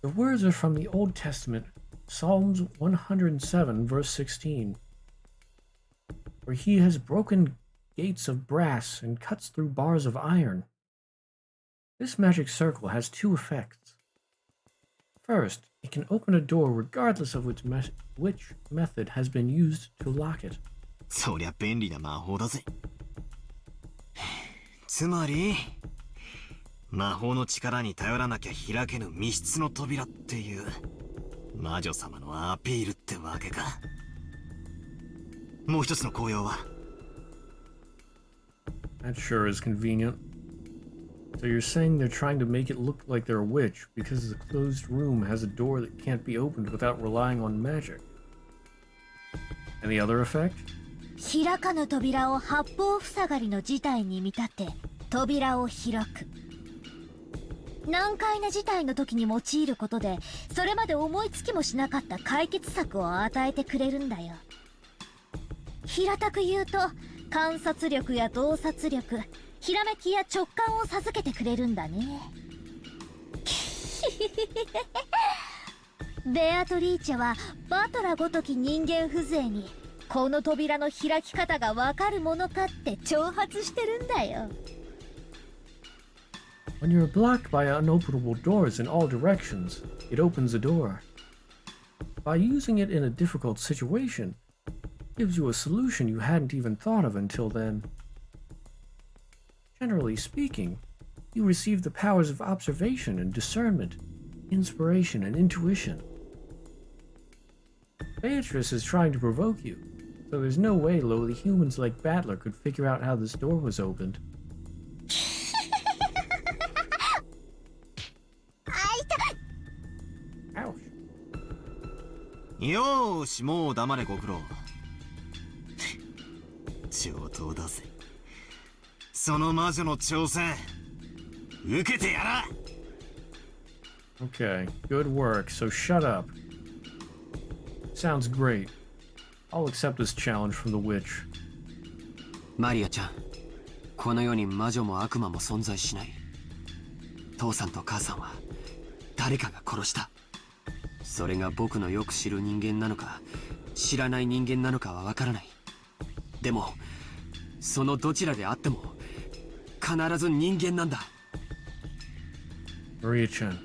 The words are from the Old Testament, Psalms 107, verse 16, where he has broken gates of brass and cuts through bars of iron. This magic circle has two effects. First, it can open a door regardless of which method has been used to lock it. そりゃ便利な魔法だぜ。つまり魔法の力に頼らなきゃ開けぬ密室の扉っていう魔女様のアピールってわけか。もう一つの効用は？ That sure is convenient. So you're saying they're trying to make it look like they're a witch because the closed room has a door that can't be opened without relying on magic. And the other effect? 開かぬ扉を八方塞がりの事態に見立て、扉を開く。難解な事態の時に用いることで、それまで思いつきもしなかった解決策を与えてくれるんだよ。平たく言うと、観察力や洞察力、ひらめきや直感を授けてくれるんだね。ベアトリーチェはバトラごとき人間風情にこの扉の開き方がわかるものかって挑発してるんだよ。When you're blocked by unopenable doors in all directions, it opens a door. By using it in a difficult situation, it gives you a solution you hadn't even thought of until then. Generally speaking, you receive the powers of observation and discernment, inspiration and intuition. Beatrice is trying to provoke you, so there's no way lowly humans like Battler could figure out how this door was opened. Ouch. よーし、もう黙れご苦労。上等だぜ。その魔女の挑戦、受けてやら。 Okay, good work, so shut up. Sounds great. I'll accept this challenge from the witch. マリアちゃん、この世に魔女も悪魔も存在しない。父さんと母さんは誰かが殺した。それが僕のよく知る人間なのか知らない人間なのかはわからない。でもそのどちらであっても必ず人間なんだ。 Maria-chan,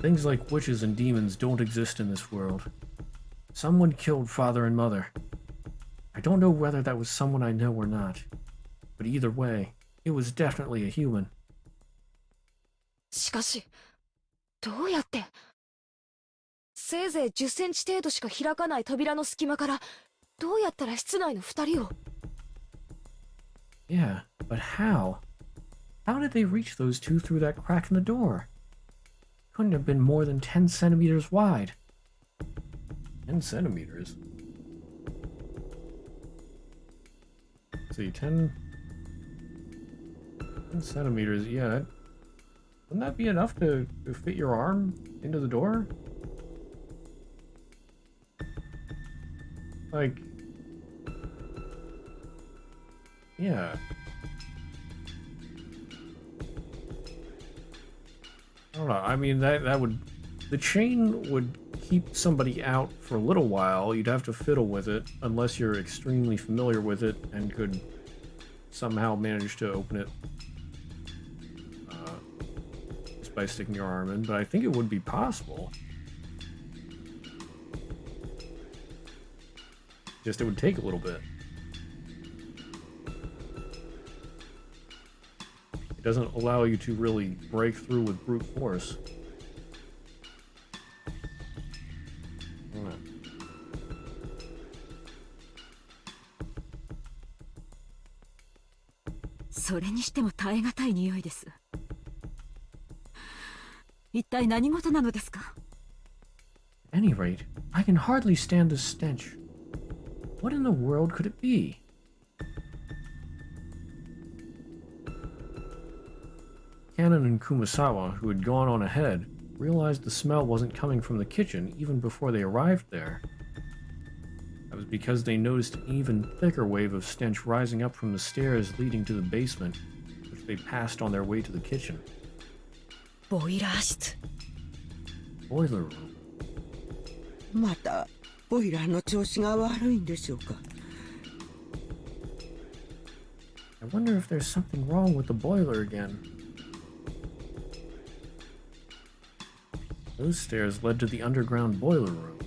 things like witches and demons don't exist in this world. Someone killed father and mother. I don't know whether that was someone I know or not, but either way, it was definitely a human. しかし、どうやって？せいぜい10センチ程度しか開かない扉の隙間から、どうやったら室内の2人を？ Yeah, but how? How did they reach those two through that crack in the door? Couldn't have been more than 10 centimeters wide. 10 centimeters? Let's see, 10 centimeters, yeah. Wouldn't that be enough to fit your arm into the door? Like... yeah. I don't know, I mean, that would... the chain would keep somebody out for a little while. You'd have to fiddle with it, unless you're extremely familiar with it and could somehow manage to open it just by sticking your arm in, but I think it would be possible. Just it would take a little bit. It doesn't allow you to really break through with brute force. Alright. それにしても耐え難い匂いです。一体何事なのですか？ At any rate, I can hardly stand this stench. What in the world could it be? Kanon and Kumasawa, who had gone on ahead, realized the smell wasn't coming from the kitchen even before they arrived there. That was because they noticed an even thicker wave of stench rising up from the stairs leading to the basement, which they passed on their way to the kitchen. ボイラー室。 Boiler room. またボイラーの調子が悪いんでしょうか。 I wonder if there's something wrong with the boiler again. Those stairs led to the underground boiler room.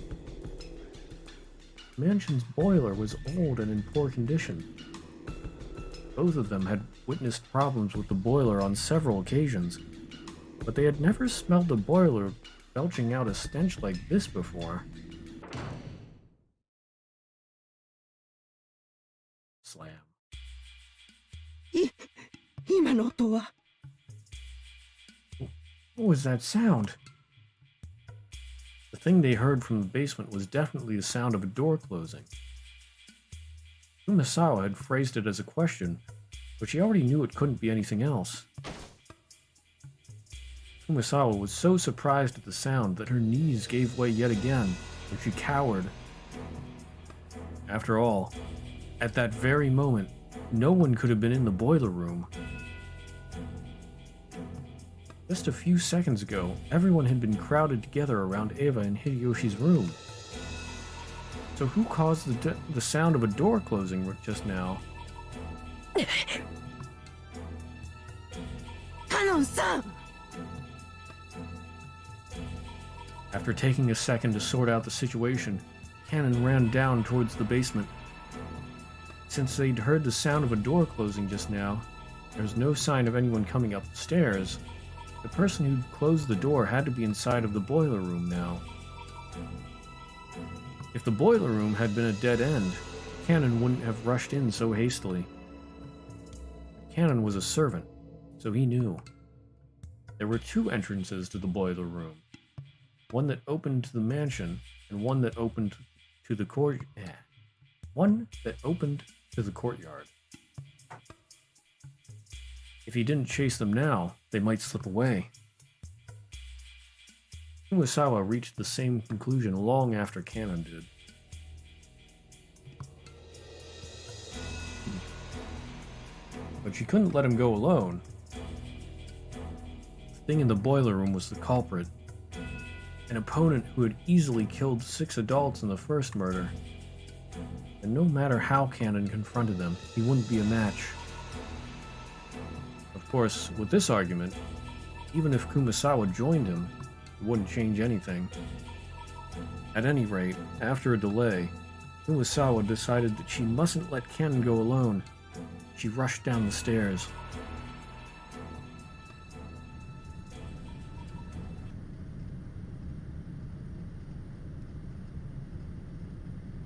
The mansion's boiler was old and in poor condition. Both of them had witnessed problems with the boiler on several occasions, but they had never smelled a boiler belching out a stench like this before. Slam. 今の音は？ What was that sound? The thing they heard from the basement was definitely the sound of a door closing. Kumasawa had phrased it as a question, but she already knew it couldn't be anything else. Kumasawa was so surprised at the sound that her knees gave way yet again, and she cowered. After all, at that very moment, no one could have been in the boiler room. Just a few seconds ago, everyone had been crowded together around Eva and Hideyoshi's room. So who caused the sound of a door closing just now? カノンさん！ After taking a second to sort out the situation, Kanon ran down towards the basement. Since they'd heard the sound of a door closing just now, there was no sign of anyone coming up the stairs. The person who'd closed the door had to be inside of the boiler room now. If the boiler room had been a dead end, Kanon wouldn't have rushed in so hastily. Kanon was a servant, so he knew. There were two entrances to the boiler room. One that opened to the mansion, and one that opened to the courtyard. If he didn't chase them now, they might slip away. Kumasawa reached the same conclusion long after Kanon did. But she couldn't let him go alone. The thing in the boiler room was the culprit. An opponent who had easily killed 6 adults in the first murder. And no matter how Kanon confronted them, he wouldn't be a match. Of course, with this argument, even if Kumasawa joined him, it wouldn't change anything. At any rate, after a delay, Umasawa decided that she mustn't let Cannon go alone. She rushed down the stairs.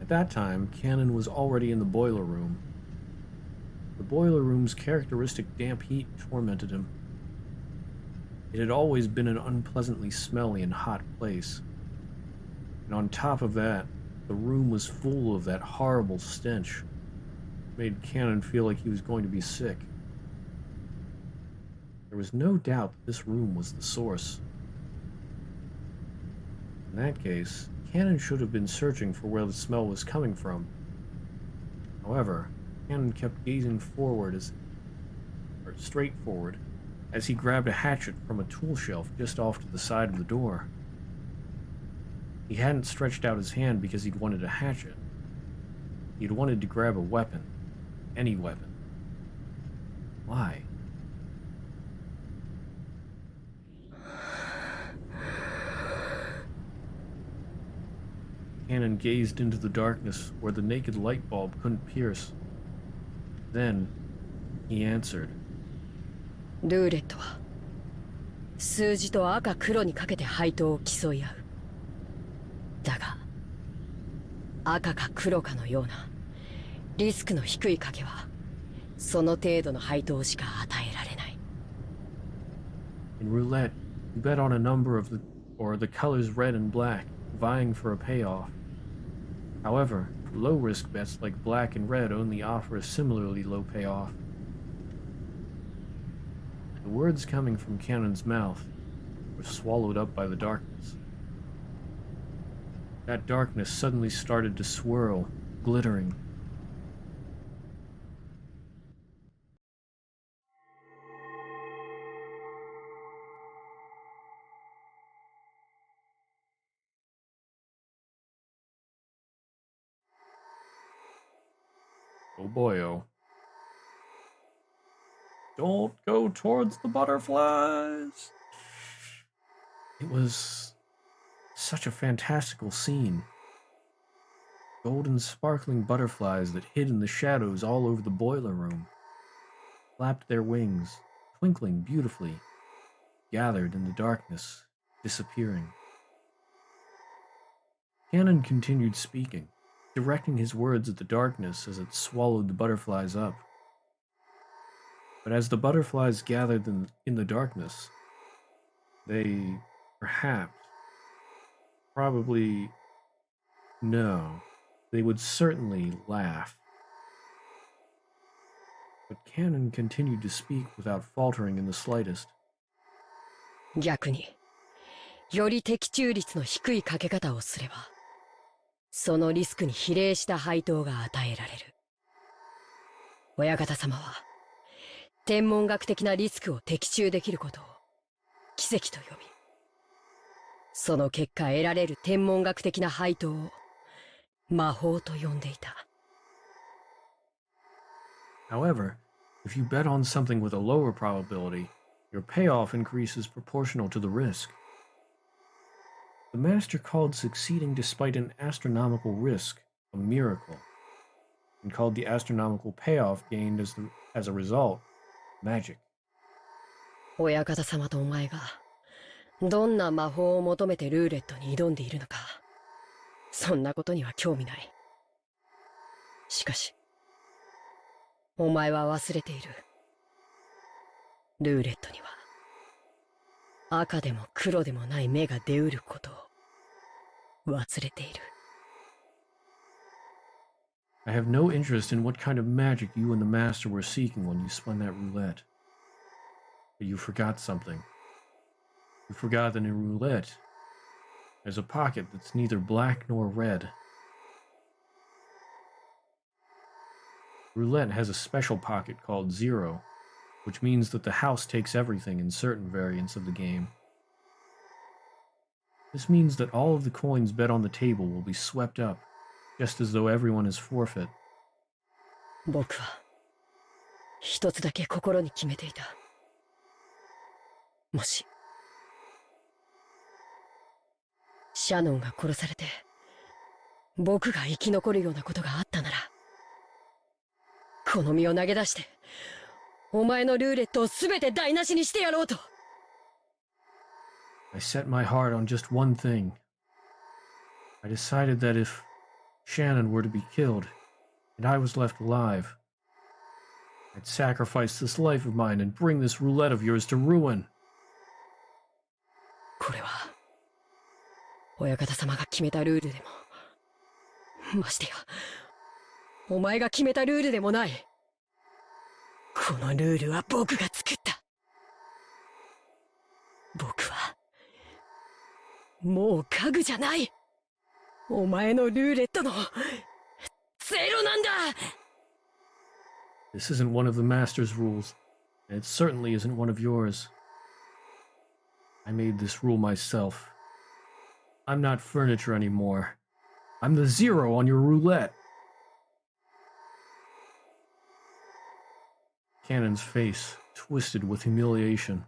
At that time, Cannon was already in the boiler room. The boiler room's characteristic damp heat tormented him. It had always been an unpleasantly smelly and hot place. And on top of that, the room was full of that horrible stench. It made Cannon feel like he was going to be sick. There was no doubt that this room was the source. In that case, Cannon should have been searching for where the smell was coming from. However, Cannon kept gazing straight forward, as he grabbed a hatchet from a tool shelf just off to the side of the door. He hadn't stretched out his hand because he'd wanted a hatchet. He'd wanted to grab a weapon. Any weapon. Why? Cannon gazed into the darkness where the naked light bulb couldn't pierce. Then, he answered. ルーレットは数字と赤黒にかけて配当を競い合う。だが赤か黒かのようなリスクの低い賭けはその程度の配当しか与えられない。 In roulette, you bet on a number of the colors red and black, vying for a payoff. However, low-risk bets like black and red only offer a similarly low payoff. The words coming from Cannon's mouth were swallowed up by the darkness. That darkness suddenly started to swirl, glittering. Oh boy, oh. Don't go towards the butterflies! It was such a fantastical scene. Golden sparkling butterflies that hid in the shadows all over the boiler room flapped their wings, twinkling beautifully, gathered in the darkness, disappearing. Cannon continued speaking, directing his words at the darkness as it swallowed the butterflies up. But as the butterflies gathered in the darkness, they they would certainly laugh. But Cannon continued to speak without faltering in the slightest. 逆により的中率の低い賭け方をすればそのリスクに比例した配当が与えられる。親方様は天文学的なリスクを的中できることを奇跡と呼び、その結果得られる天文学的な配当を魔法と呼んでいた。However, if you bet on something with a lower probability, your payoff increases proportional to the risk. The master called succeeding despite an astronomical risk a miracle, and called the astronomical payoff gained as a result magic. 親方様とお前がどんな魔法を求めてルーレットに挑んでいるのか、そんなことには興味ない。しかしお前は忘れている。ルーレットには赤でも黒でもない目が出うることを忘れている。I have no interest in what kind of magic you and the master were seeking when you spun that roulette. But you forgot something. You forgot that in roulette, there's a pocket that's neither black nor red. Roulette has a special pocket called zero, which means that the house takes everything in certain variants of the game. This means that all of the coins bet on the table will be swept up, just as though everyone is forfeit. 僕は一つだけ心に決めていた。もしシャノンが殺されて僕が生き残るようなことがあったなら、この身を投げ出して、お前のルーレットを全て台無しにしてやろうと。I set my heart on just one thing. I decided that if Shannon were to be killed, and I was left alive, I'd sacrifice this life of mine and bring this roulette of yours to ruin. これは、親方様が決めたルールでも、ましてや、お前が決めたルールでもない。このルールは僕が作った。僕は、もう家具じゃない。お前のルーレットの、ゼロなんだ。This isn't one of the Master's rules, and it certainly isn't one of yours. I made this rule myself. I'm not furniture anymore. I'm the zero on your roulette. Cannon's face twisted with humiliation.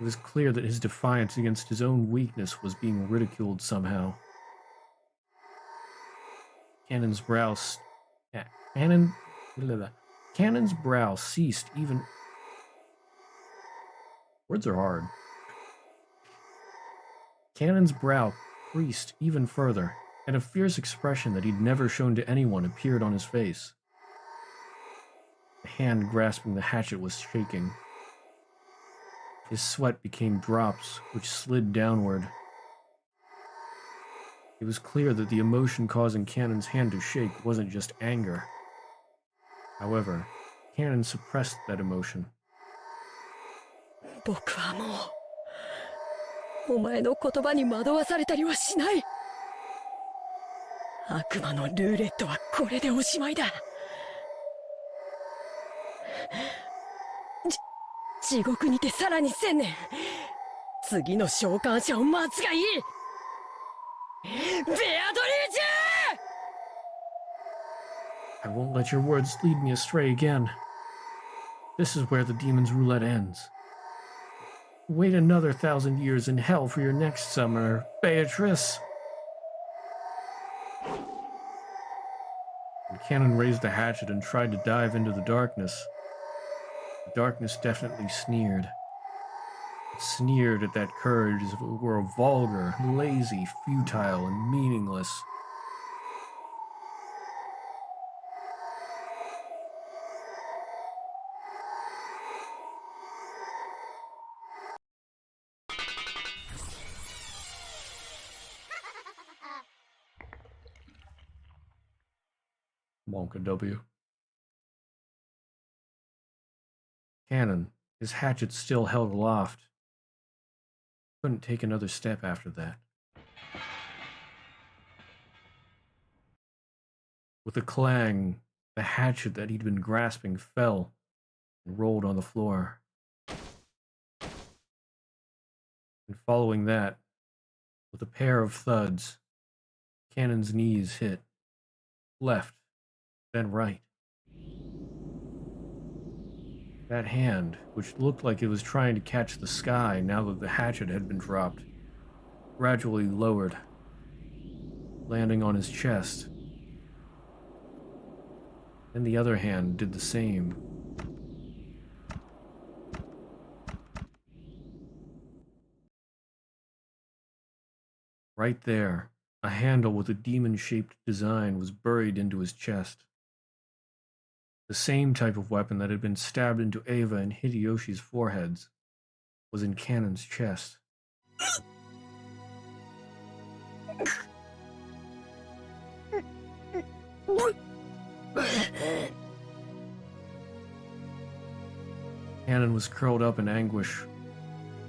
It was clear that his defiance against his own weakness was being ridiculed somehow. Cannon's brow ceased even... Words are hard. Cannon's brow creased even further, and a fierce expression that he'd never shown to anyone appeared on his face. The hand grasping the hatchet was shaking. His sweat became drops, which slid downward. It was clear that the emotion causing Cannon's hand to shake wasn't just anger. However, Cannon suppressed that emotion. 僕はもう、お前の言葉に惑わされたりはしない。悪魔のルーレットはこれでおしまいだ。地獄にてさらに1000年。次の召喚者を待つがいい。ベアドリーチェ！ I won't let your words lead me astray again. This is where the demon's roulette ends. Wait another 1,000 years in hell for your next summoner, Beatrice. And Cannon raised the hatchet and tried to dive into the darkness. The darkness definitely sneered. It sneered at that courage as if it were vulgar, lazy, futile, and meaningless. Wonka W. Cannon, his hatchet still held aloft, couldn't take another step after that. With a clang, the hatchet that he'd been grasping fell and rolled on the floor. And following that, with a pair of thuds, Cannon's knees hit, left, then right. That hand, which looked like it was trying to catch the sky now that the hatchet had been dropped, gradually lowered, landing on his chest. Then the other hand did the same. Right there, a handle with a demon-shaped design was buried into his chest. The same type of weapon that had been stabbed into Eva and Hideyoshi's foreheads was in Cannon's chest. Cannon was curled up in anguish,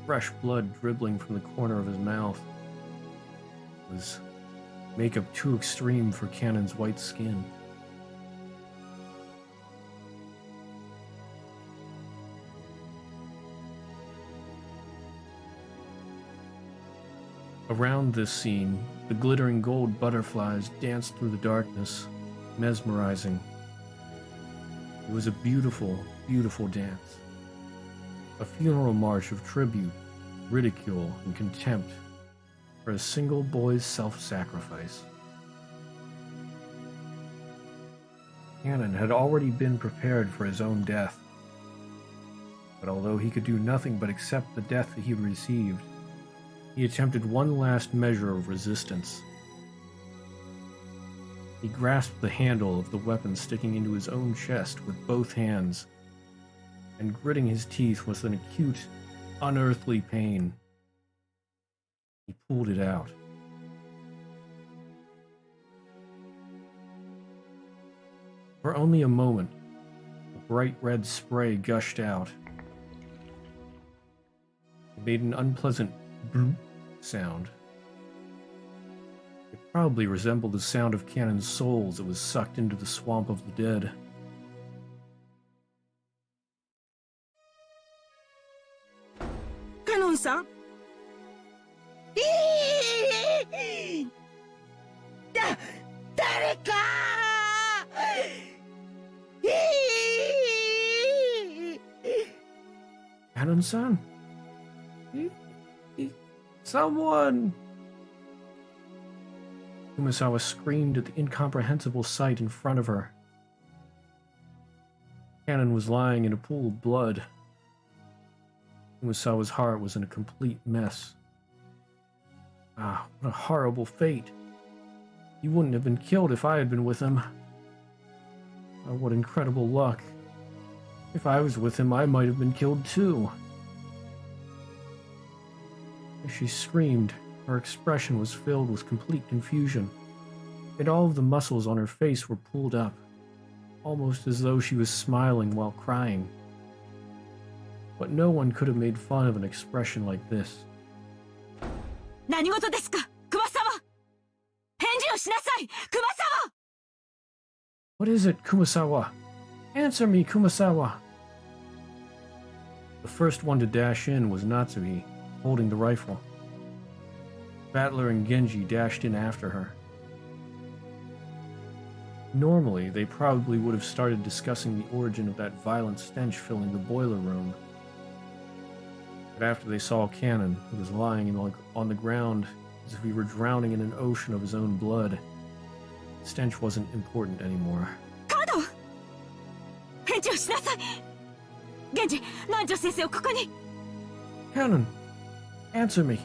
fresh blood dribbling from the corner of his mouth. It was makeup too extreme for Cannon's white skin. Around this scene, the glittering gold butterflies danced through the darkness, mesmerizing. It was a beautiful, beautiful dance. A funeral march of tribute, ridicule, and contempt for a single boy's self-sacrifice. Cannon had already been prepared for his own death. But although he could do nothing but accept the death that he received, he attempted one last measure of resistance. He grasped the handle of the weapon sticking into his own chest with both hands, and gritting his teeth with an acute, unearthly pain, he pulled it out. For only a moment, a bright red spray gushed out. It made an unpleasant bloop sound. It probably resembled the sound of Cannon's soul as it was sucked into the swamp of the dead. Cannon-san? Dareka! Cannon-san? Someone! Kumasawa screamed at the incomprehensible sight in front of her. Cannon was lying in a pool of blood. Kumasawa's heart was in a complete mess. Ah, what a horrible fate. He wouldn't have been killed if I had been with him. Oh, what incredible luck. If I was with him, I might have been killed too. As she screamed, her expression was filled with complete confusion, and all of the muscles on her face were pulled up, almost as though she was smiling while crying. But no one could have made fun of an expression like this. 何事ですか、熊沢。返事をしなさい、熊沢。 What is it, Kumasawa? Answer me, Kumasawa! The first one to dash in was Natsuhi, holding the rifle. Battler and Genji dashed in after her. Normally, they probably would have started discussing the origin of that violent stench filling the boiler room. But after they saw Cannon, who was lying on the ground as if he were drowning in an ocean of his own blood, stench wasn't important anymore. 返事をしなさい。源氏、南條先生をここに。Cannon, answer me.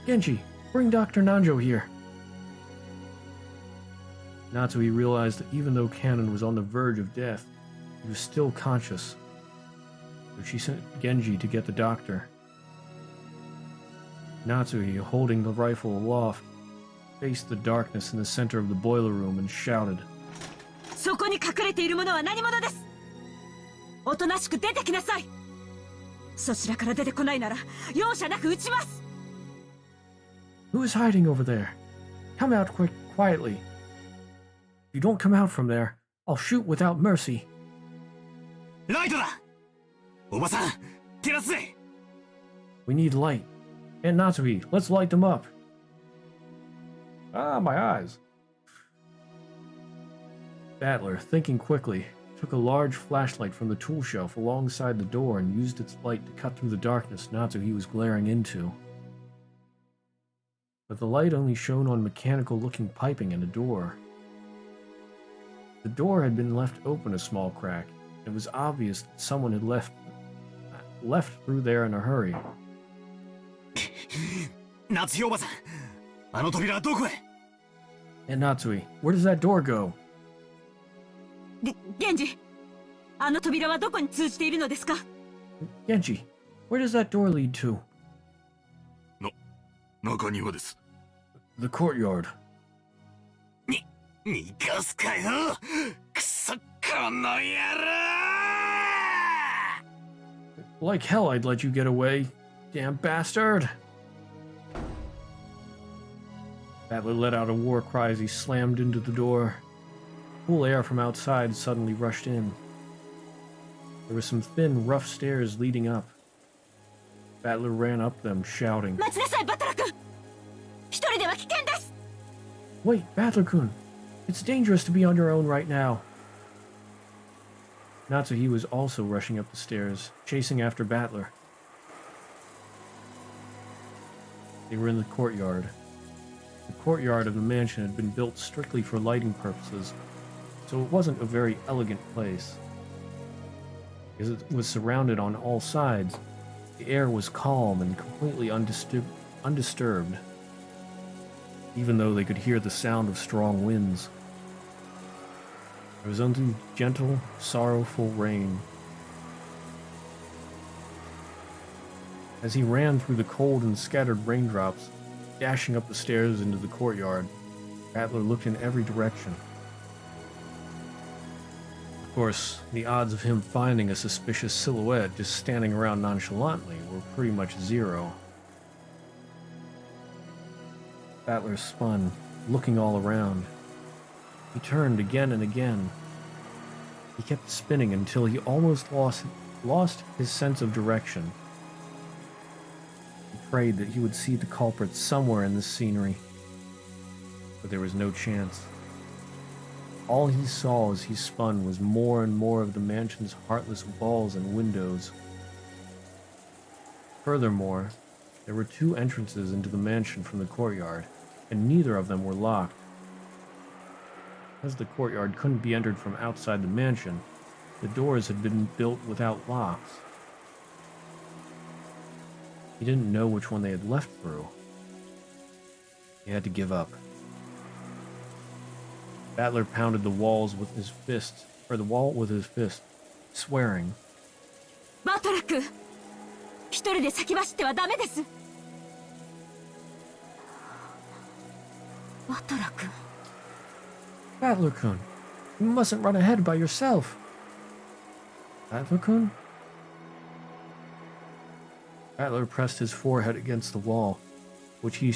Genji, bring Dr. Nanjo here. Natsui realized that even though Cannon was on the verge of death, he was still conscious. So she sent Genji to get the doctor. Natsui, holding the rifle aloft, faced the darkness in the center of the boiler room and shouted, そこに隠れているものは何者です。おとなしく出てきなさい。そちらから出てこないなら容赦なく撃ちます。 Who is hiding over there? Come out quietly. If you don't come out from there, I'll shoot without mercy. ライトだ。おばさん、照らすぜ。 We need light. And Natsui, let's light them up. Ah, my eyes. Battler, thinking quickly, took a large flashlight from the tool shelf alongside the door and used its light to cut through the darkness Natsuhi was glaring into. But the light only shone on mechanical-looking piping and a door. The door had been left open a small crack, and it was obvious that someone had left through there in a hurry. 夏日おばさん、あの扉はどこへ？ And Natsui, where does that door go? 源氏、あの扉はどこに通じているのですか？ Genji, where does that door lead to? 中庭です。The courtyard. 逃がすかよ。くそ、この野郎！ Like hell I'd let you get away, damn bastard! Battler let out a war cry as he slammed into the door. Cool air from outside suddenly rushed in. There were some thin, rough stairs leading up. Battler ran up them, shouting, 待ちなさい、バトラ君。一人では危険です。 Wait, Battler-kun! It's dangerous to be on your own right now. Natsuhi was also rushing up the stairs, chasing after Battler. They were in the courtyard. The courtyard of the mansion had been built strictly for lighting purposes, so it wasn't a very elegant place. Because it was surrounded on all sides, the air was calm and completely undisturbed, even though they could hear the sound of strong winds. There was only gentle, sorrowful rain. As he ran through the cold and scattered raindrops, dashing up the stairs into the courtyard, Rattler looked in every direction. Of course, the odds of him finding a suspicious silhouette just standing around nonchalantly were pretty much zero. Rattler spun, looking all around. He turned again and again. He kept spinning until he almost lost his sense of direction. He prayed that he would see the culprit somewhere in this scenery, but there was no chance. All he saw as he spun was more and more of the mansion's heartless walls and windows. Furthermore, there were 2 entrances into the mansion from the courtyard, and neither of them were locked. As the courtyard couldn't be entered from outside the mansion, the doors had been built without locks. He didn't know which one they had left through. He had to give up. Battler pounded the wall with his fist, swearing. バトラ君、一人で先走ってはダメです。バトラ君。Battler-kun, you mustn't run ahead by yourself. Battler-kun? Battler pressed his forehead against the wall, which he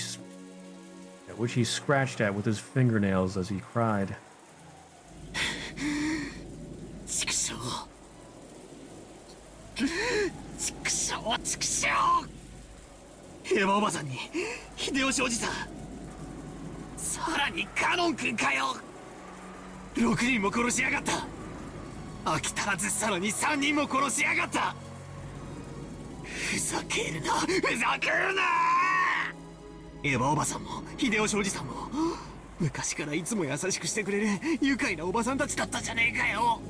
scratched at with his fingernails as he cried. 畜生エヴァおばさんに秀吉おじさん、さらにカノン君かよ。6人も殺しやがった。飽き足らずさらに3人も殺しやがった。ふざけるな、ふざけるな。エヴァおばさんも秀吉おじさんも昔からいつも優しくしてくれる愉快なおばさんたちだったじゃねえかよ。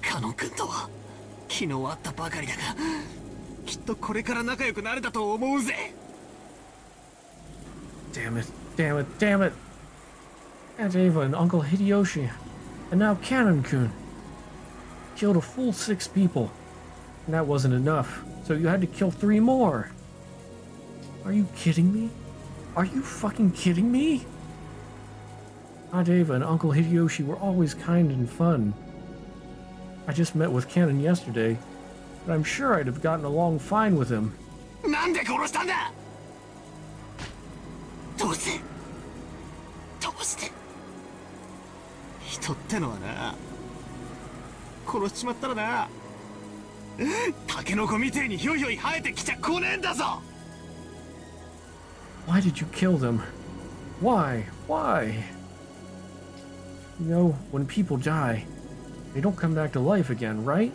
カノン君とは昨日会ったばかりだが、きっとこれから仲良くなれたと思うぜ。 Damn it, damn it, damn it! Aunt Ava and Uncle Hideyoshi, and now Cannon-kun. Killed a full 6 people, and that wasn't enough, so you had to kill 3 more. Are you kidding me? Are you fucking kidding me? Aunt Ava and Uncle Hideyoshi were always kind and fun. I just met with Cannon yesterday, but I'm sure I'd have gotten along fine with him. なんで殺したんだ。どうして人ってのはな、殺しちまったらな、タケノコみてえにひょいひょい生えてきちゃこねえんだぞ。 Why did you kill them? Why? You know, when people die, they don't come back to life again, right?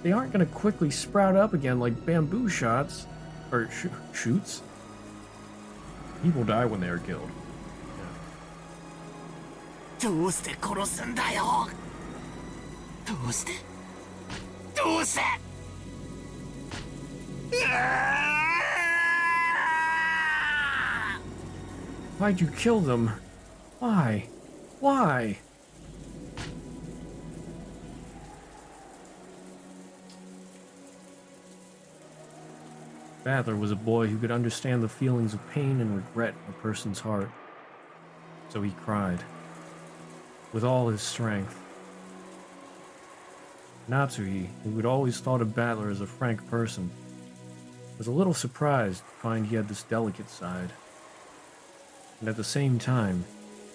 They aren't gonna quickly sprout up again like bamboo shoots. People die when they are killed. どうして殺すんだよ。どうして。 Why'd you kill them? Why? Battler was a boy who could understand the feelings of pain and regret in a person's heart. So he cried, with all his strength. Natsuhi, who had always thought of Battler as a frank person, was a little surprised to find he had this delicate side. And at the same time,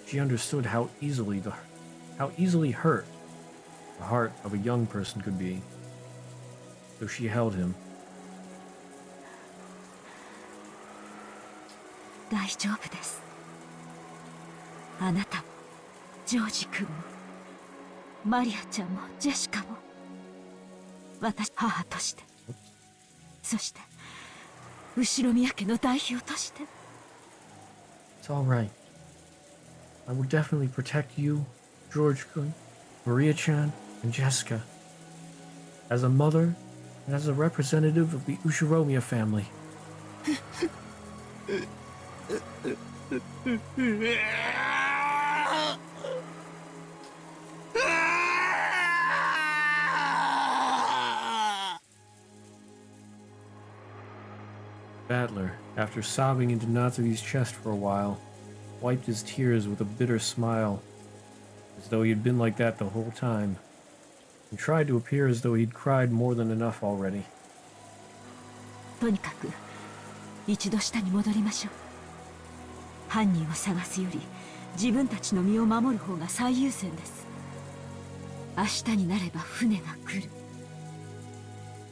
she understood how easily hurt the heart of a young person could be. So she held him. 大丈夫です。あなたもジョージ君もマリアちゃんもジェシカも、私母として、そして後宮家の代表として。 It's all right. I will definitely protect you George-kun, Maria-chan, and Jessica. As a mother and as a representative of the Ushiromiya family. Battler, after sobbing into Natsuki's chest for a while, wiped his tears with a bitter smile, as though he had been like that the whole time, and tried to appear as though he'd cried more than enough already. とにかく一度下に戻りましょう。犯人を探すより自分たちの身を守る方が最優先です。明日になれば船が来る。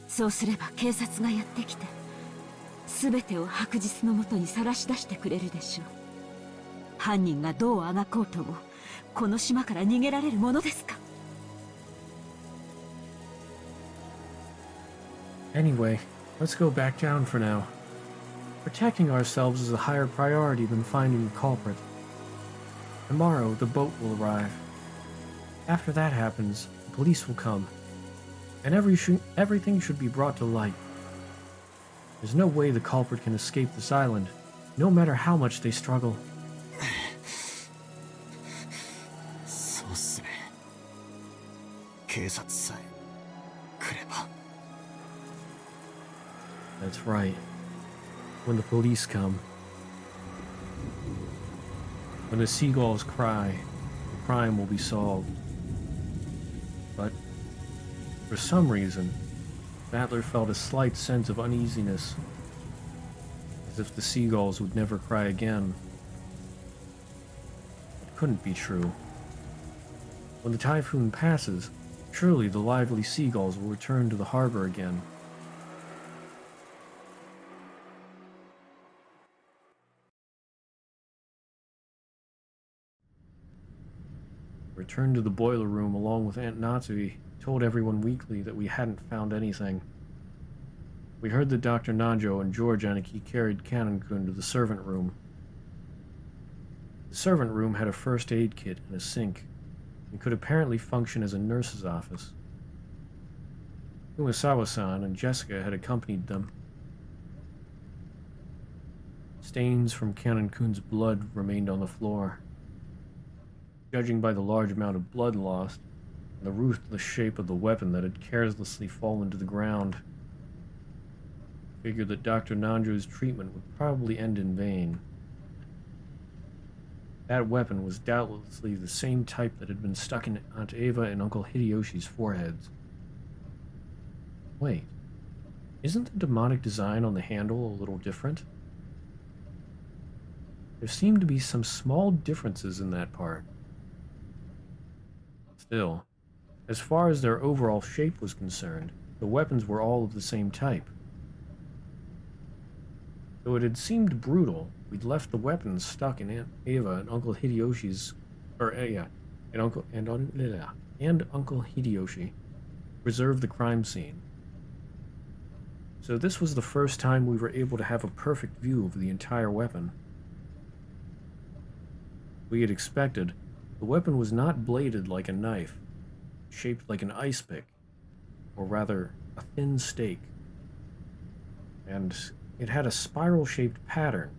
そうすれば警察がやってきて全てを白日のもとにさらし出してくれるでしょう。犯人がどうあがこうともこの島から逃げられるものですか。 Anyway, let's go back down for now. Protecting ourselves is a higher priority than finding the culprit. Tomorrow, the boat will arrive. After that happens, the police will come, and everything should be brought to light. There's no way the culprit can escape this island, no matter how much they struggle. そうっすね。警察さえ来れば。 That's right. When the police come. When the seagulls cry, the crime will be solved. But, for some reason, Battler felt a slight sense of uneasiness, as if the seagulls would never cry again. It couldn't be true. When the typhoon passes, surely the lively seagulls will return to the harbor again. Returned to the boiler room along with Aunt Natsuki, told everyone weakly that we hadn't found anything. We heard that Dr. Nanjo and George Aniki carried Kanon-kun to the servant room. The servant room had a first aid kit and a sink, and could apparently function as a nurse's office. Umasawa-san and Jessica had accompanied them. Stains from Kanon-kun's blood remained on the floor. Judging by the large amount of blood lost, and the ruthless shape of the weapon that had carelessly fallen to the ground, I figured that Dr. Nanjo's treatment would probably end in vain. That weapon was doubtlessly the same type that had been stuck in Aunt Eva and Uncle Hideyoshi's foreheads. Wait, isn't the demonic design on the handle a little different? There seemed to be some small differences in that part. Still, as far as their overall shape was concerned, the weapons were all of the same type. Though it had seemed brutal, we'd left the weapons stuck in Aunt Eva and Uncle Hideyoshi's, and Uncle Hideyoshi preserved the crime scene. So this was the first time we were able to have a perfect view of the entire weapon. We had expected, the weapon was not bladed like a knife, shaped like an ice pick, or rather, a thin stake. And it had a spiral-shaped pattern,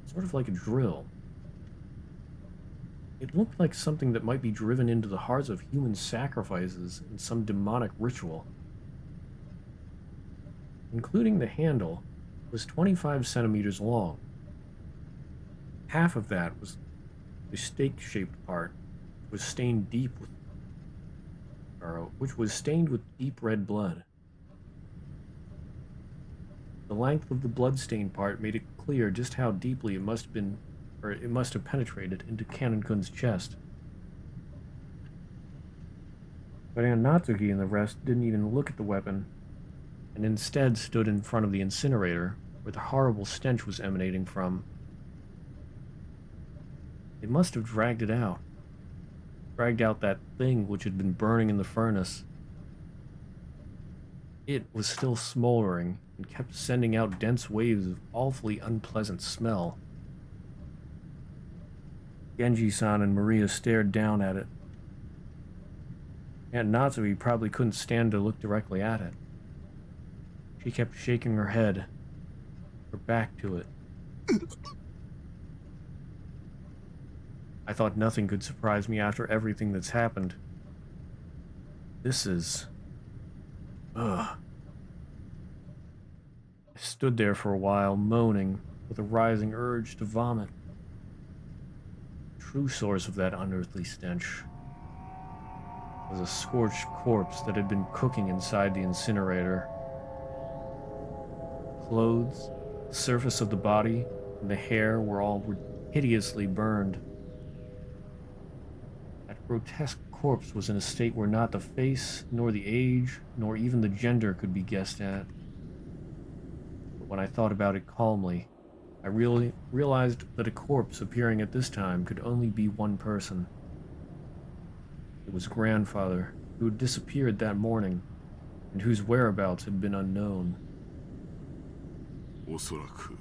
sort of like a drill. It looked like something that might be driven into the hearts of human sacrifices in some demonic ritual. Including the handle, was 25 centimeters long. Half of that was the stake-shaped part, was stained deep with, which was stained with deep red blood. The length of the blood-stained part made it clear just how deeply it must have penetrated into Kanon-kun's chest. But Aunt Natsuki and the rest didn't even look at the weapon, and instead stood in front of the incinerator, where the horrible stench was emanating from. They must have dragged it out. Dragged out that thing which had been burning in the furnace. It was still smoldering and kept sending out dense waves of awfully unpleasant smell. Genji-san and Maria stared down at it, Aunt Natsui probably couldn't stand to look directly at it. She kept shaking her head, her back to it. I thought nothing could surprise me after everything that's happened. This is... Ugh. I stood there for a while, moaning, with a rising urge to vomit. The true source of that unearthly stench was a scorched corpse that had been cooking inside the incinerator. Clothes, the surface of the body, and the hair were all hideously burned. That grotesque corpse was in a state where not the face, nor the age, nor even the gender could be guessed at. But when I thought about it calmly, I really realized that a corpse appearing at this time could only be one person. It was grandfather, who had disappeared that morning, and whose whereabouts had been unknown. おそらく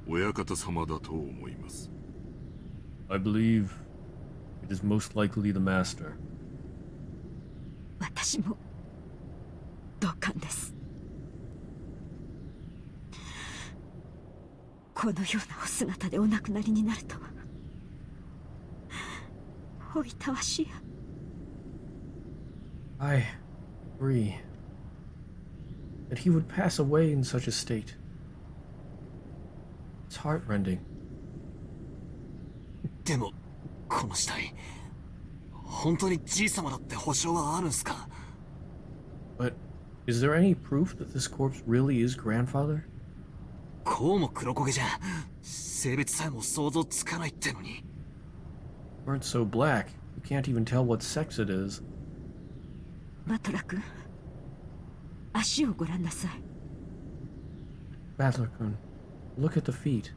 親方様だと思います。 I believe it is most likely the master. 私も同感です。このようなお姿でお亡くなりになるとは。おいたわしや。I agree that he would pass away in such a state. It's heartrending. でもこの死体本当にじい様だって保証はあるんすか？ But is there any proof that this corpse really is grandfather? こうも黒焦げじゃ性別さえも想像つかないってのに。 Burnt so black, you can't even tell what sex it is. バトラ君、足をご覧なさい。Battler-kun, look at the feet.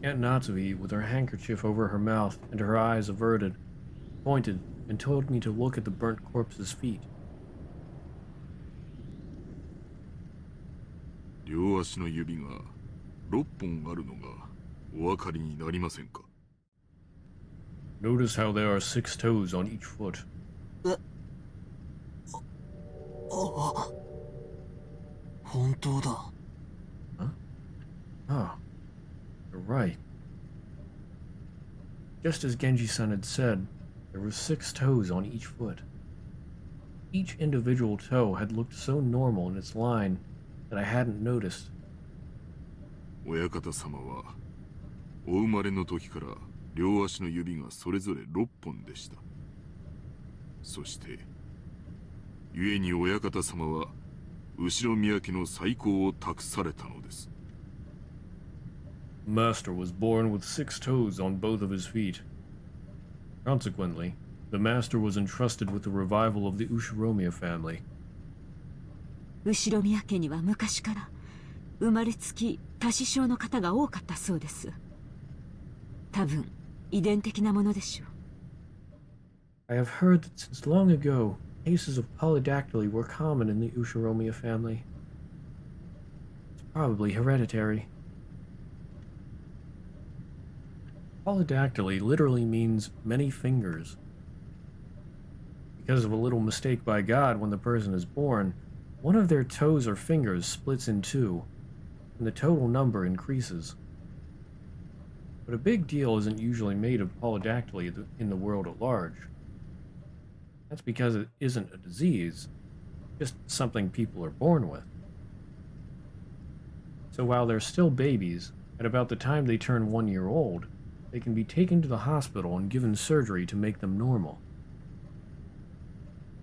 Aunt Natsui, with her handkerchief over her mouth and her eyes averted, pointed and told me to look at the burnt corpse's feet. 両足の指が6本あるのがお分かりになりませんか？ Notice how there are 6 toes on each foot. あ、本当だ。Huh? Ah, you're right. Just as Genji-san had said, there were 6 toes on each foot. Each individual toe had looked so normal in its line that I hadn't noticed. 親方様はお生まれの時から両足の指がそれぞれ6本でした。そして故に親方様は後ろ宮家の再興を託されたのです。 The master was born with 6 toes on both of his feet. Consequently, the master was entrusted with the revival of the Ushiromiya family. 後ろ宮家には昔から生まれつき多子症の方が多かったそうです。多分遺伝的なものでしょう。 I have heard that since long ago, cases of polydactyly were common in the Ushiromiya family. It's probably hereditary. Polydactyly literally means many fingers. Because of a little mistake by God when the person is born, one of their toes or fingers splits in 2, and the total number increases. But a big deal isn't usually made of polydactyly in the world at large. That's because it isn't a disease, just something people are born with. So while they're still babies, at about the time they turn 1 year old, they can be taken to the hospital and given surgery to make them normal.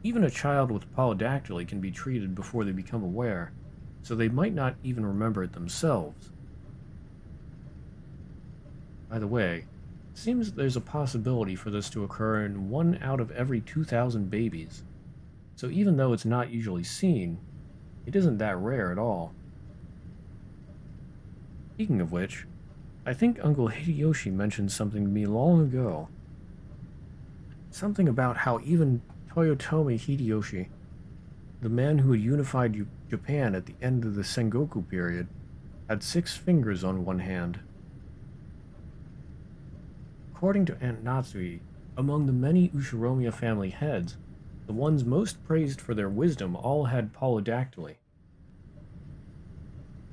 Even a child with polydactyly can be treated before they become aware, so they might not even remember it themselves. By the way, it seems there's a possibility for this to occur in 1 out of every 2,000 babies, so even though it's not usually seen, it isn't that rare at all. Speaking of which, I think Uncle Hideyoshi mentioned something to me long ago. Something about how even Toyotomi Hideyoshi, the man who had unified Japan at the end of the Sengoku period, had 6 fingers on one hand. According to Aunt Natsui, Among the many Ushiromiya family heads, the ones most praised for their wisdom all had polydactyly.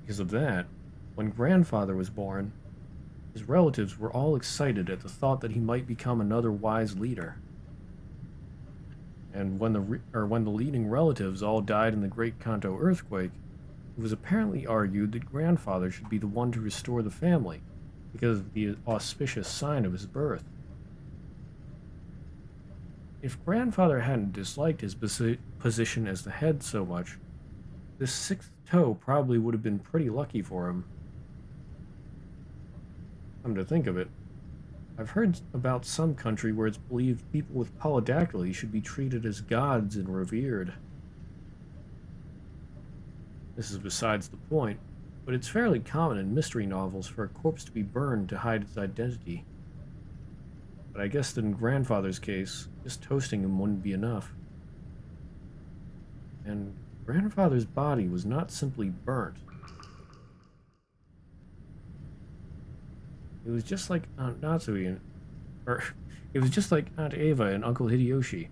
Because of that, when grandfather was born, his relatives were all excited at the thought that he might become another wise leader. And when the leading relatives all died in the Great Kanto earthquake, it was apparently argued that grandfather should be the one to restore the family because of the auspicious sign of his birth. If grandfather hadn't disliked his position as the head so much, this sixth toe probably would have been pretty lucky for him. Come to think of it, I've heard about some country where it's believed people with polydactyly should be treated as gods and revered. This is besides the point, but it's fairly common in mystery novels for a corpse to be burned to hide its identity. But I guess that in grandfather's case, just toasting him wouldn't be enough. And grandfather's body was not simply burnt. It was just like Aunt Natsui it was just like Aunt Ava and Uncle Hideyoshi,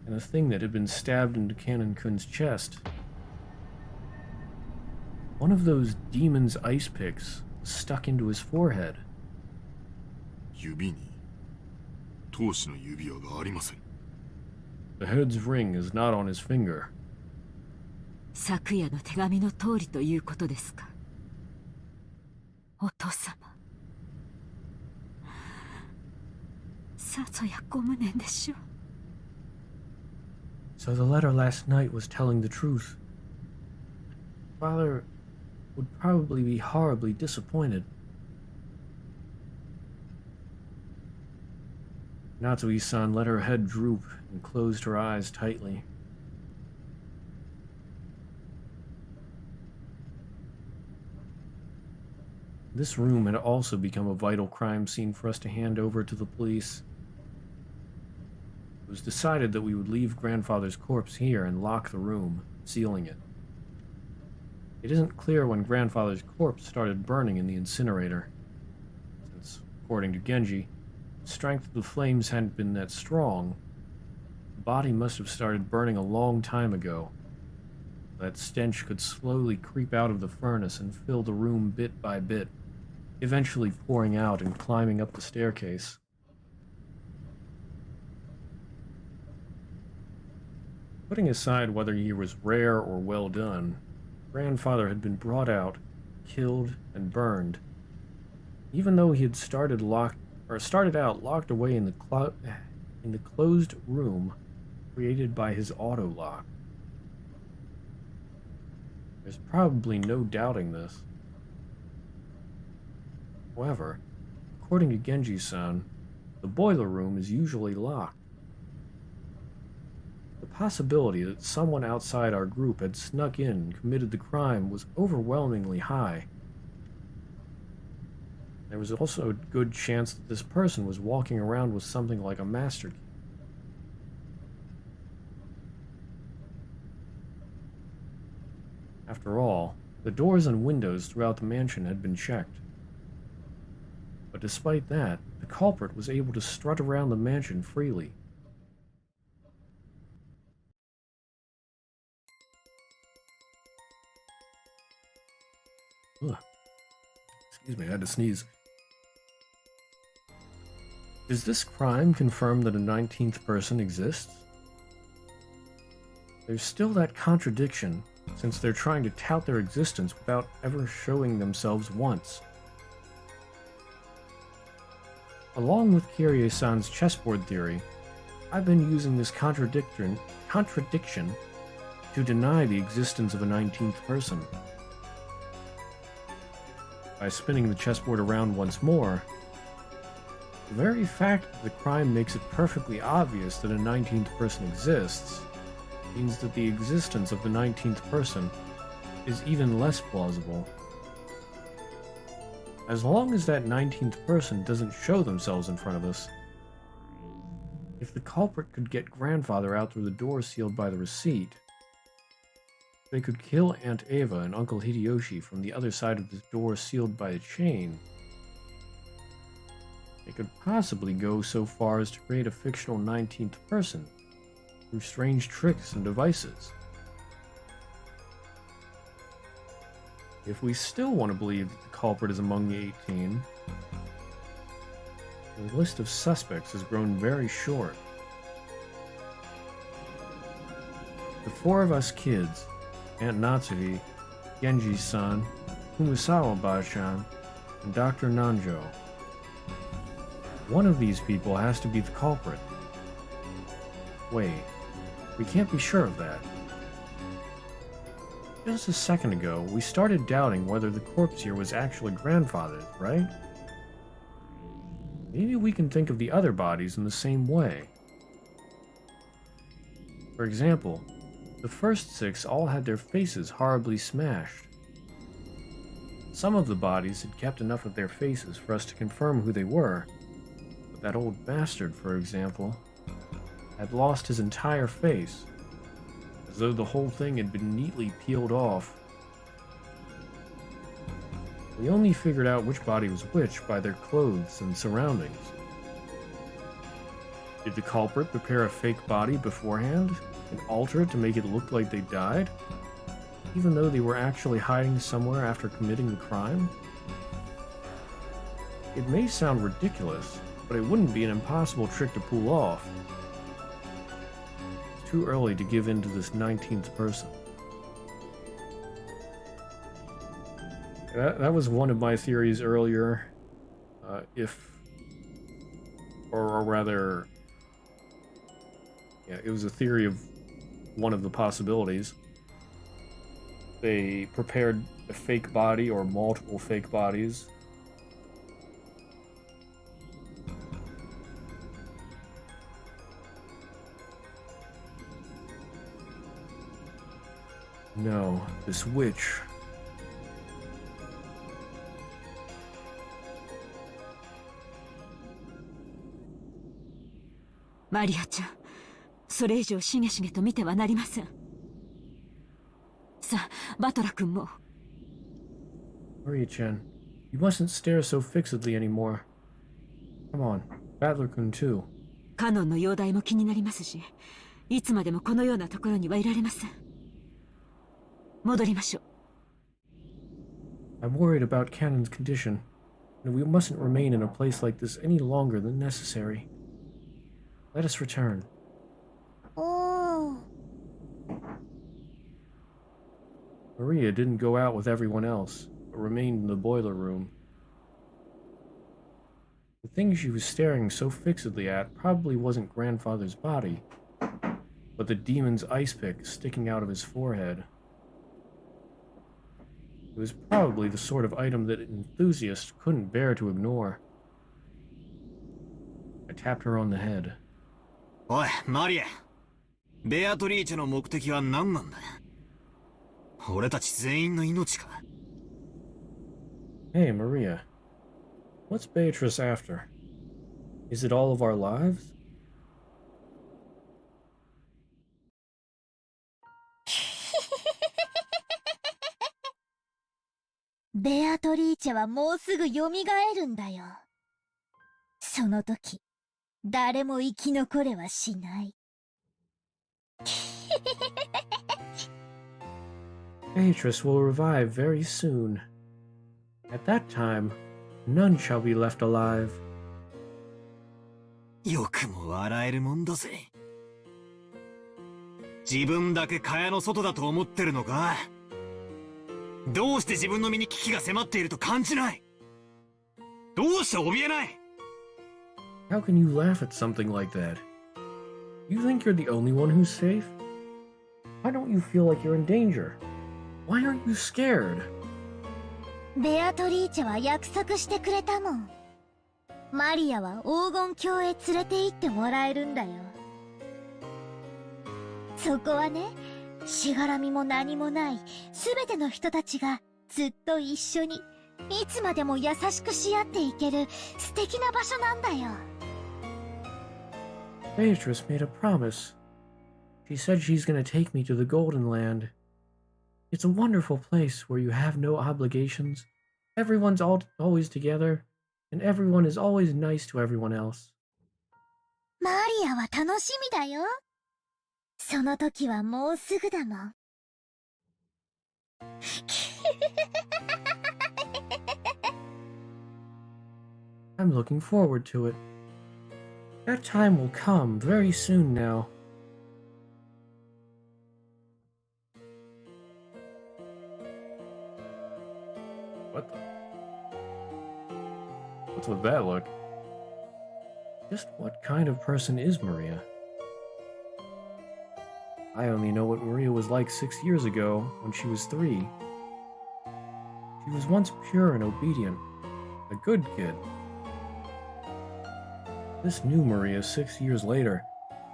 and a thing that had been stabbed into Kanon-kun's chest. One of those demon's ice picks was stuck into his forehead. 指に当主の指輪がありません。 The head's ring is not on his finger. 昨夜の手紙の通りということですか。お父様。さぞやご無念でしょう。 So the letter last night was telling the truth. Father would probably be horribly disappointed. Natsui-san let her head droop and closed her eyes tightly. This room had also become a vital crime scene for us to hand over to the police. It was decided that we would leave grandfather's corpse here and lock the room, sealing it. It isn't clear when grandfather's corpse started burning in the incinerator, since, according to Genji, the strength of the flames hadn't been that strong. The body must have started burning a long time ago. That stench could slowly creep out of the furnace and fill the room bit by bit, eventually pouring out and climbing up the staircase. Putting aside whether he was rare or well done, grandfather had been brought out, killed, and burned. Even though he had started out locked away in the closed room created by his auto lock. There's probably no doubting this. However, according to Genji-san, the boiler room is usually locked. The possibility that someone outside our group had snuck in and committed the crime was overwhelmingly high. There was also a good chance that this person was walking around with something like a master key. After all, the doors and windows throughout the mansion had been checked. But despite that, the culprit was able to strut around the mansion freely. Ugh. Excuse me, I had to sneeze. Does this crime confirm that a 19th person exists? There's still that contradiction, since they're trying to tout their existence without ever showing themselves once. Along with Kyrie-san's chessboard theory, I've been using this contradiction to deny the existence of a 19th person. By spinning the chessboard around once more, the very fact that the crime makes it perfectly obvious that a 19th person exists means that the existence of the 19th person is even less plausible. As long as that 19th person doesn't show themselves in front of us, if the culprit could get grandfather out through the door sealed by the receipt, they could kill Aunt Ava and Uncle Hideyoshi from the other side of the door sealed by a chain. They could possibly go so far as to create a fictional 19th person through strange tricks and devices. If we still want to believe that the culprit is among the 18, the list of suspects has grown very short. The four of us kids, Aunt Natsuhi, Genji-san, Kumasawa-ba-chan, and Dr. Nanjo. One of these people has to be the culprit. Wait, we can't be sure of that. Just a second ago, we started doubting whether the corpse here was actually grandfather's, right? Maybe we can think of the other bodies in the same way. For example, the first 6 all had their faces horribly smashed. Some of the bodies had kept enough of their faces for us to confirm who they were, but that old bastard, for example, had lost his entire face, as though the whole thing had been neatly peeled off. We only figured out which body was which by their clothes and surroundings. Did the culprit prepare a fake body beforehand and alter it to make it look like they died, even though they were actually hiding somewhere after committing the crime? It may sound ridiculous, but it wouldn't be an impossible trick to pull off. It's too early to give in to this 19th person. That was one of my theories earlier. Or rather, yeah, it was a theory of one of the possibilities. They prepared a fake body or multiple fake bodies. No, this witch.マリアちゃん、それ以上しげしげと見てはなりません。さあ、バトラ君も。Maria-chan, you mustn't stare so fixedly anymore. Come on, Battler-kun too. カノンの容体も気になりますし、いつまでもこのようなところにはいられません。戻りましょう。I'm worried about Cannon's condition, and we mustn't remain in a place like this any longer than necessary. Let us return. Maria didn't go out with everyone else, but remained in the boiler room. The thing she was staring so fixedly at probably wasn't grandfather's body, but the demon's ice pick sticking out of his forehead. It was probably the sort of item that enthusiasts couldn't bear to ignore. I tapped her on the head. おい、マリア。ベアトリーチェの目的は何なんだ？俺たち全員の命か？ Hey, Maria. What's Beatrice after? Is it all of our lives? ベアトリーチェはもうすぐ蘇るんだよ。その時、誰も生き残れはしない。Beatrice will revive very soon. At that time, none shall be left alive. よくも笑えるもんだぜ。自分だけ蚊帳の外だと思ってるのか？どうして自分の身に危機が迫っていると感じない？どうして怯えない？ How can you laugh at something like that? You think you're the only one who's safe? Why don't you feel like you're in danger? Why aren't you scared? ベアトリーチェは約束してくれたもん。マリアは黄金鏡へ連れて行ってもらえるんだよ。そこはね、しがらみも何もないすべての人たちがずっと一緒にいつまでも優しくし合っていける素敵な場所なんだよ。Beatrice made a promise. She said she's gonna take me to the Golden Land. It's a wonderful place where you have no obligations. Everyone's always together. and everyone is always nice to everyone else. マリアは楽しみだよ。その時はもうすぐだもん。I'm looking forward to it. That time will come very soon now. What the? What's with that look? Just what kind of person is Maria? I only know what Maria was like 6 years ago when she was 3. She was once pure and obedient, a good kid. This new Maria 6 years later,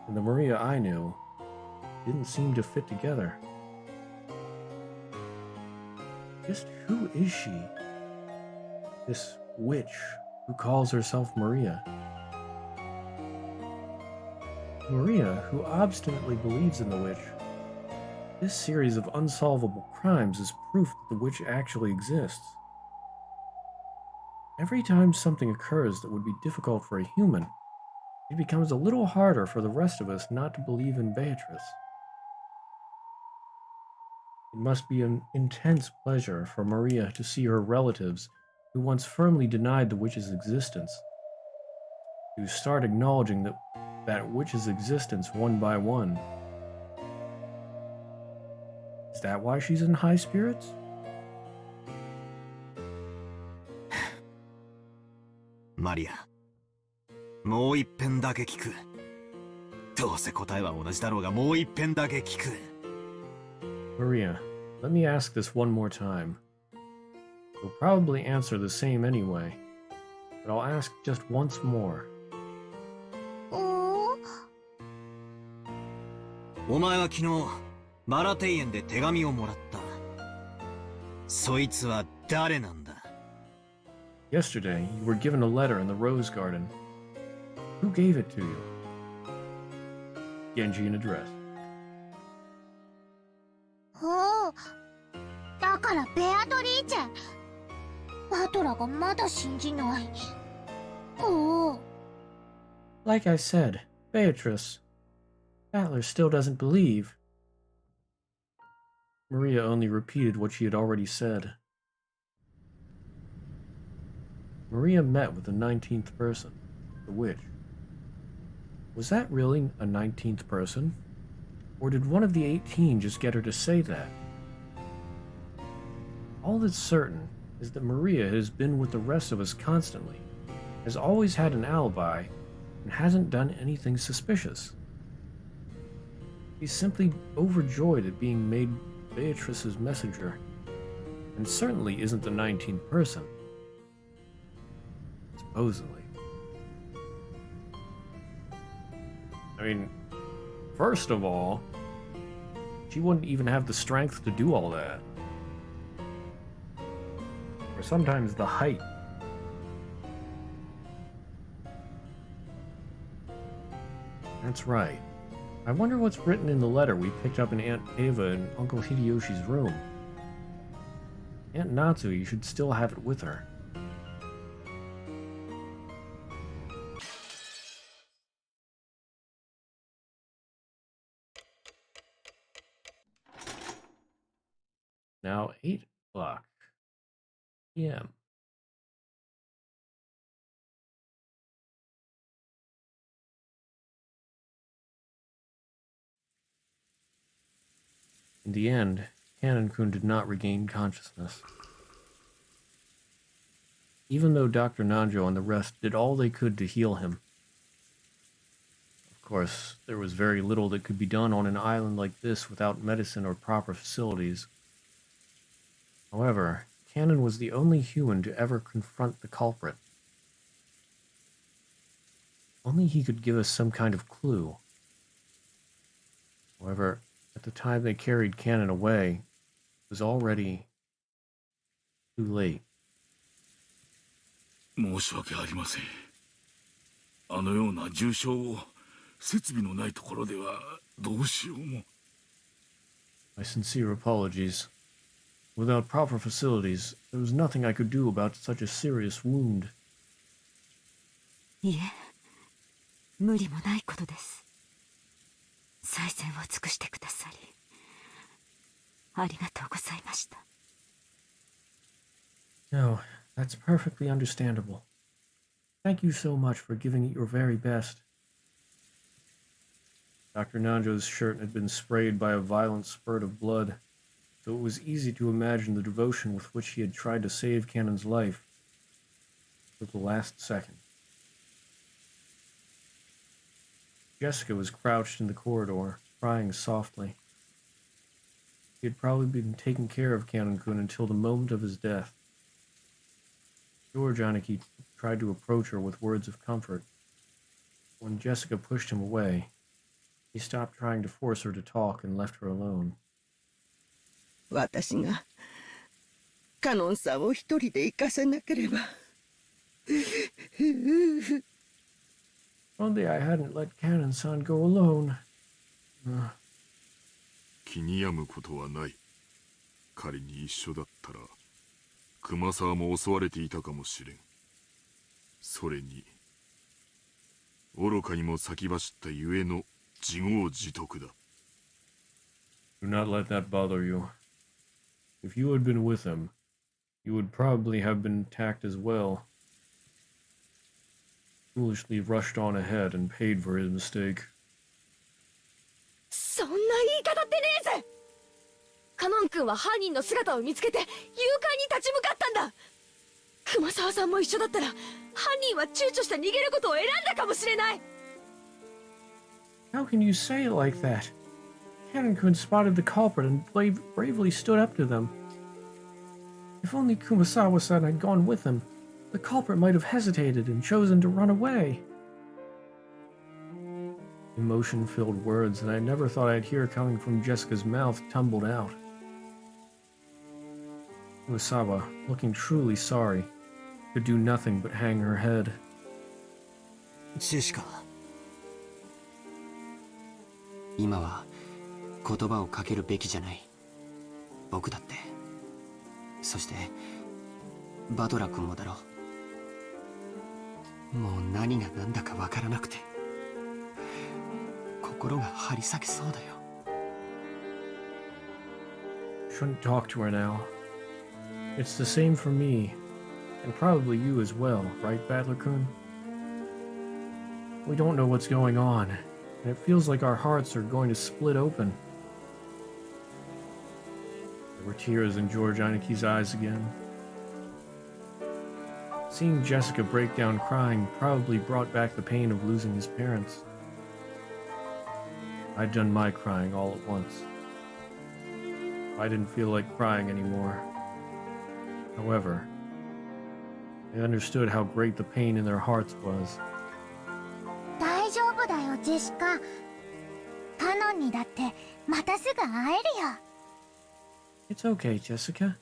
and the Maria I knew, didn't seem to fit together. Just who is she? This witch who calls herself Maria. Maria, who obstinately believes in the witch. This series of unsolvable crimes is proof that the witch actually exists. Every time something occurs that would be difficult for a human, it becomes a little harder for the rest of us not to believe in Beatrice. It must be an intense pleasure for Maria to see her relatives, who once firmly denied the witch's existence, to start acknowledging that witch's existence one by one. Is that why she's in high spirits? マリア、もう一遍だけ聞く。どうせ答えは同じだろうが、もう一遍だけ聞く。Maria, let me ask this one more time. You'll probably answer the same anyway, but I'll ask just once more. お前は昨日、バラ庭園で手紙をもらった。そいつは誰なんだ？ Yesterday, you were given a letter in the rose garden. Who gave it to you? Genji in address. おお、だからベアトリーチェ。バトラがまだ信じない。おお。Like I said, Beatrice. Battler still doesn't believe. Maria only repeated what she had already said. Maria met with the 19th person, the witch. Was that really a 19th person? Or did one of the 18 just get her to say that? All that's certain is that Maria has been with the rest of us constantly, has always had an alibi, and hasn't done anything suspicious. He's simply overjoyed at being made Beatrice's messenger, and certainly isn't the 19th person. Supposedly. I mean, first of all, she wouldn't even have the strength to do all that. Or sometimes the height. That's right. I wonder what's written in the letter we picked up in Aunt Eva and Uncle Hideyoshi's room. Aunt Natsui should still have it with her. Now 8 o'clock p.m. In the end, Kanon-kun did not regain consciousness. Even though Dr. Nanjo and the rest did all they could to heal him. Of course, there was very little that could be done on an island like this without medicine or proper facilities. However, Kanon was the only human to ever confront the culprit. Only he could give us some kind of clue. However, at the time they carried Kanon away, it was already too late. 申し訳ありません。あのような重傷を設備のないところではどうしようも。My sincere apologies. Without proper facilities, there was nothing I could do about such a serious wound. いえ、無理もないことです。最善を尽くしてくださりありがとうございました。 No, that's perfectly understandable. Thank you so much for giving it your very best. Dr. Nanjo's shirt had been sprayed by a violent spurt of blood, so it was easy to imagine the devotion with which he had tried to save Cannon's life to the last second. Jessica was crouched in the corridor, crying softly. He had probably been taking care of Cannon-kun until the moment of his death. George Aniki tried to approach her with words of comfort. When Jessica pushed him away, he stopped trying to force her to talk and left her alone. 私がカノンさんを一人で行かせなければ。Only I hadn't let Cannon-san go alone. 気に病むことはない。仮に一緒だったら熊沢も襲われていたかもしれん。それに愚かにも先走ったゆえの自業自得だ。 Do not let that bother you. If you had been with him, you would probably have been attacked as well. Foolishly rushed on ahead and paid for his mistake. そんな言い方ってねえぜ。カノン君は犯人の姿を見つけて誘拐に立ち向かったんだ。熊沢さんも一緒だったら犯人は躊躇して逃げることを選んだかもしれない。 How can you say it like that? Cannon-kun spotted the culprit and bravely stood up to them. If only Kumasawa-san had gone with him, the culprit might have hesitated and chosen to run away. Emotion-filled words that I never thought I'd hear coming from Jessica's mouth tumbled out. Kumasawa, looking truly sorry, could do nothing but hang her head. ジェシカ、今は言葉をかけるべきじゃない。僕だって、そしてバトラ君もだろう。もう何が何だかわからなくて心が張り裂けそうだよ。 Shouldn't talk to her now. It's the same for me, and probably you as well, right, Battler-kun? We don't know what's going on, and it feels like our hearts are going to split open. There were tears in George Aniki's eyes again. Seeing Jessica break down crying probably brought back the pain of losing his parents. I'd done my crying all at once. I didn't feel like crying anymore. However, I understood how great the pain in their hearts was. 大丈夫だよ、ジェシカ。カノンにだってまたすぐ会えるよ。It's okay, Jessica.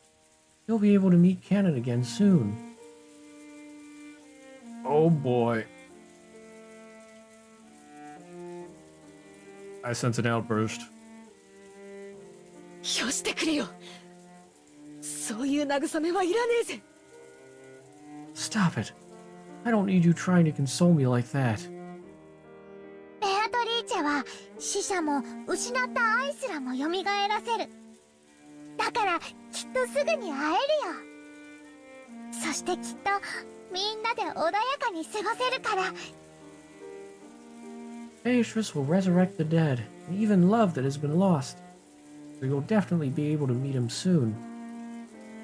You'll be able to meet Cannon again soon. Oh boy. I sense an outburst. よしてくれよ。そういう慰めはいらねえぜ。 Stop it. I don't need you trying to console me like that. ベアトリーチェは死者も失った愛すらも蘇らせる。だからきっとすぐに会えるよ。そしてきっとみんなで穏やかに過ごせるから。 Beatrice will resurrect the dead, and even love that has been lost. So you'll definitely be able to meet him soon.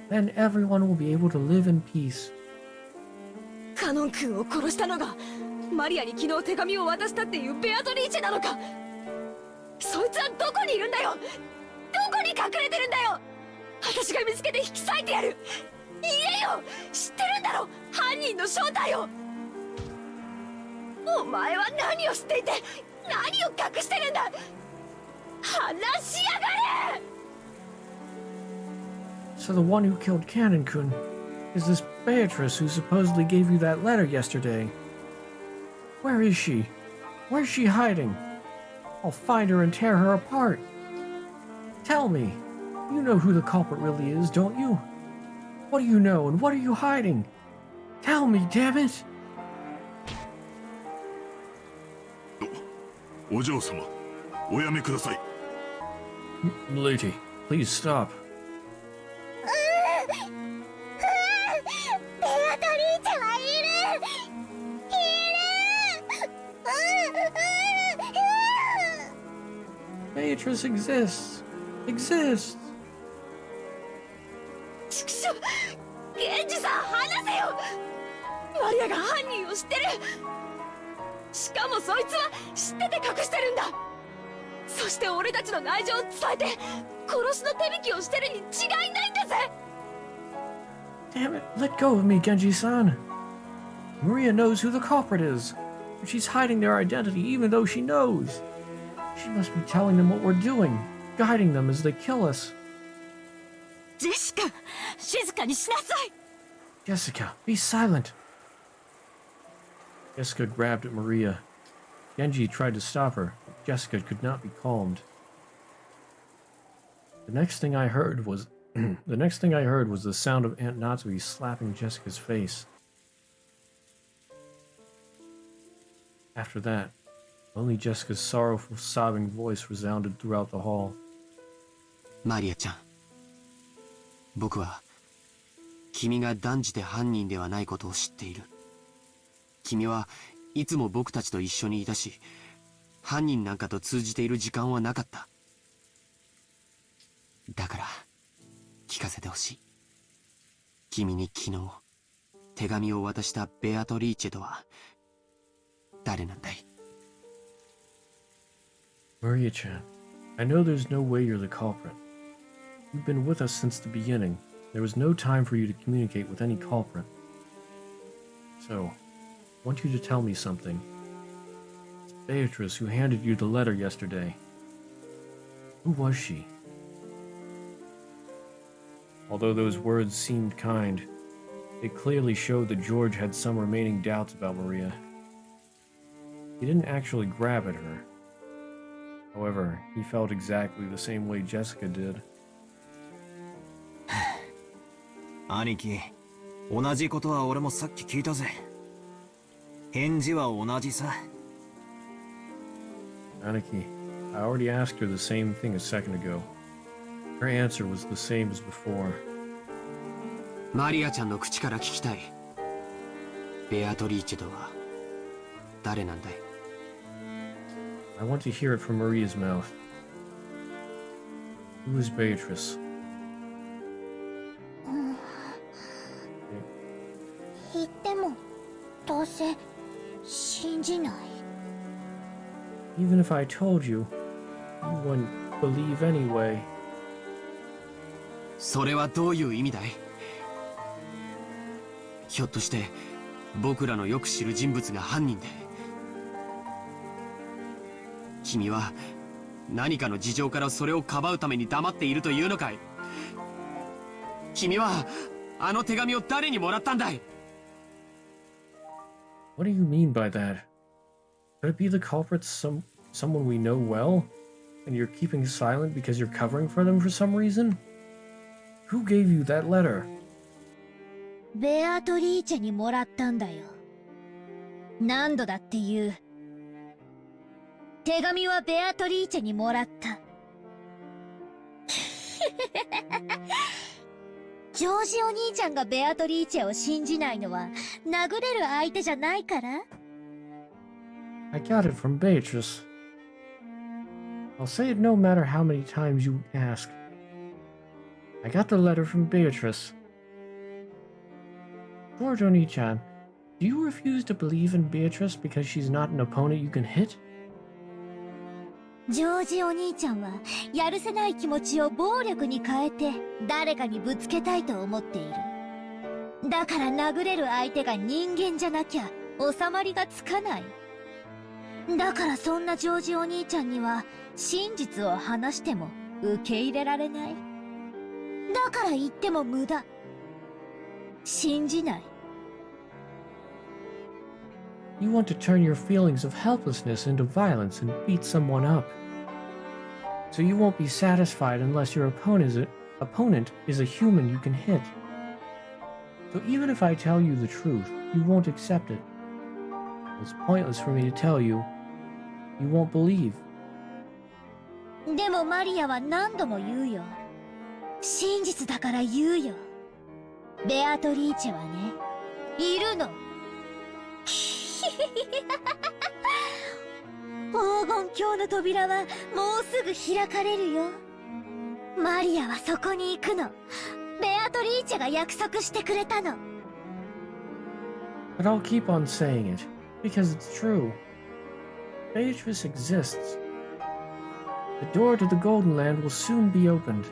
Then everyone will be able to live in peace. カノン君を殺したのがマリアに昨日手紙を渡したっていうベアトリーチェなのか。そいつはどこにいるんだよ。どこに隠れてるんだよ。私が見つけて引き裂いてやる。言えよ。知ってるんだろ犯人の正体を。お前は何を知っていて何を隠してるんだ。話しやがれ。 So the one who killed Cannon-kun is this Beatrice who supposedly gave you that letter yesterday. Where is she? Where's she hiding? I'll find her and tear her apart. Tell me, you know who the culprit really is, don't you? What do you know and what are you hiding? Tell me, damn it! お嬢様、おやめください。Lady, please stop. ベアトリーチェはいる。Beatrice exists. Exists. ちくしょう、源氏さん話せよ。マリアが犯人を知ってる。しかもそいつは知ってて隠してるんだ。そして俺たちの内情を伝えて殺しの手引きをしてるに違いないんだぜ。 Damn it, let go of me, Genji-san. Maria knows who the culprit is. But she's hiding their identity even though she knows. She must be telling them what we're doing, guiding them as they kill us. ジェシカ、静かにしなさい。 Jessica, be silent. Jessica grabbed at Maria. Genji tried to stop her, but Jessica could not be calmed. The next thing I heard was the sound of Aunt Natsui slapping Jessica's face. After that, only Jessica's sorrowful, sobbing voice resounded throughout the hall. マリアちゃん、僕は君が断じて犯人ではないことを知っている。君はいつも僕たちと一緒にいたし、犯人なんかと通じている時間はなかった。だから聞かせてほしい。君に昨日手紙を渡したベアトリーチェとは誰なんだい？ Maria-chan, I know there's no way you're the culprit. You've been with us since the beginning. There was no time for you to communicate with any culprit. So, I want you to tell me something. It's Beatrice who handed you the letter yesterday. Who was she? Although those words seemed kind, they clearly showed that George had some remaining doubts about Maria. He didn't actually grab at her. However, he felt exactly the same way Jessica did. 兄貴、同じことは俺もさっき聞いたぜ。返事は同じさ。Aniki, I already asked her the same thing a second ago. Her answer was the same as before. マリアちゃんの口から聞きたい。ベアトリーチェとは誰なんだい？ I want to hear it from Maria's mouth. Who is Beatrice? 言ってもどうせ信じない。 Even if I told you, you wouldn't believe anyway. それはどういう意味だい？ひょっとして僕らのよく知る人物が犯人で、君は何かの事情からそれをかばうために黙っているというのかい？君はあの手紙を誰にもらったんだい？ What do you mean by that? Could it be the culprit someone we know well? And you're keeping silent because you're covering for them for some reason? Who gave you that letter? ベアトリーチェにもらったんだよ。何度だって言う。手紙はベアトリーチェにもらった。ジョージお兄ちゃんがベアトリーチェを信じないのは殴れる相手じゃないから？ I got it from Beatrice. I'll say it no matter how many times you ask. I got the letter from Beatrice. George Oni-chan, do you refuse to believe in Beatrice because she's not an opponent you can hit? ジョージお兄ちゃんはやるせない気持ちを暴力に変えて誰かにぶつけたいと思っている。だから殴れる相手が人間じゃなきゃ収まりがつかない。だからそんなジョージお兄ちゃんには真実を話しても受け入れられない。だから言っても無駄。信じない。You want to turn your feelings of helplessness into violence and beat someone up. So you won't be satisfied unless your opponent is a human you can hit. So even if I tell you the truth, you won't accept it. It's pointless for me to tell you. You won't believe. でもマリアは何度も言うよ。真実だから言うよ。ベアトリーチェはね、いるの。黄金鏡の扉はもうすぐ開かれるよ。マリアはそこに行くの。ベアトリーチェが約束してくれたの。But I'll keep on saying it, because it's true. Beatrice exists. The door to the Golden Land will soon be opened.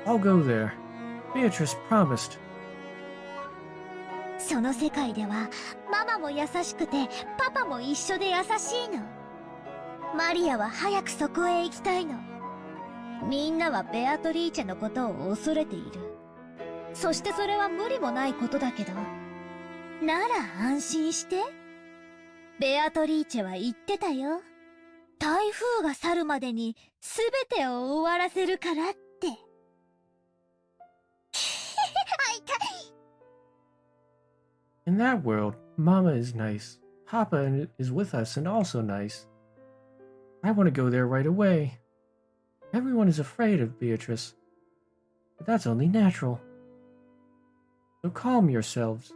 I'll go there. Beatrice promised. その世界ではママも優しくてパパも一緒で優しいの。マリアは早くそこへ行きたいの。みんなはベアトリーチェのことを恐れている。そしてそれは無理もないことだけど。なら安心して。ベアトリーチェは言ってたよ。台風が去るまでに全てを終わらせるからって。In that world, Mama is nice. Papa is with us and also nice. I want to go there right away. Everyone is afraid of Beatrice, but that's only natural. So calm yourselves.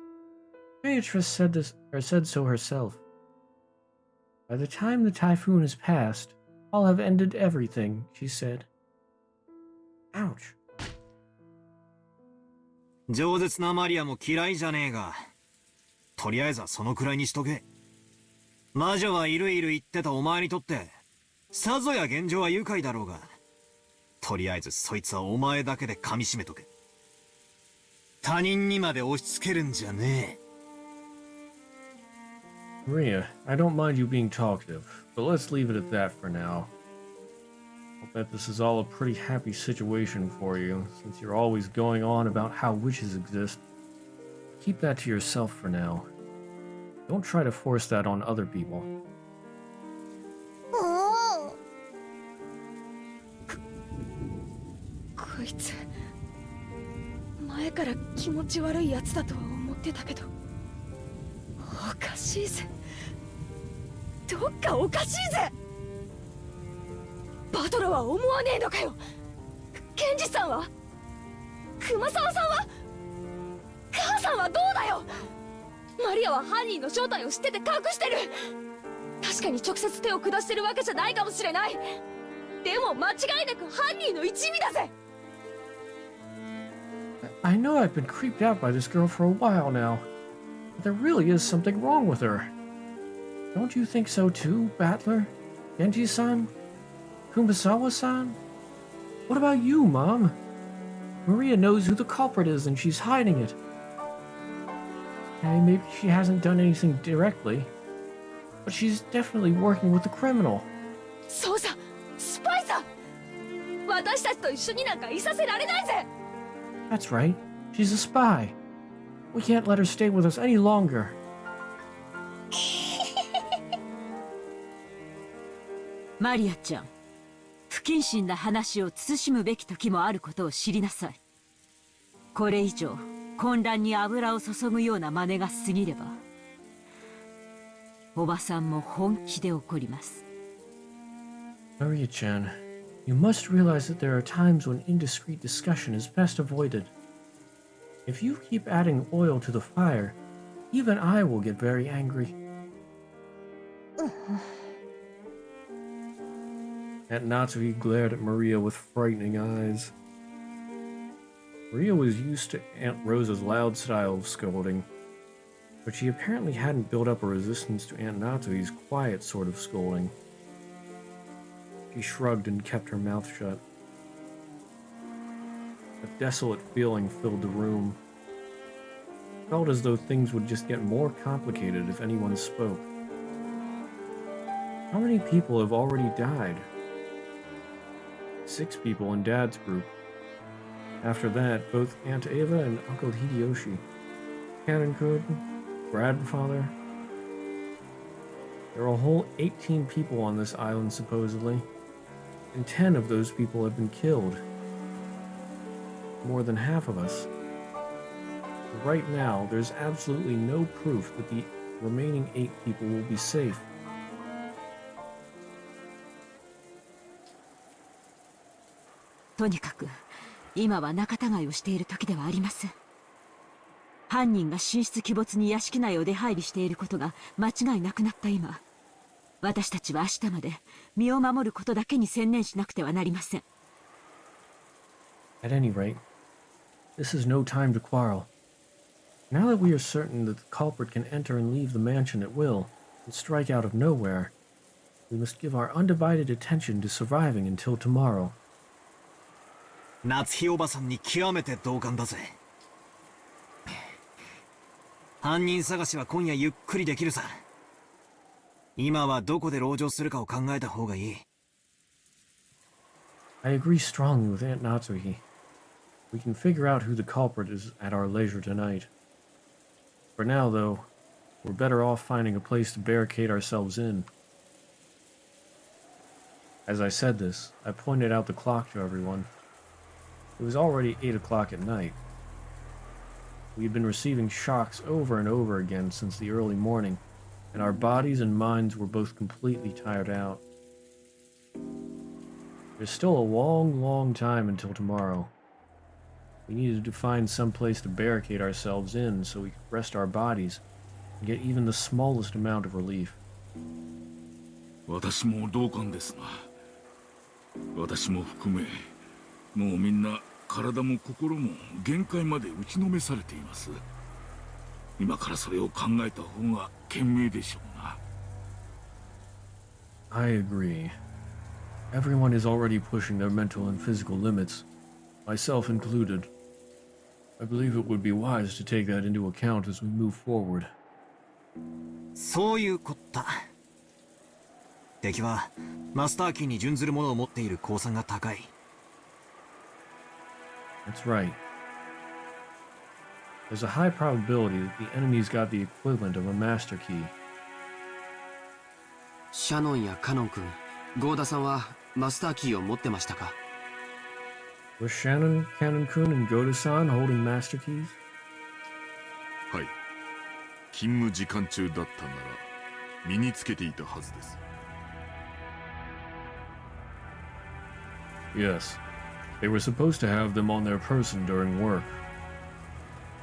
Beatrice said so herself. By the time the typhoon has passed, I'll have ended everything, she said. Ouch. 饒舌なマリアも嫌いじゃねえが、とりあえずはそのくらいにしとけ。魔女はいるいる言ってたお前にとって、さぞや現状は愉快だろうが、とりあえずそいつはお前だけで噛み締めとけ。他人にまで押し付けるんじゃねえ。Maria, I don't mind you being talkative, but let's leave it at that for now. I'll bet this is all a pretty happy situation for you, since you're always going on about how witches exist. Keep that to yourself for now. Don't try to force that on other people. こいつ前から気持ち悪いやつだとは思ってたけど、おかしいぜ。どっかおかしいぜ。バトラは思わねえのかよ。ケンジさんは、熊沢さんは、母さんはどうだよ。マリアは犯人の正体を知ってて隠してる。確かに直接手を下してるわけじゃないかもしれない。でも間違いなく犯人の一味だぜ。I know I've been creeped out by this girl for a while now, but there really is something wrong with her. Don't you think so too, Battler? Genji-san? Kumasawa-san? What about you, Mom? Maria knows who the culprit is and she's hiding it. Maybe she hasn't done anything directly, but she's definitely working with the criminal. そうさ、スパイさ。私たちと一緒になんかいさせられないぜ。That's right. She's a spy. We can't let her stay with us any longer. マリアちゃん、不謹慎な話を慎むべき時もあることを知りなさい。これ以上混乱に油を注ぐような真似が過ぎれば、おばさんも本気で怒ります。Maria-chan, you must realize that there are times when indiscreet discussion is best avoided. If you keep adding oil to the fire, even I will get very angry. Aunt Natsui glared at Maria with frightening eyes. Maria was used to Aunt Rosa's loud style of scolding, but she apparently hadn't built up a resistance to Aunt Natsui's quiet sort of scolding. She shrugged and kept her mouth shut. A desolate feeling filled the room. It felt as though things would just get more complicated if anyone spoke. How many people have already died? 6 people in Dad's group. After that, both Aunt Ava and Uncle Hideyoshi, Canon Code, grandfather. There are a whole 18 people on this island, supposedly, and 10 of those people have been killed. More than half of us. Right now, there's absolutely no proof that the remaining 8 people will be safe. とにかく今は仲違いをしている時ではありません。犯人が神出鬼没に屋敷内を出入りしていることが間違いなくなった今、私たちは明日まで身を守ることだけに専念しなくてはなりません。 At any rate, this is no time to quarrel. Now that we are certain that the culprit can enter and leave the mansion at will and strike out of nowhere, we must give our undivided attention to surviving until tomorrow. 夏日おばさんに極めて同感だぜ。犯人探しは今夜ゆっくりできるさ。今はどこで籠城するかを考えた方がいい。I agree strongly with Aunt Natsuhi. We can figure out who the culprit is at our leisure tonight. For now, though, we're better off finding a place to barricade ourselves in. As I said this, I pointed out the clock to everyone. It was already 8 o'clock at night. We had been receiving shocks over and over again since the early morning, and our bodies and minds were both completely tired out. There's still a long, long time until tomorrow. We needed to find some place to barricade ourselves in so we could rest our bodies and get even the smallest amount of relief. 私も同感ですな。私も含め、もうみんな体も心も限界まで打ちのめされています。今からそれを考えた方が賢明でしょうな。I agree. Everyone is already pushing their mental and physical limits, myself included. I believe it would be wise to take that into account as we move forward. そういうこった。敵はマスターキーに準ずるものを持っている公算が高い。That's right. There's a high probability that the enemy's got the equivalent of a master key. シャノンやカノン君、ゴーダさんはマスターキーを持ってましたか？ Was Shannon, Canon-kun, and Goda-san holding master keys? はい。勤務時間中だったなら身につけていたはずです。Yes. They were supposed to have them on their person during work.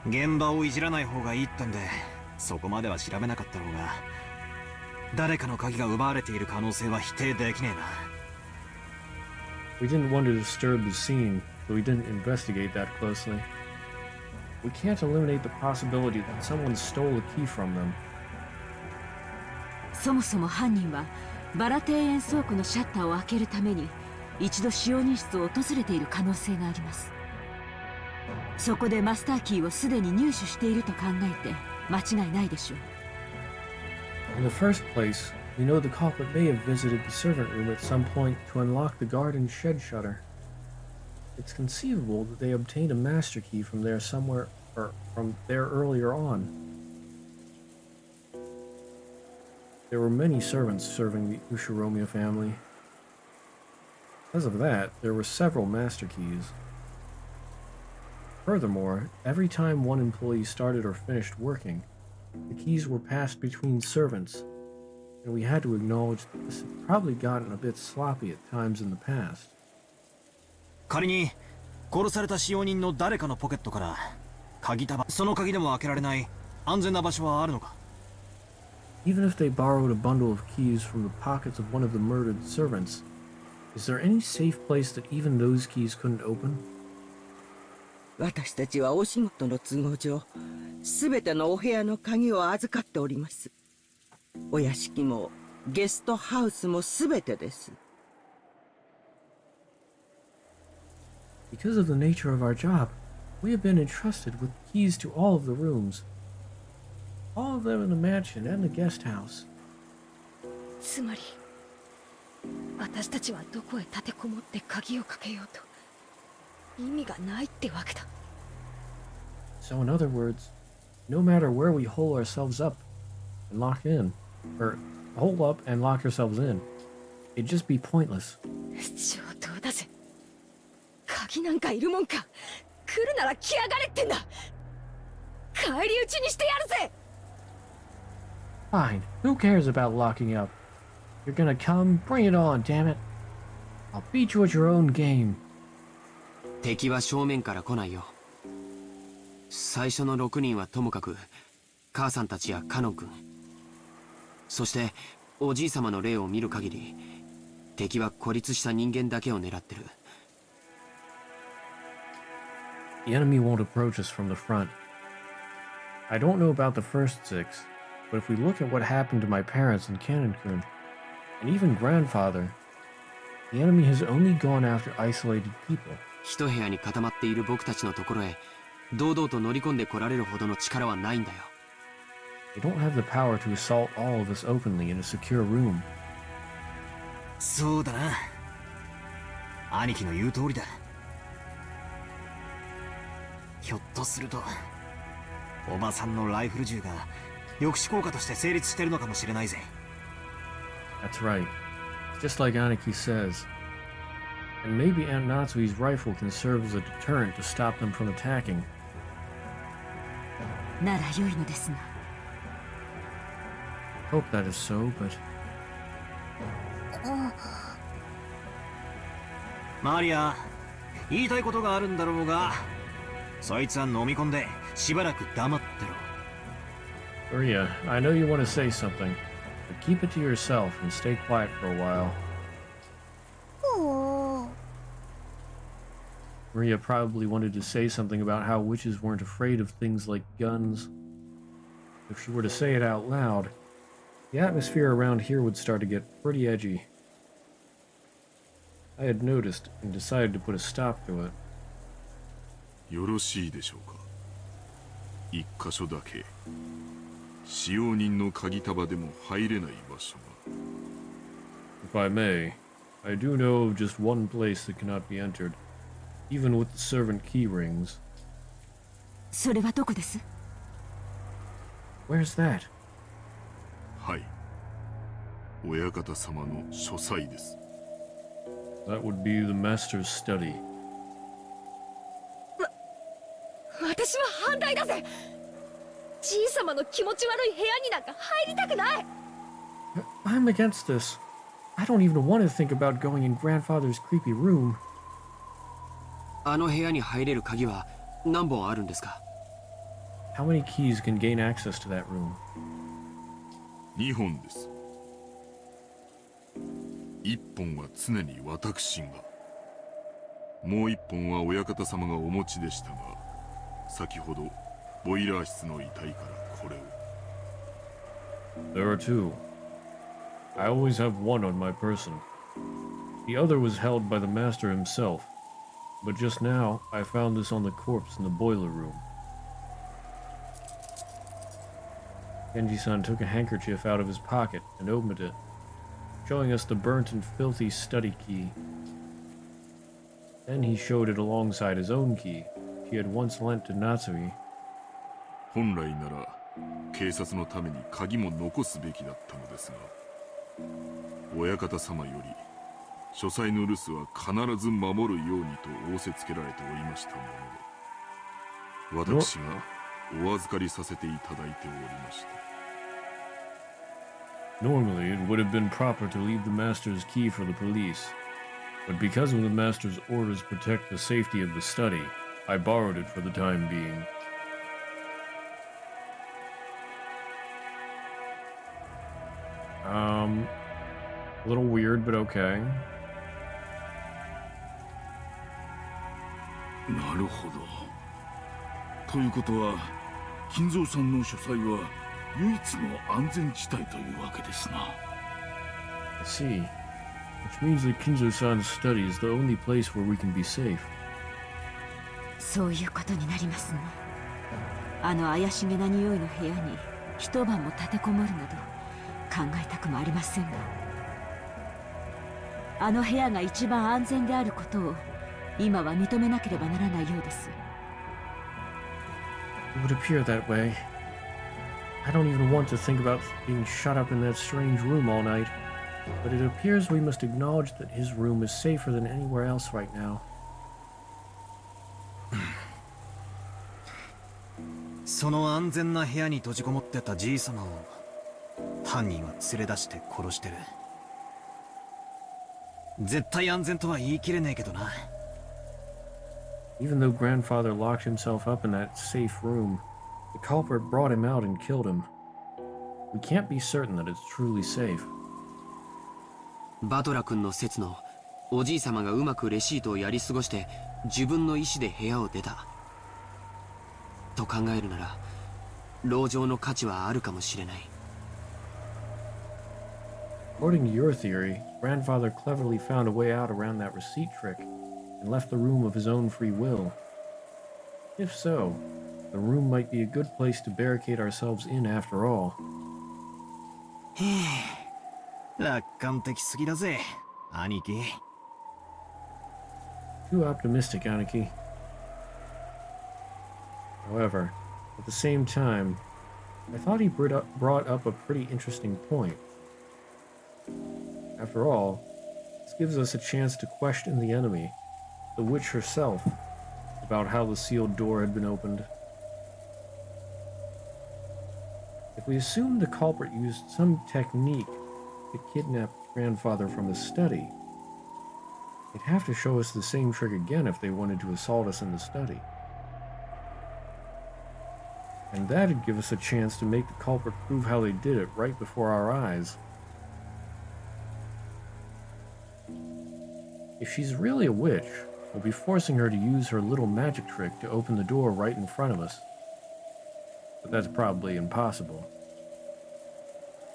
現場をいじらない方がいいってんで、そこまでは調べなかったろうが、誰かの鍵が奪われている可能性は否定できねえな。We didn't want to disturb the scene, so we didn't investigate that closely. We can't eliminate the possibility that someone stole a key from them. そもそも犯人はバラ庭園倉庫のシャッターを開けるために一度使用人室を訪れている可能性があります。そこでマスターキーをすでに入手していると考えて間違いないでしょう。In the first place, we know the culprit may have visited the servant room at some point to unlock the garden shed shutter. It's conceivable that they obtained a master key from there somewhere, or from there earlier on. There were many servants serving the Ushiromiya family. Because of that, there were several master keys. Furthermore, every time one employee started or finished working, the keys were passed between servants, and we had to acknowledge that this had probably gotten a bit sloppy at times in the past. 仮に殺された使用人の誰かのポケットから鍵束、その鍵でも開けられない安全な場所はあるのか？ Even if they borrowed a bundle of keys from the pockets of one of the murdered servants, is there any safe place that even those keys couldn't open? 私たちはお仕事の都合上、すべてのお部屋の鍵を預かっております。お屋敷もゲストハウスもすべてです。Because of the nature of our job, we have been entrusted with keys to all of the rooms. All of them in the mansion and the guest house. つまり私たちはどこへ立てこもって鍵をかけようと意味がないってわけだ。 So in other words, no matter where we hole ourselves up and lock in, or hole up and lock ourselves in, it'd just be pointless. 上等だぜ。鍵なんかいるもんか。来るなら来やがれってんだ。返り討ちにしてやるぜ。 Fine, who cares about locking up? You're gonna come, bring it on, damn it. I'll beat you at your own game. 敵は正面から来ないよ。最初の6人はともかく母さんたちやカノン君、そしておじい様の霊を見る限り敵は孤立した人間だけを狙ってる。 The enemy won't approach us from the front. I don't know about the first 6, but if we look at what happened to my parents and Canon-kun, and even grandfather, the enemy has only gone after isolated people. 一部屋に固まっている僕たちのところへ堂々と乗り込んでこられるほどの力はないんだよ。 They don't have the power to assault all of us openly in a secure room. そうだな。兄貴の言う通りだ。ひょっとするとおばさんのライフル銃が抑止効果として成立してるのかもしれないぜ。 That's right. Just like Aniki says. And maybe Aunt Natsui's rifle can serve as a deterrent to stop them from attacking. なら良いのですが。 Hope that is so, but マリア、言いたいことがあるんだろうが、そいつは飲み込んでしばらく黙ってろ。 Maria, I know you want to say something, but keep it to yourself and stay quiet for a while. Maria probably wanted to say something about how witches weren't afraid of things like guns. If she were to say it out loud, the atmosphere around here would start to get pretty edgy. I had noticed and decided to put a stop to it. よろしいでしょうか。一箇所だけ使用人の鍵束でも入れない場所が。 If I may, I do know of just one place that cannot be entered, even with the servant key rings. それはどこです？ Where's that? はい。親方様の書斎です。 That would be the master's study. 私は反対だぜ。じいさまの気持ち悪い部屋になんか入りたくない。 I'm against this. I don't even want to think about going in grandfather's creepy room. あの部屋に入れる鍵は何本あるんですか？ How many keys can gain access to that room? 2本です。1本は常に私が、もう1本は親方様がお持ちでしたが、先ほどボイラー室の遺体からこれを。 There are two. I always have one on my person. The other was held by the master himself, but just now I found this on the corpse in the boiler room. Genji-san took a handkerchief out of his pocket and opened it, showing us the burnt and filthy study key. Then he showed it alongside his own key he had once lent to Natsui. 本来なら警察のために鍵も残すべきだったのですが、親方様より書斎の留守は必ず守るようにと仰せつけられておりましたもので、私がお預かりさせていただいておりました。 Normally, it would have been proper to leave the master's key for the police, but because of the master's orders to protect the safety of the study, I borrowed it for the time being. A little weird, but okay. なるほど。ということは、金蔵さんの書斎は唯一の安全地帯というわけですな。I see. Which means that Kinzo-san's study is the only place where we can be safe. そういうことになりますね。あの怪しげな匂いの部屋に一晩も立てこもるなど考えたくもありませんが、あの部屋が一番安全であることを今は認めなければならないようです。 It would appear that way. I don't even want to think about being shut up in that strange room all night, but it appears we must acknowledge that his room is safer than anywhere else right now. その安全な部屋に閉じこもってたじい様を犯人は連れ出して殺してる。絶対安全とは言い切れねえけどな。Even though grandfather locked himself up in that safe room, the culprit brought him out and killed him. We can't be certain that it's truly safe. バトラ君の説のおじい様がうまくレシートをやり過ごして自分の意思で部屋を出たと考えるなら籠城の価値はあるかもしれない。 According to your theory, grandfather cleverly found a way out around that receipt trick and left the room of his own free will. If so, the room might be a good place to barricade ourselves in after all. 楽観的すぎだぜ、兄貴。Too optimistic, Aniki. However, at the same time, I thought he brought up a pretty interesting point. After all, this gives us a chance to question the enemy, the witch herself, about how the sealed door had been opened. If we assume the culprit used some technique to kidnap grandfather from his study, they'd have to show us the same trick again if they wanted to assault us in the study. And that'd give us a chance to make the culprit prove how they did it right before our eyes. If she's really a witch, we'll be forcing her to use her little magic trick to open the door right in front of us. But that's probably impossible.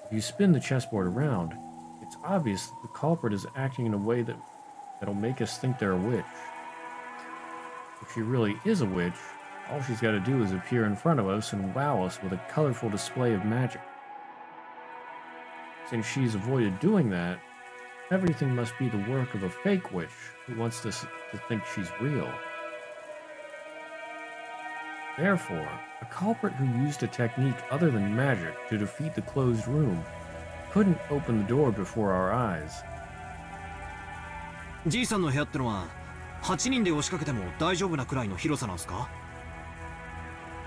If you spin the chessboard around, it's obvious that the culprit is acting in a way that'll make us think they're a witch. If she really is a witch, all she's got to do is appear in front of us and wow us with a colorful display of magic. Since she's avoided doing that, everything must be the work of a fake witch who wants us to think she's real. Therefore, a culprit who used a technique other than magic to defeat the closed room couldn't open the door before our eyes. じいさんの部屋ってのは8人で押しかけても大丈夫なくらいの広さなんすか？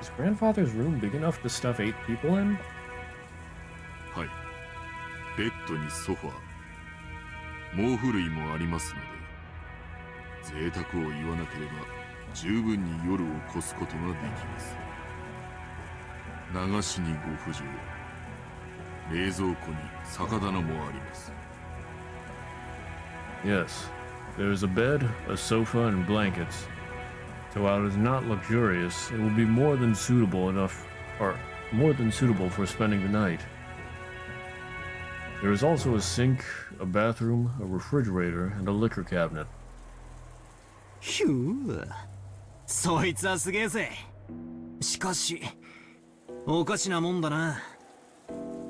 Is grandfather's room big enough to stuff 8 people in? はい。ベッドにソファー、毛布類もありますので、贅沢を言わなければ十分に夜を越すことができます。流しにご不浄、冷蔵庫に酒棚もあります。 Yes, there's a bed, a sofa, and blankets. So while it is not luxurious, it will be more than suitable for spending the night. There is also a sink, a bathroom, a refrigerator, and a liquor cabinet. ひゅー、そいつはすげえぜ。しかし、おかしなもんだな。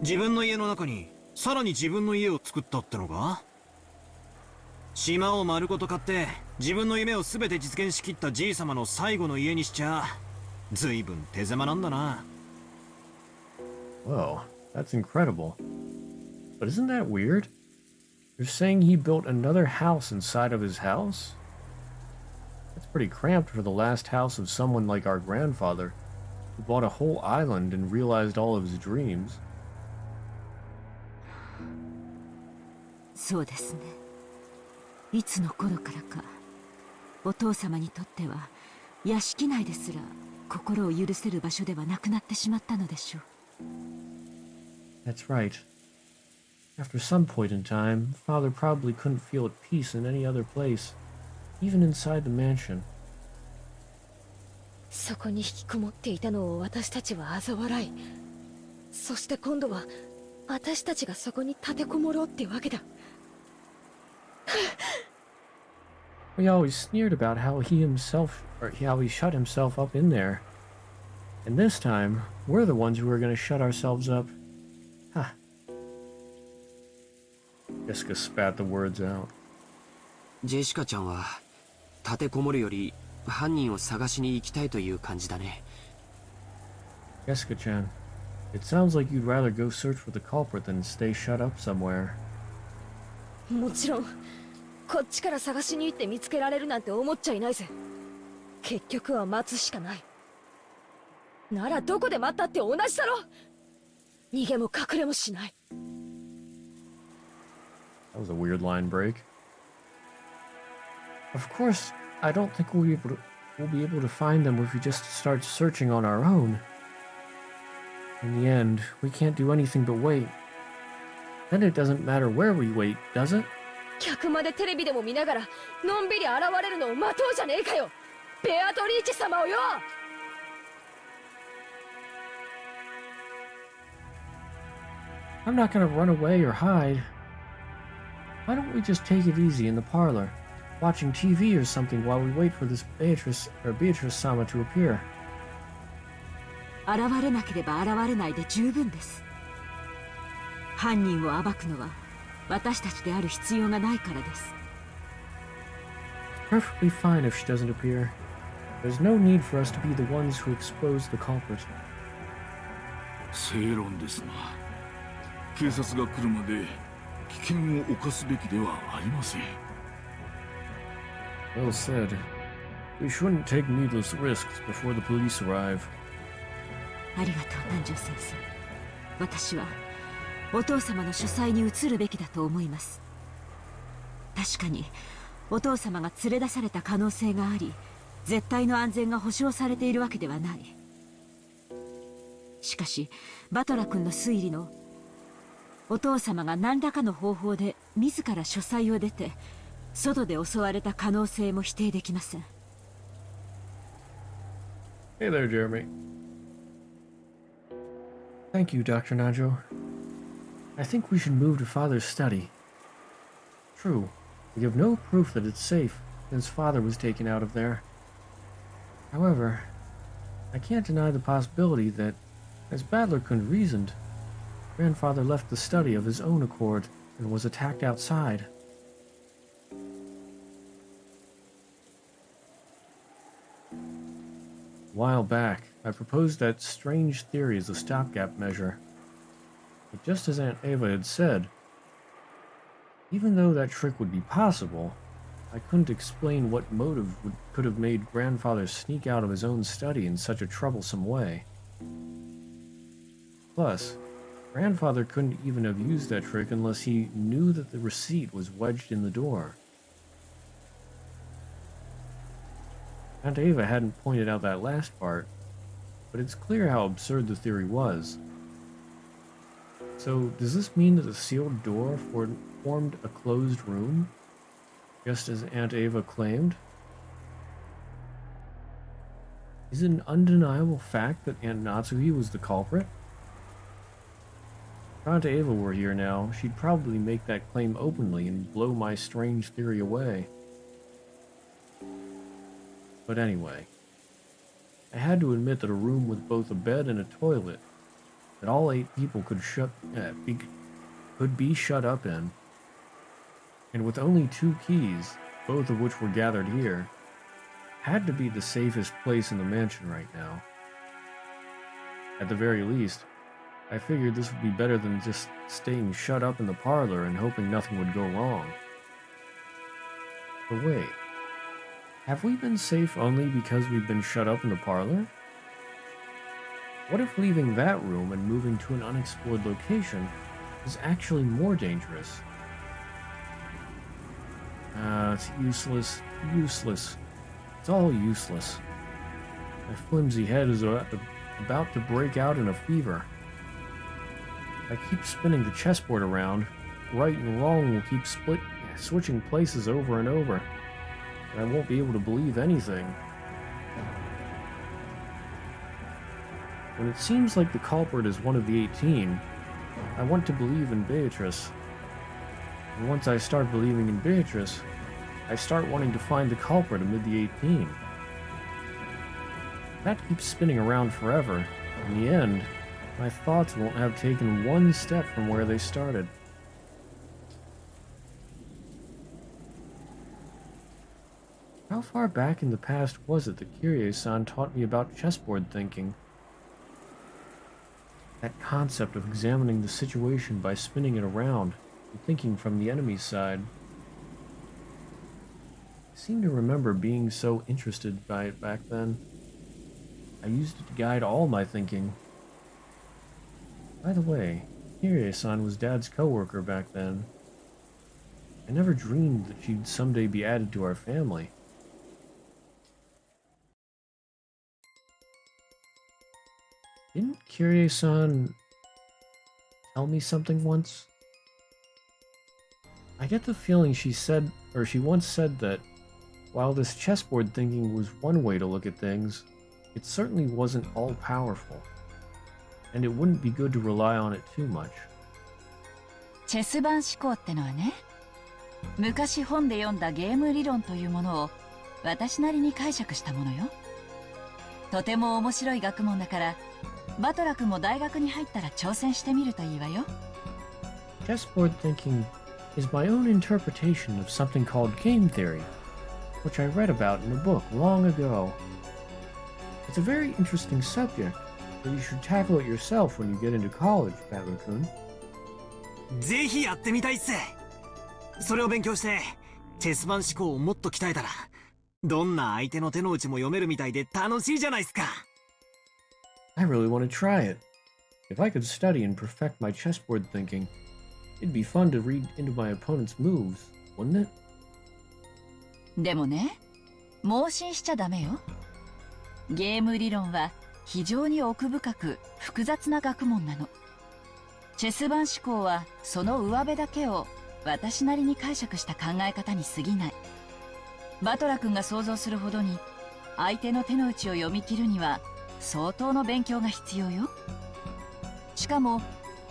自分の家の中にさらに自分の家を作ったってのか？島を丸ごと買って自分の夢を全て実現しきったじい様の最後の家にしちゃ随分手狭なんだな。 Well, that's incredible. But isn't that weird? You're saying he built another house inside of his house? That's pretty cramped for the last house of someone like our grandfather, who bought a whole island and realized all of his dreams. そうですね。いつの頃からかお父様にとっては屋敷内ですら心を許せる場所ではなくなってしまったのでしょう。 That's right. After some point in time, Father probably couldn't feel at peace in any other place, even inside the mansion. そこに引きこもっていたのを私たちは嘲笑い、そして今度は私たちがそこに立てこもろうってわけだ。We always sneered about how he shut himself up in there. And this time, we're the ones who are going to shut ourselves up. Ha. Jessica spat the words out. ジェシカちゃんは立てこもるより犯人を探しに行きたいという感じだね。 Jessica-chan, it sounds like you'd rather go search for the culprit than stay shut up somewhere. もちろんこっちから探しに行って見つけられるなんて思っちゃいないぜ。結局は待つしかない。ならどこで待ったって同じだろ。逃げも隠れもしない。 That was a weird line break. Of course, I don't think we'll be able to... we'll be able to find them if we just start searching on our own. In the end, we can't do anything but wait. Then it doesn't matter where we wait, does it? 客までテレビでも見ながらのんびり現れるのを待とうじゃねえかよ、ベアトリーチェ様をよ。I'm not gonna run away or hide. Why don't we just take it easy in the parlor, watching TV or something while we wait for this Beatrice-sama to appear? 現れなければ現れないで十分です。犯人を暴くのは私たちである必要がないからです。It's perfectly fine if she doesn't appear. There's no need for us to be the ones who expose the culprit. 正論ですな。警察が来るまで危険を冒すべきではありません。Well said. We shouldn't take needless risks before the police arrive. ありがとう、南條先生。私はお父様の書斎に移るべきだと思います。確かにお父様が連れ出された可能性があり、絶対の安全が保証されているわけではない。しかしバトラ君の推理のお父様が何らかの方法で自ら書斎を出て外で襲われた可能性も否定できません。Hey there, Jeremy. Thank you, Dr. Najo. I think we should move to Father's study. True, we have no proof that it's safe, since Father was taken out of there. However, I can't deny the possibility that, as Badlerkund reasoned, Grandfather left the study of his own accord and was attacked outside. A while back, I proposed that strange theory as a stopgap measure. But just as Aunt Ava had said, even though that trick would be possible, I couldn't explain what motive could have made Grandfather sneak out of his own study in such a troublesome way. Plus, Grandfather couldn't even have used that trick unless he knew that the receipt was wedged in the door. Aunt Ava hadn't pointed out that last part, but it's clear how absurd the theory was. So, does this mean that the sealed door formed a closed room, just as Aunt Ava claimed? Is it an undeniable fact that Aunt Natsuhi was the culprit? If Aunt Ava were here now, she'd probably make that claim openly and blow my strange theory away. But anyway, I had to admit that a room with both a bed and a toilet that all 8 people could be shut up in, and with only 2 keys, both of which were gathered here, had to be the safest place in the mansion right now. At the very least, I figured this would be better than just staying shut up in the parlor and hoping nothing would go wrong. But wait, have we been safe only because we've been shut up in the parlor? What if leaving that room and moving to an unexplored location is actually more dangerous? It's useless. Useless. It's all useless. My flimsy head is about to break out in a fever. I keep spinning the chessboard around. Right and wrong will keep switching places over and over, and I won't be able to believe anything. When it seems like the culprit is one of the 18, I want to believe in Beatrice. And once I start believing in Beatrice, I start wanting to find the culprit amid the 18. That keeps spinning around forever. In the end, my thoughts won't have taken one step from where they started. How far back in the past was it that Kyrie-san taught me about chessboard thinking? That concept of examining the situation by spinning it around and thinking from the enemy's side. I seem to remember being so interested by it back then. I used it to guide all my thinking. By the way, Kyrie-san was Dad's coworker back then. I never dreamed that she'd someday be added to our family. Didn't Kyrie-san tell me something once? I get the feeling she once said that while this chessboard thinking was one way to look at things, it certainly wasn't all-powerful, and it wouldn't be good to rely on it too much. チェス盤思考ってのはね、昔本で読んだゲーム理論というものを私なりに解釈したものよ。とても面白い学問だから、バトラ君も大学に入ったら挑戦してみるといいわよ。Chessboard thinking is my own interpretation of something called game theory, which I read about in a book long ago. It's a very interesting subject, but you should tackle it yourself when you get into college, Batman-kun. ぜひやってみたいっす。それを勉強してチェス盤思考をもっと鍛えたら、どんな相手の手の内も読めるみたいで楽しいじゃないっすか。I really want to try it. If I could study and perfect my chessboard thinking, it'd be fun to read into my opponent's moves, wouldn't it? でもね、盲信しちゃダメよ。ゲーム理論は非常に奥深く複雑な学問なの。チェス盤思考はその上辺だけを私なりに解釈した考え方に過ぎない。バトラ君が想像するほどに相手の手の内を読み切るには相当の勉強が必要よ。しかも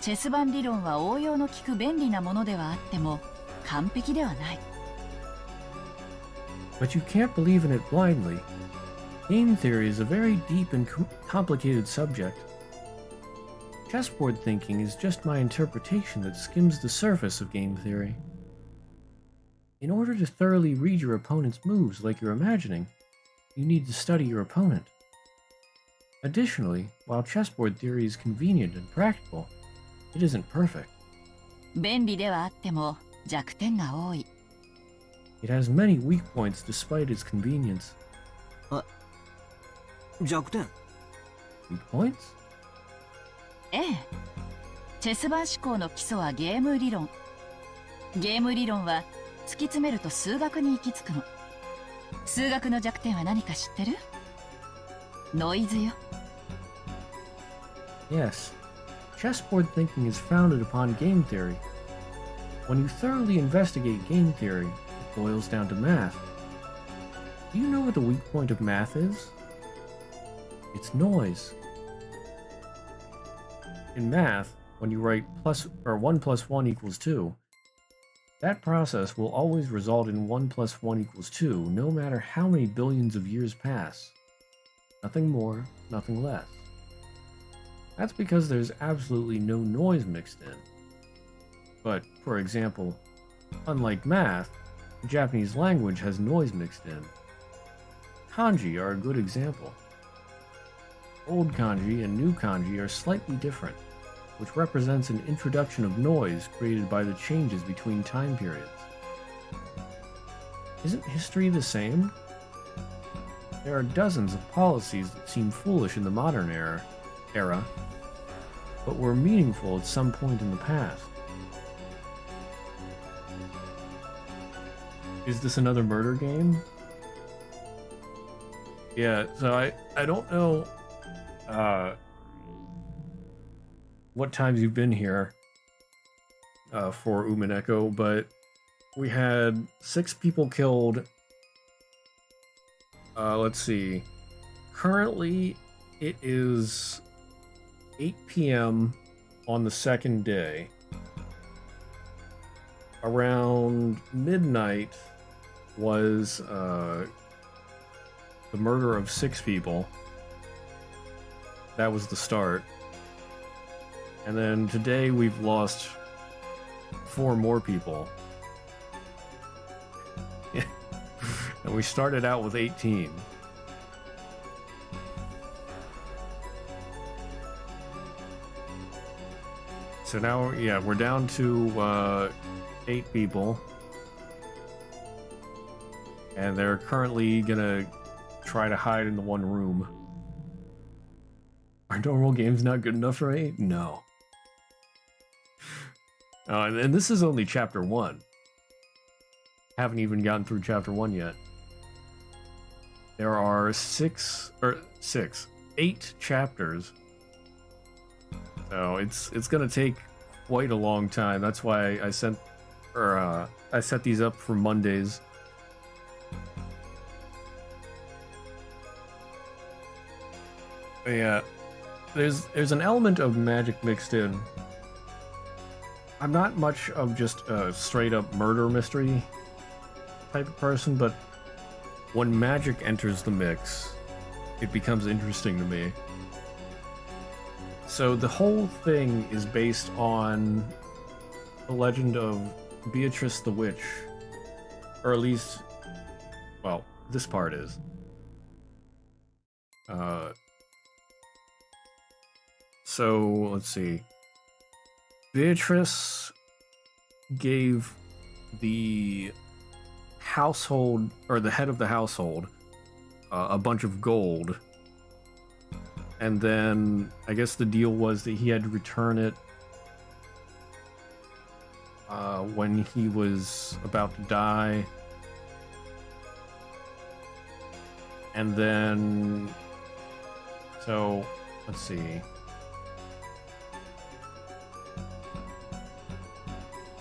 チェス盤理論は応用の利く便利なものではあっても完璧ではない。But you can't believe in it blindly. Game theory is a very deep and complicated subject. Chessboard thinking is just my interpretation that skims the surface of game theory. In order to thoroughly read your opponent's moves like you're imagining, you need to study your opponent. Additionally, while chessboard theory is convenient and practical, it isn't perfect. 便利ではあっても弱点が多い。It has many weak points despite its convenience. 弱点 Weak points? ええ。チェス盤思考の基礎はゲーム理論。ゲーム理論は突き詰めると数学に行き着くの。数学の弱点は何か知ってる？ノイズよ。Yes. Chessboard thinking is founded upon game theory. When you thoroughly investigate game theory, it boils down to math. Do you know what the weak point of math is? It's noise. In math, when you write 1 plus 1 equals 2, that process will always result in 1 plus 1 equals 2, no matter how many billions of years pass. Nothing more, nothing less. That's because there's absolutely no noise mixed in. But, for example, unlike math, the Japanese language has noise mixed in. Kanji are a good example. Old kanji and new kanji are slightly different, which represents an introduction of noise created by the changes between time periods. Isn't history the same? There are dozens of policies that seem foolish in the modern era, but were meaningful at some point in the past. Is this another murder game? Yeah, so I don't know what times you've been here for Umineko, but we had 6 people killed. Let's see. Currently, it is 8 p.m. on the second day. Around midnight was the murder of 6 people. That was the start. And then today we've lost 4 more people. And we started out with 18. So now, yeah, we're down to 8 people. And they're currently gonna try to hide in the one room. Are normal games not good enough for me? No. And this is only chapter 1. Haven't even gotten through chapter 1 yet. There are 8 chapters So it's gonna take quite a long time. That's why I set these up for Mondays. But yeah, there's an element of magic mixed in. I'm not much of just a straight up murder mystery type of person, but when magic enters the mix, it becomes interesting to me. So the whole thing is based on the legend of Beatrice the Witch. Or at least, well, this part is. So, let's see. Beatrice gave the household, or the head of the household, a bunch of gold. And then, I guess the deal was that he had to return it when he was about to die. And then, so, let's see.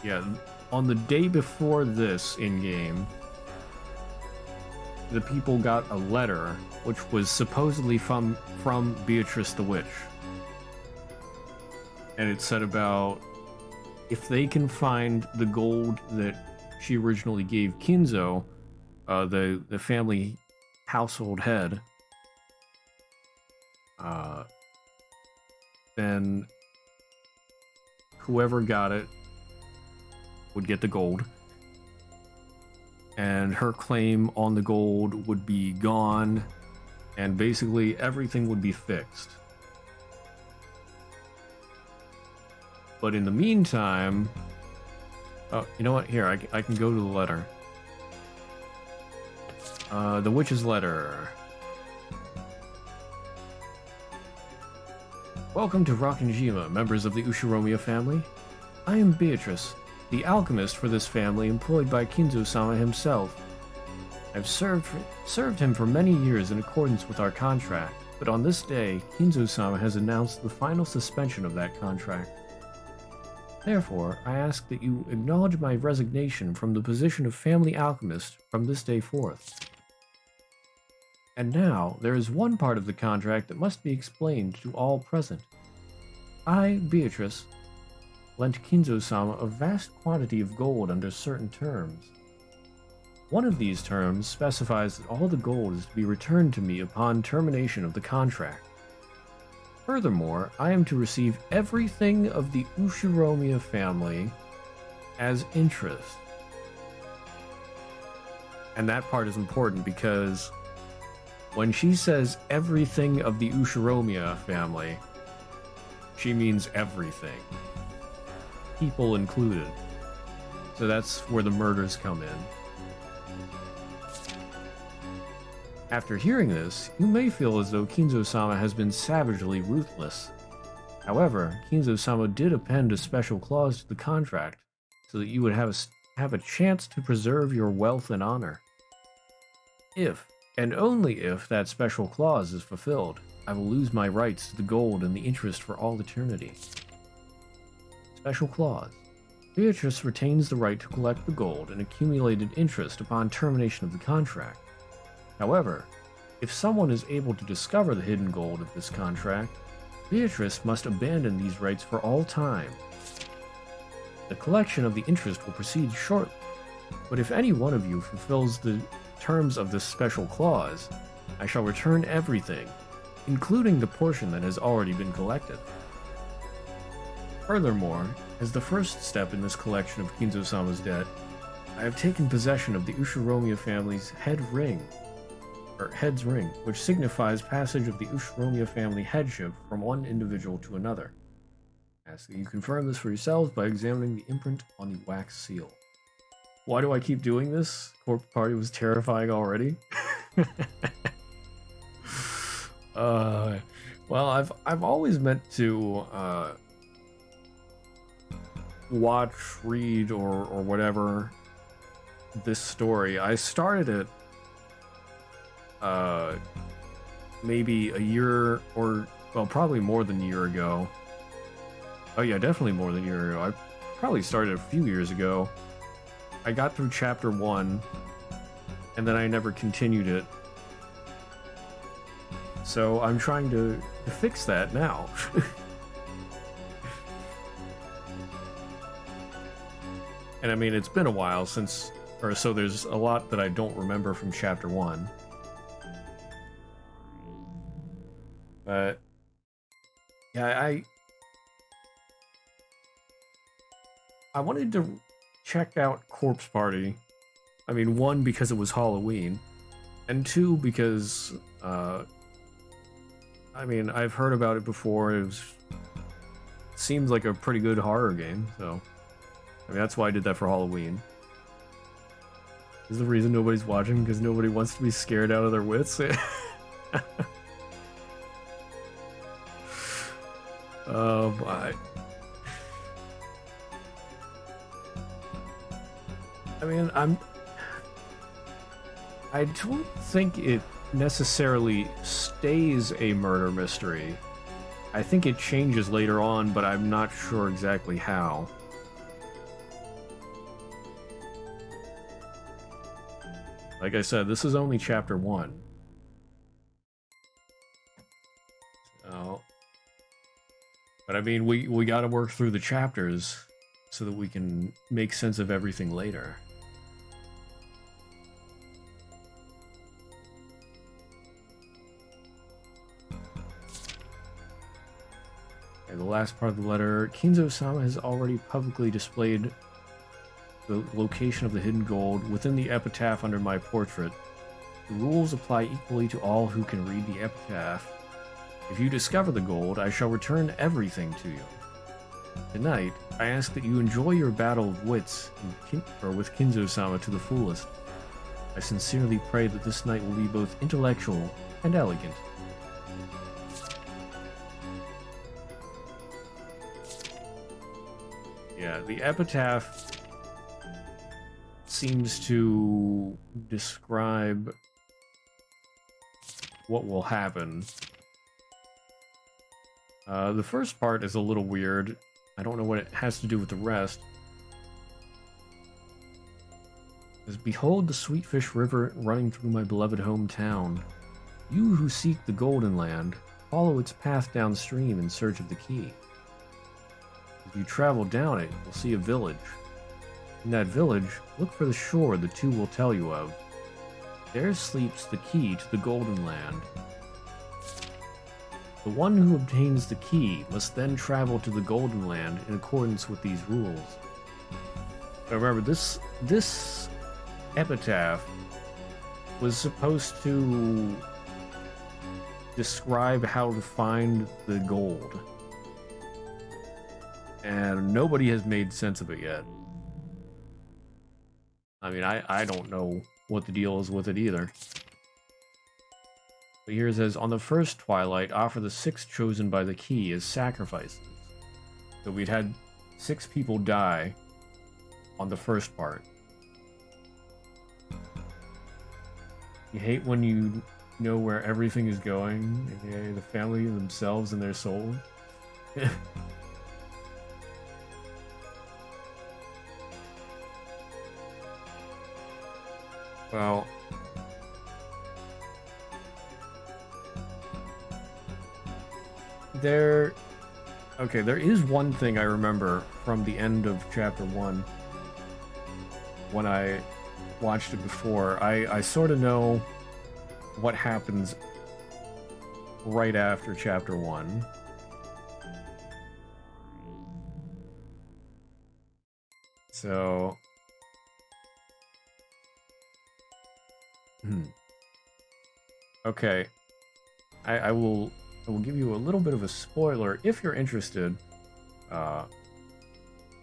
Yeah, on the day before this in-game, the people got a letter, which was supposedly from Beatrice the Witch. And it said about if they can find the gold that she originally gave Kinzo, the family household head, then whoever got it would get the gold, and her claim on the gold would be gone, and basically everything would be fixed. But in the meantime, oh, you know what? Here, I can go to the letter. The witch's letter. Welcome to Rockinjima, members of the Ushiromiya family. I am Beatrice, the alchemist for this family employed by Kinzo-sama himself. I've served him for many years in accordance with our contract, but on this day, Kinzo-sama has announced the final suspension of that contract. Therefore, I ask that you acknowledge my resignation from the position of family alchemist from this day forth. And now, there is one part of the contract that must be explained to all present. I, Beatrice, lent Kinzo-sama a vast quantity of gold under certain terms. One of these terms specifies that all the gold is to be returned to me upon termination of the contract. Furthermore, I am to receive everything of the Ushiromiya family as interest. And that part is important because when she says everything of the Ushiromiya family, she means everything. People included. So that's where the murders come in. After hearing this, you may feel as though Kinzo-sama has been savagely ruthless. However, Kinzo-sama did append a special clause to the contract so that you would have a chance to preserve your wealth and honor. If, and only if, that special clause is fulfilled, I will lose my rights to the gold and the interest for all eternity. Special clause. Beatrice retains the right to collect the gold and accumulated interest upon termination of the contract. However, if someone is able to discover the hidden gold of this contract, Beatrice must abandon these rights for all time. The collection of the interest will proceed shortly, but if any one of you fulfills the terms of this special clause, I shall return everything, including the portion that has already been collected. Furthermore, as the first step in this collection of Kinzo-sama's debt, I have taken possession of the Ushiromiya family's head's ring, which signifies passage of the Ushiromiya family headship from one individual to another. I ask that you confirm this for yourselves by examining the imprint on the wax seal. Why do I keep doing this? Corpse Party was terrifying already. Well, I've always meant to watch, read, or whatever this story. I started it maybe a year, or well, probably more than a year ago, Oh yeah, definitely more than a year ago. I probably started a few years ago. I got through chapter 1, and then I never continued it. So I'm trying to fix that now. And I mean, it's been a while since, or so there's a lot that I don't remember from chapter 1. But yeah, I wanted to check out Corpse Party. I mean, 1, because it was Halloween, and 2, because I mean, I've heard about it before. It seems like a pretty good horror game, so I mean, that's why I did that for Halloween. Is the reason nobody's watching because nobody wants to be scared out of their wits? Oh my. I mean, I don't think it necessarily stays a murder mystery. I think it changes later on, but I'm not sure exactly how. Like I said, this is only chapter 1. So, but I mean, we gotta work through the chapters so that we can make sense of everything later. Okay, the last part of the letter. Kinzo-sama has already publicly displayed the location of the hidden gold within the epitaph under my portrait. The rules apply equally to all who can read the epitaph. If you discover the gold, I shall return everything to you. Tonight, I ask that you enjoy your battle of wits with Kinzo-sama to the fullest. I sincerely pray that this night will be both intellectual and elegant. Yeah, the epitaph seems to describe what will happen. The first part is a little weird. I don't know what it has to do with the rest. It says, behold the Sweetfish River running through my beloved hometown. You who seek the Golden Land, follow its path downstream in search of the key. As you travel down it, you'll see a village. In that village, look for the shore the two will tell you of. There sleeps the key to the Golden Land. The one who obtains the key must then travel to the Golden Land in accordance with these rules. But remember, this epitaph was supposed to describe how to find the gold. And nobody has made sense of it yet. I mean, I don't know what the deal is with it either. But here it says, on the first twilight, offer the 6 chosen by the key as sacrifices. So we'd had 6 people die on the first part. You hate when you know where everything is going, aka the family themselves and their soul. Well, there is one thing I remember from the end of chapter 1 when I watched it before. I sort of know what happens right after chapter 1. So okay, I will give you a little bit of a spoiler if you're interested,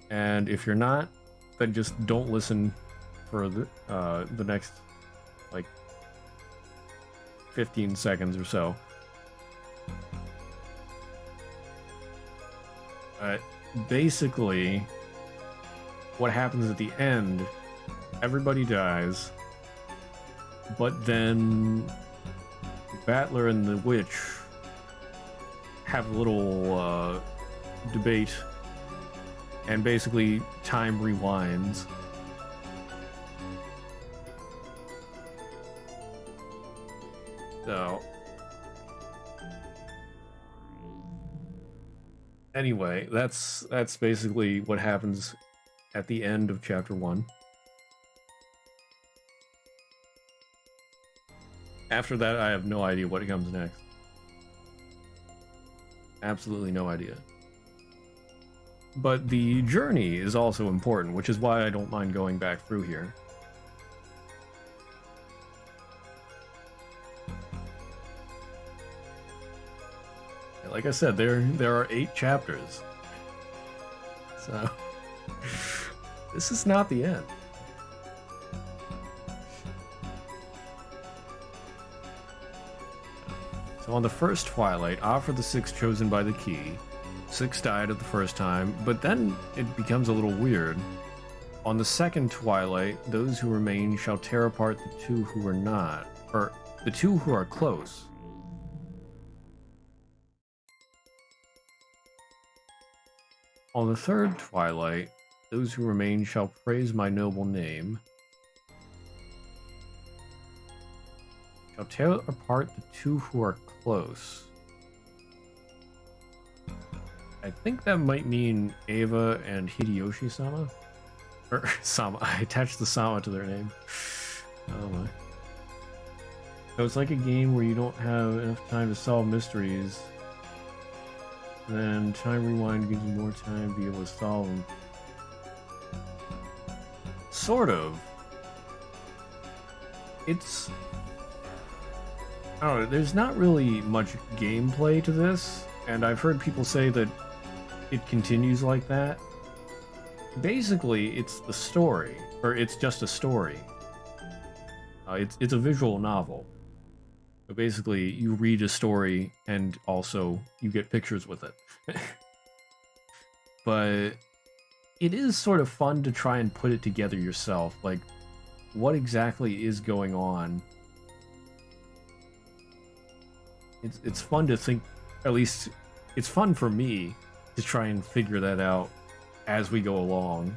and if you're not, then just don't listen for the next like 15 seconds or so. Basically, what happens at the end, everybody dies, but then Battler and the witch have a little debate And basically, time rewinds. So... Anyway, that's basically what happens at the end of chapter 1. After that, I have no idea what comes next. Absolutely no idea. But the journey is also important, which is why I don't mind going back through here. Like I said, there are 8 chapters. So this is not the end. So on the first twilight, offer the 6 chosen by the key. 6 died at the first time, but then it becomes a little weird. On the second twilight, those who remain shall tear apart the 2 who are not, or the 2 who are close. On the third twilight, those who remain shall praise my noble name. Shall tear apart the 2 who are close. I think that might mean Eva and Hideyoshi-sama. Or Sama. I attached the Sama to their name. Oh my. So it's like a game where you don't have enough time to solve mysteries. Then time rewind gives you more time to be able to solve them. Sort of. It's... I don't know, there's not really much gameplay to this, and I've heard people say that it continues like that. Basically, it's the story, or it's just a story. It's a visual novel. So basically, you read a story, and also you get pictures with it. But it is sort of fun to try and put it together yourself. Like, what exactly is going on? It's fun to think, at least it's fun for me to try and figure that out as we go along.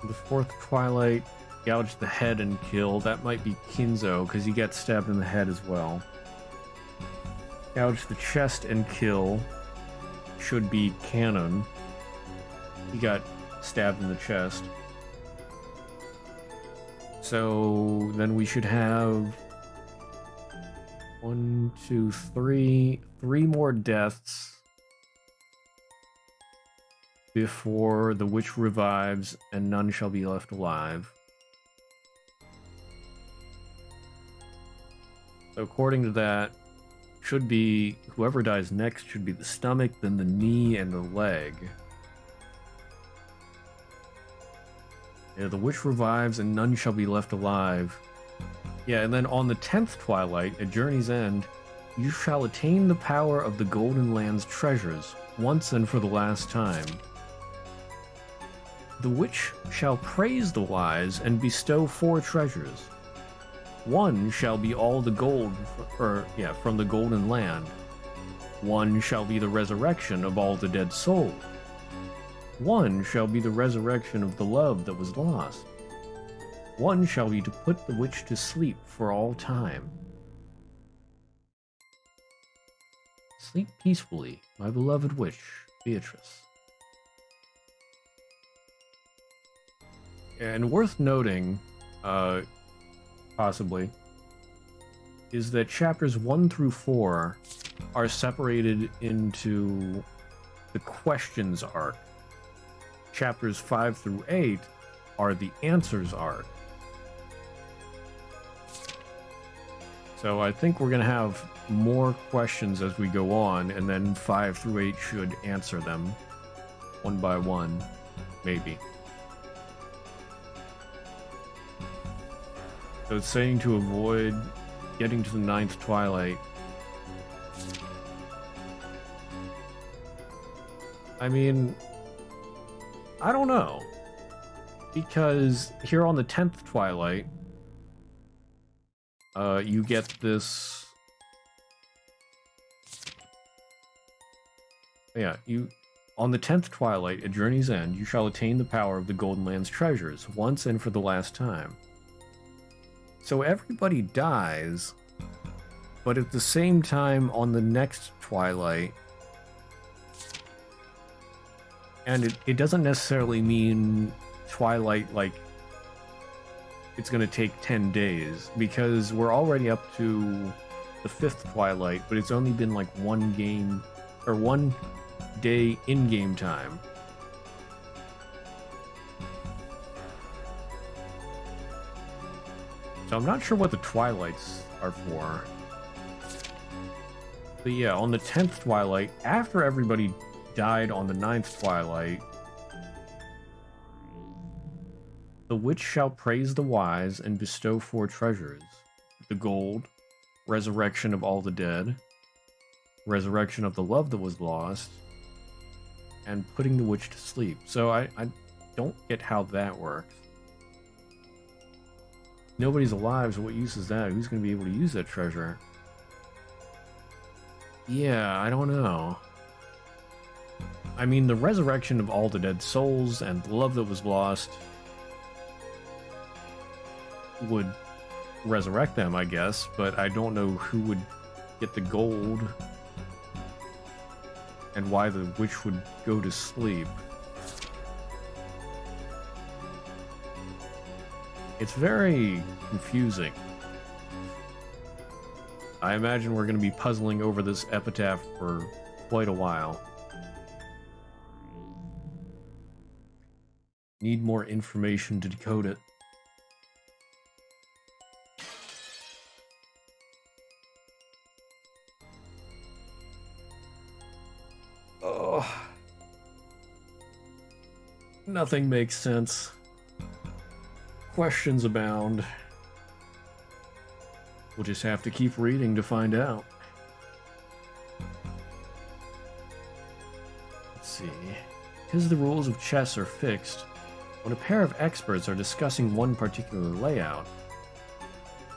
The fourth twilight, gouge the head and kill. That might be Kinzo, because he gets stabbed in the head as well. Gouge the chest and kill should be Canon. He got stabbed in the chest. So then we should have 1, 2, 3 more deaths before the witch revives and none shall be left alive. So according to that, should be whoever dies next should be the stomach, then the knee, and the leg. Yeah, the witch revives and none shall be left alive. Yeah, and then on the 10th twilight, at Journey's End, you shall attain the power of the Golden Land's treasures, once and for the last time. The witch shall praise the wise and bestow 4 treasures. 1 shall be all the gold, from the Golden Land. 1 shall be the resurrection of all the dead souls. 1 shall be the resurrection of the love that was lost. 1 shall be to put the witch to sleep for all time. Sleep peacefully, my beloved witch, Beatrice. And worth noting, possibly, is that chapters 1 through 4 are separated into the questions arc. Chapters 5 through 8 are the answers arc. So I think we're going to have more questions as we go on, and then 5 through 8 should answer them one by one, maybe. So it's saying to avoid getting to the 9th twilight. I mean, I don't know. Because here on the 10th twilight, you get this... Yeah, on the 10th twilight, at Journey's End, you shall attain the power of the Golden Land's treasures, once and for the last time. So everybody dies, but at the same time, on the next twilight, and it doesn't necessarily mean twilight like it's going to take 10 days, because we're already up to the 5th twilight, but it's only been like one day in-game time. So I'm not sure what the twilights are for. But yeah, on the 10th twilight, after everybody died on the 9th twilight, the witch shall praise the wise and bestow 4 treasures: the gold, resurrection of all the dead, resurrection of the love that was lost, and putting the witch to sleep. So I don't get how that works. Nobody's alive, so what use is that? Who's going to be able to use that treasure? Yeah, I don't know. I mean, the resurrection of all the dead souls and the love that was lost would resurrect them, I guess, but I don't know who would get the gold and why the witch would go to sleep. It's very confusing. I imagine we're going to be puzzling over this epitaph for quite a while. Need more information to decode it. Oh. Nothing makes sense. Questions abound. We'll just have to keep reading to find out. Let's see. Because the rules of chess are fixed, when a pair of experts are discussing one particular layout,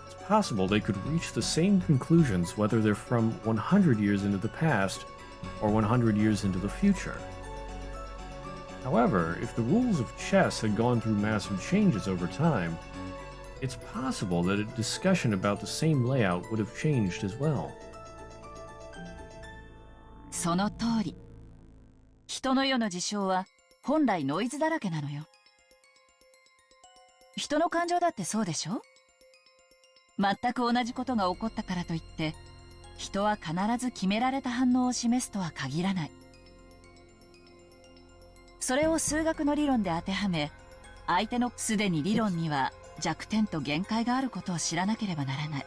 it's possible they could reach the same conclusions whether they're from 100 years into the past or 100 years into the future. However, if the rules of chess had gone through massive changes over time, it's possible that a discussion about the same layout would have changed as well. その通り。人の世の事象は本来ノイズだらけなのよ。人の感情だってそうでしょ？全く同じことが起こったからといって、人は必ず決められた反応を示すとは限らない。それを数学の理論で当てはめ、相手のすでに理論には弱点と限界があることを知らなければならない。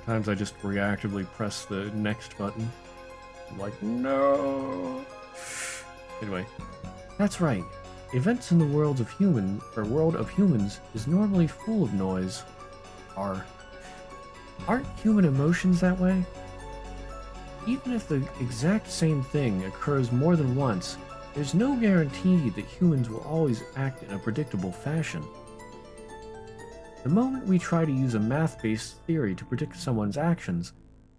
Sometimes I just reactively press the next button. I'm like, no! Anyway, that's right. Events in the world of humans is normally full of noise. Aren't human emotions that way? Even if the exact same thing occurs more than once, there's no guarantee that humans will always act in a predictable fashion. The moment we try to use a math-based theory to predict someone's actions,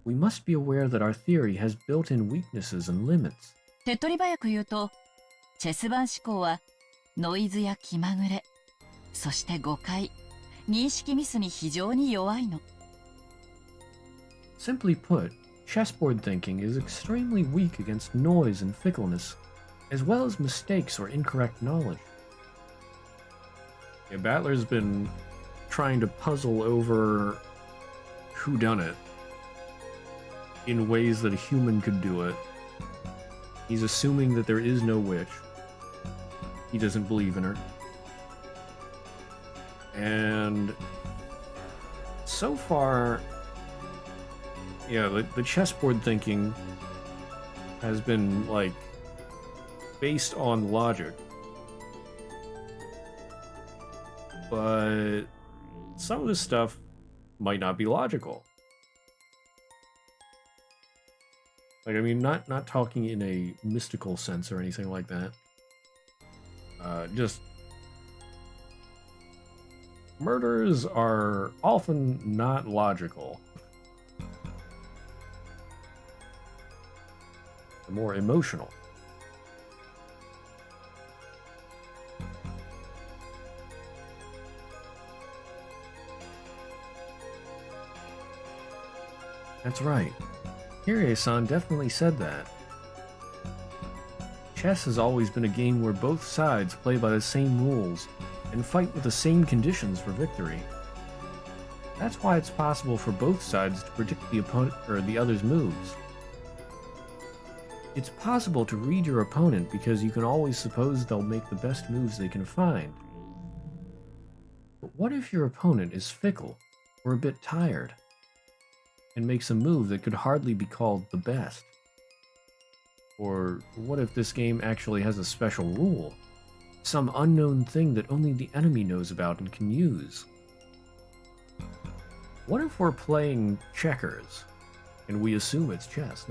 we must be aware that our theory has built-in weaknesses and limits. 手っ取り早く言うと、チェス盤思考はノイズや気まぐれ、そして誤解、認識ミスに非常に弱いの。Simply put, chessboard thinking is extremely weak against noise and fickleness, as well as mistakes or incorrect knowledge. Yeah, Battler's been trying to puzzle over whodunit in ways that a human could do it. He's assuming that there is no witch. He doesn't believe in her. And so far, yeah, the chessboard thinking has been, like, based on logic. But some of this stuff might not be logical. Like, I mean, not talking in a mystical sense or anything like that. Just Murders are often not logical. They're more emotional. That's right. Kirie-san definitely said that. Chess has always been a game where both sides play by the same rules and fight with the same conditions for victory. That's why it's possible for both sides to predict the opponent or the other's moves. It's possible to read your opponent because you can always suppose they'll make the best moves they can find. But what if your opponent is fickle or a bit tired and makes a move that could hardly be called the best? Or what if this game actually has a special rule? Some unknown thing that only the enemy knows about and can use? What if we're playing checkers and we assume it's chess?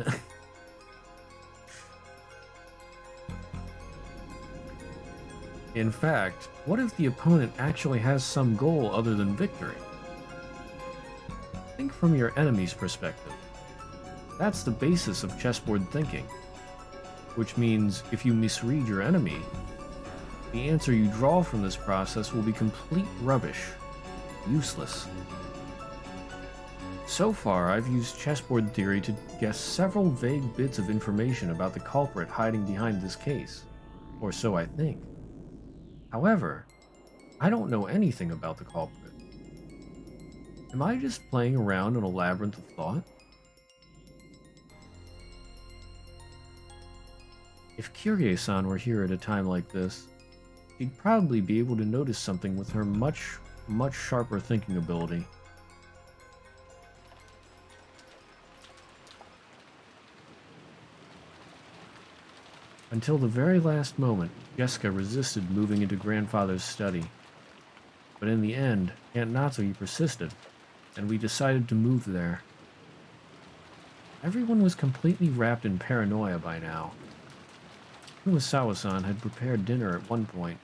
In fact, what if the opponent actually has some goal other than victory? Think from your enemy's perspective. That's the basis of chessboard thinking. Which means if you misread your enemy, the answer you draw from this process will be complete rubbish, useless. So far, I've used chessboard theory to guess several vague bits of information about the culprit hiding behind this case, or so I think. However, I don't know anything about the culprit. Am I just playing around in a labyrinth of thought? If Kirie-san were here at a time like this, she'd probably be able to notice something with her much sharper thinking ability. Until the very last moment, Jessica resisted moving into Grandfather's study. But in the end, Aunt Natsuki persisted, and we decided to move there. Everyone was completely wrapped in paranoia by now. Kumasawa-san had prepared dinner at one point.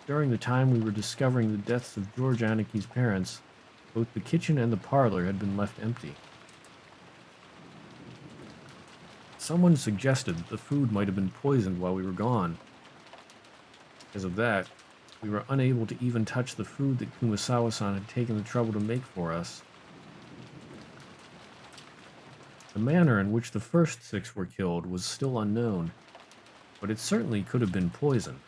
During the time we were discovering the deaths of George Aniki's parents, both the kitchen and the parlor had been left empty. Someone suggested that the food might have been poisoned while we were gone. Because of that, we were unable to even touch the food that Kumasawa-san had taken the trouble to make for us. The manner in which the first 6 were killed was still unknown, but it certainly could have been poison.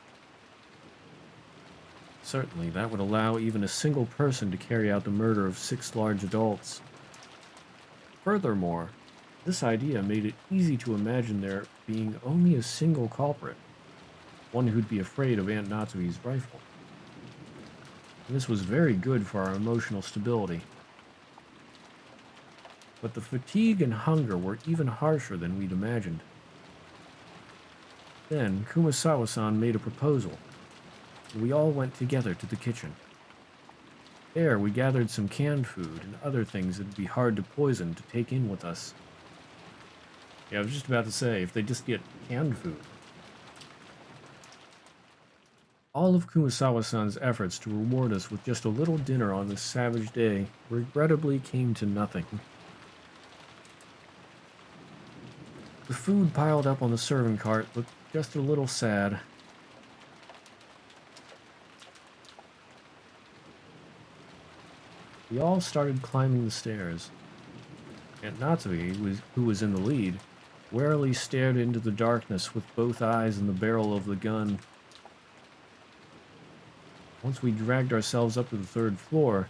Certainly, that would allow even a single person to carry out the murder of 6 large adults. Furthermore, this idea made it easy to imagine there being only a single culprit, one who'd be afraid of Aunt Natsui's rifle. And this was very good for our emotional stability. But the fatigue and hunger were even harsher than we'd imagined. Then, Kumasawa-san made a proposal, and we all went together to the kitchen. There, we gathered some canned food and other things that'd be hard to poison to take in with us. Yeah, I was just about to say, if they just get canned food. All of Kumasawa-san's efforts to reward us with just a little dinner on this savage day regrettably came to nothing. The food piled up on the serving cart looked just a little sad. We all started climbing the stairs. Aunt Natsuki, who was in the lead, warily stared into the darkness with both eyes in the barrel of the gun. Once we dragged ourselves up to the 3rd floor,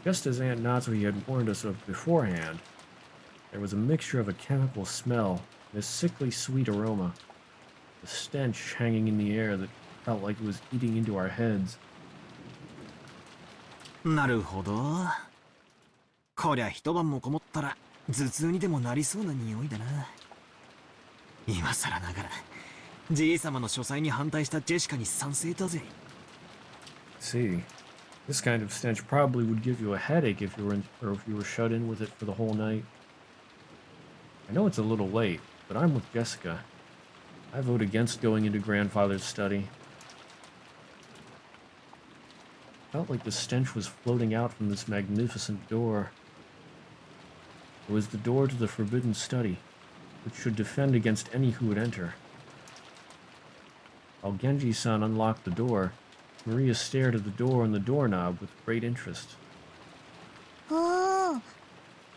just as Aunt Natsuki had warned us of beforehand, there was a mixture of a chemical smell and a sickly sweet aroma, a stench hanging in the air that felt like it was eating into our heads. なるほど。こりゃ一晩もこもったら頭痛にでもなりそうな匂いだな。今更ながら、じい様の書斎に反対したジェシカに賛成だぜ。See, this kind of stench probably would give you a headache if you were shut in with it for the whole night. I know it's a little late, but I'm with Jessica. I vote against going into Grandfather's study. Felt like the stench was floating out from this magnificent door. It was the door to the forbidden study, which should defend against any who would enter. While Genji-san unlocked the door, Maria stared at the door and the doorknob with great interest. おー、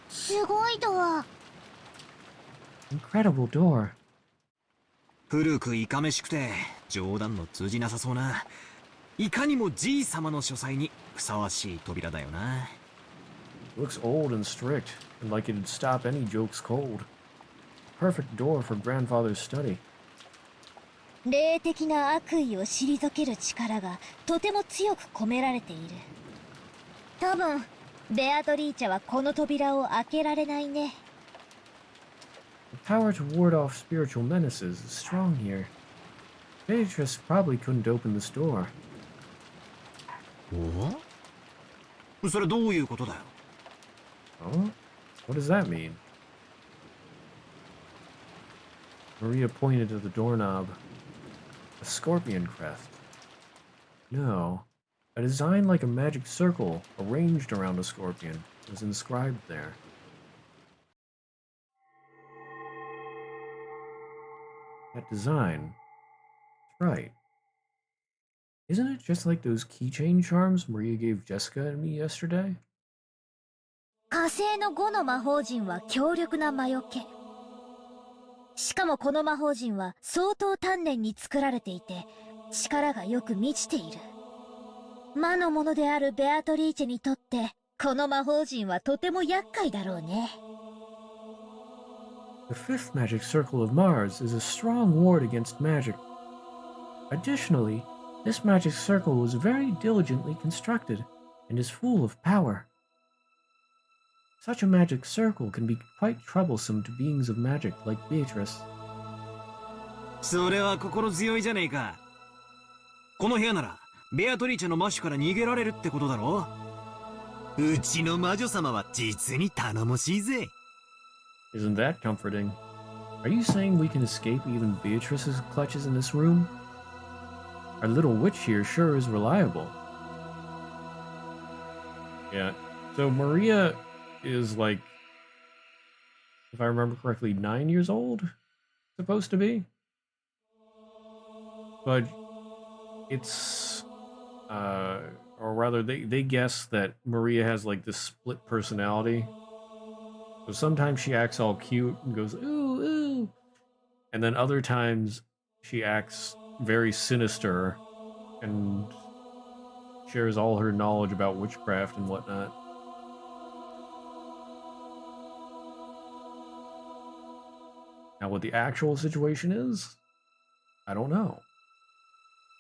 すごいドア。Incredible door. 古くいかめしくて冗談の通じなさそうな、いかにもじい様の書斎にふさわしい扉だよな。Looks old and strict, and like it'd stop any jokes cold. Perfect door for grandfather's study. 霊的な悪意を退ける力がとても強く込められている。多分、ベアトリーチェはこの扉を開けられないね。The power to ward off spiritual menaces is strong here. Beatrice probably couldn't open this door. お？それどういうことだよ。Oh? What does that mean? Maria pointed to the doorknob. A scorpion crest. No. A design like a magic circle arranged around a scorpion was inscribed there. That design. That's right. Isn't it just like those keychain charms Maria gave Jessica and me yesterday? 火星の5の魔法陣は強力な魔除け。しかもこの魔法陣は相当丹念に作られていて、力がよく満ちている。魔の者であるベアトリーチェにとって、この魔法陣はとても厄介だろうね。The fifth magic circle of Mars is a strong ward against magic. Additionally, this magic circle was very diligently constructed and is full of power. Such a magic circle can be quite troublesome to beings of magic like Beatrice. それは心強いじゃねえか。この部屋ならベアトリーチェの魔手から逃げられるってことだろ。うちの魔女様は実に頼もしいぜ。Isn't that comforting? Are you saying we can escape even Beatrice's clutches in this room? Our little witch here sure is reliable. Yeah, so Maria is like, if I remember correctly, 9 years old? Supposed to be? But it's, or rather, they guess that Maria has like this split personality. So sometimes she acts all cute and goes, ooh, ooh. And then other times she acts very sinister and shares all her knowledge about witchcraft and whatnot. Now, what the actual situation is, I don't know.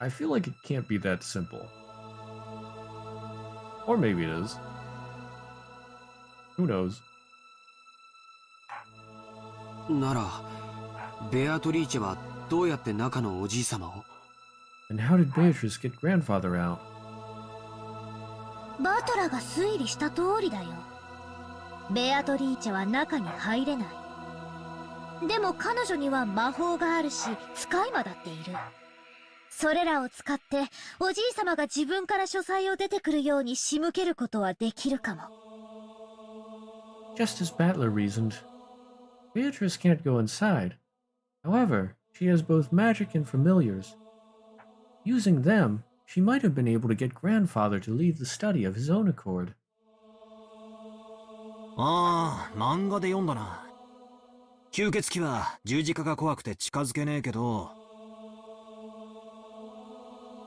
I feel like it can't be that simple. Or maybe it is. Who knows? なら、ベアトリーチェはどうやって中のおじい様を？ And how did Beatrice get grandfather out? バトラが推理した通りだよ。ベアトリーチェは中に入れない。でも彼女には魔法があるし、使い魔だっている。それらを使って、おじい様が自分から書斎を出てくるように仕向けることはできるかも。Just as Battler reasoned, Beatrice can't go inside. However, she has both magic and familiars. Using them, she might have been able to get grandfather to leave the study of his own accord. ああ、漫画で読んだな。吸血鬼は十字架が怖くて近づけねえけど、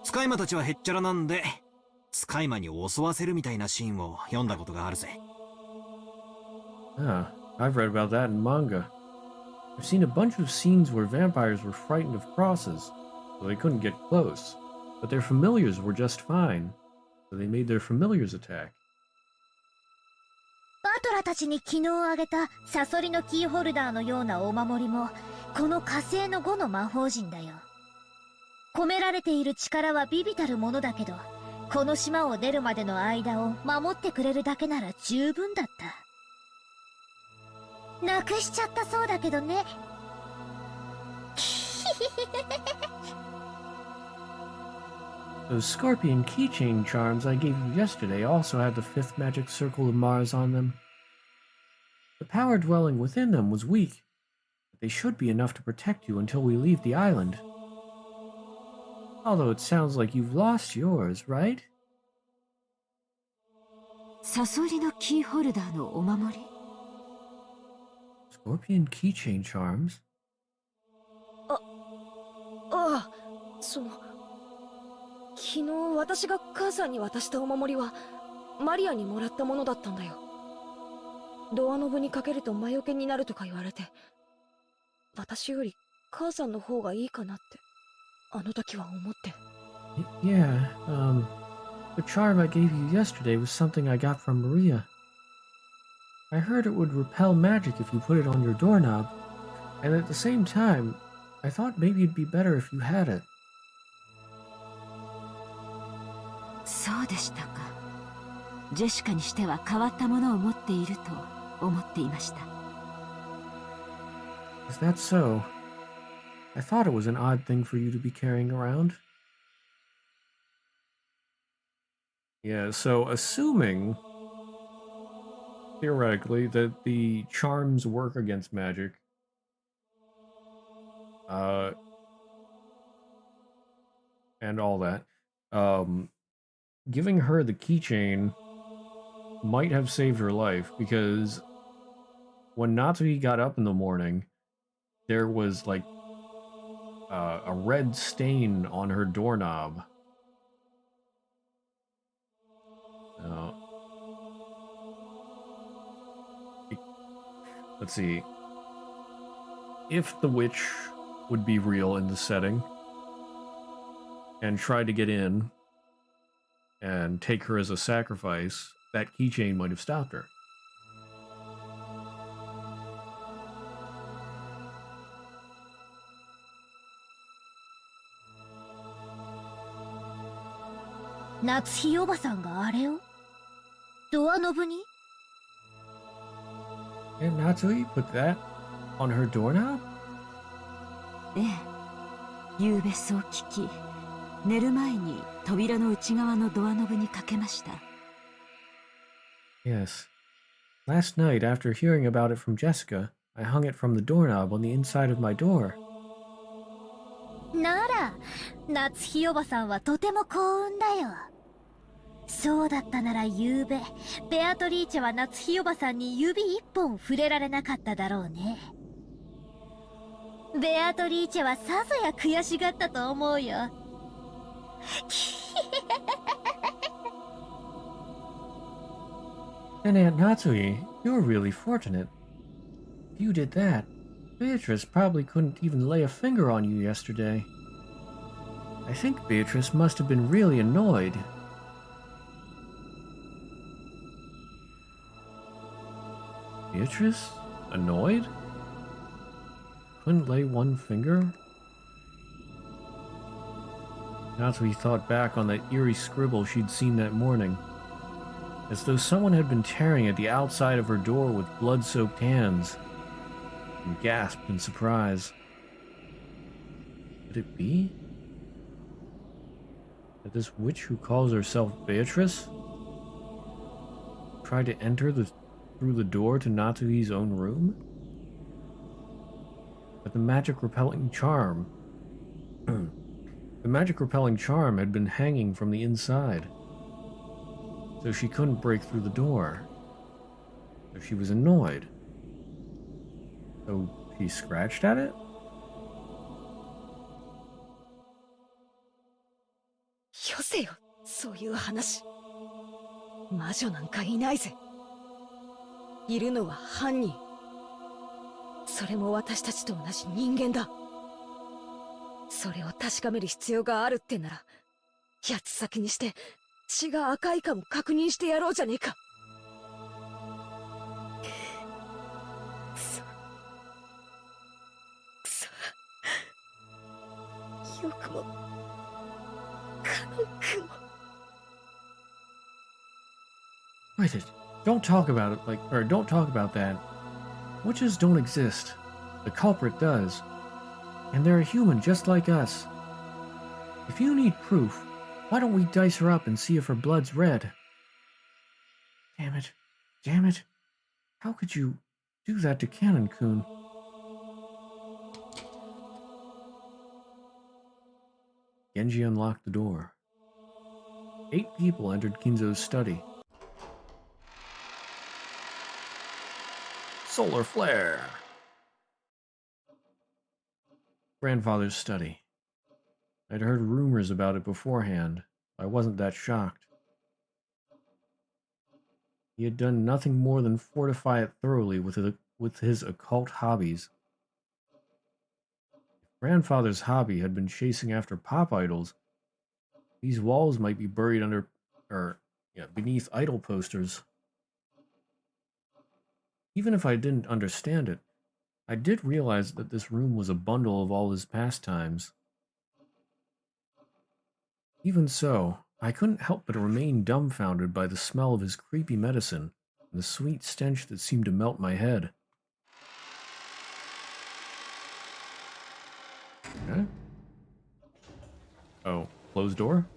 使い魔たちはへっちゃらなんで、使い魔に襲わせるみたいなシーンを読んだことがあるぜ。Ah, I've read about that in manga. I've seen a bunch of scenes where vampires were frightened of crosses, so they couldn't get close. But their familiars were just fine, so they made their familiars attack. バトラたちに昨日あげたサソリのキーホルダーのようなお守りも、この火星の5の魔法陣だよ。込められている力は微々たるものだけど、この島を出るまでの間を守ってくれるだけなら十分だった。なくしちゃったそうだけどね。Those scorpion keychain charms I gave you yesterday also had the fifth magic circle of Mars on them. The power dwelling within them was weak, but they should be enough to protect you until we leave the island. Although it sounds like you've lost yours, right? サソリのキーホルダーのお守り？ Scorpion keychain charms? ああ、昨日私が母さんに渡したお守りはマリアにもらったものだったんだよ。ドアノブにかけると魔除けになるとか言われて、私より母さんの方がいいかなってあの時は思って。Yeah, the charm I gave you yesterday was something I got from Maria. I heard it would repel magic if you put it on your doorknob, and at the same time, I thought maybe it'd be better if you had it. そうでしたか。ジェシカにしては変わったものを持っていると思っていました。Is that so? I thought it was an odd thing for you to be carrying around. Yeah, so assuming, theoretically, that the charms work against magic, and all that, giving her the keychain might have saved her life, because when Natsui got up in the morning, there was like a red stain on her doorknob. Let's see. If the witch would be real in the setting and tried to get in and take her as a sacrifice, that keychain might have stopped her. Natsuhi おばさんがあれをドアノブに And Natsui put that on her doorknob? ええ。夕べそう聞き、寝る前に扉の内側のドアノブにかけました。Yes. Last night, after hearing about it from Jessica, I hung it from the doorknob on the inside of my door. なら、夏日おばさんはとても幸運だよ。そうだったなら夕べ、ベアトリーチェは夏日おばさんに指一本触れられなかっただろうね。ベアトリーチェはさぞや悔しがったと思うよ。And Aunt Natsui, you're really fortunate. If you did that, Beatrice probably couldn't even lay a finger on you yesterday. I think Beatrice must have been really annoyed. Beatrice? Annoyed? Couldn't lay one finger? Natsui thought back on that eerie scribble she'd seen that morning, as though someone had been tearing at the outside of her door with blood-soaked hands, and gasped in surprise. Could it be that this witch who calls herself Beatrice tried to enter through the door to Natsui's own room? But the magic repelling charm had been hanging from the inside, so she couldn't break through the door. So she was annoyed. So she scratched at it? よせよ、そういう話。魔女なんかいないぜ。いるのは犯人。それも私たちと同じ人間だ。それを確かめる必要があるってなら、八つ先にして血が赤いかも確認してやろうじゃねえか。くそ。くそ。よくもカノン君を。Wait it. Don't talk about it don't talk about that. Witches don't exist. The culprit does. And they're a human just like us. If you need proof, why Why don't we dice her up and see if her blood's red? Damn it. Damn it. How could you do that to Cannon-kun? Genji unlocked the door. 8 people entered Kinzo's study. Solar flare! Grandfather's study. I'd heard rumors about it beforehand. I wasn't that shocked. He had done nothing more than fortify it thoroughly with his occult hobbies. If Grandfather's hobby had been chasing after pop idols, these walls might be buried beneath idol posters. Even if I didn't understand it, I did realize that this room was a bundle of all his pastimes. Even so, I couldn't help but remain dumbfounded by the smell of his creepy medicine and the sweet stench that seemed to melt my head. Okay. Oh, closed door?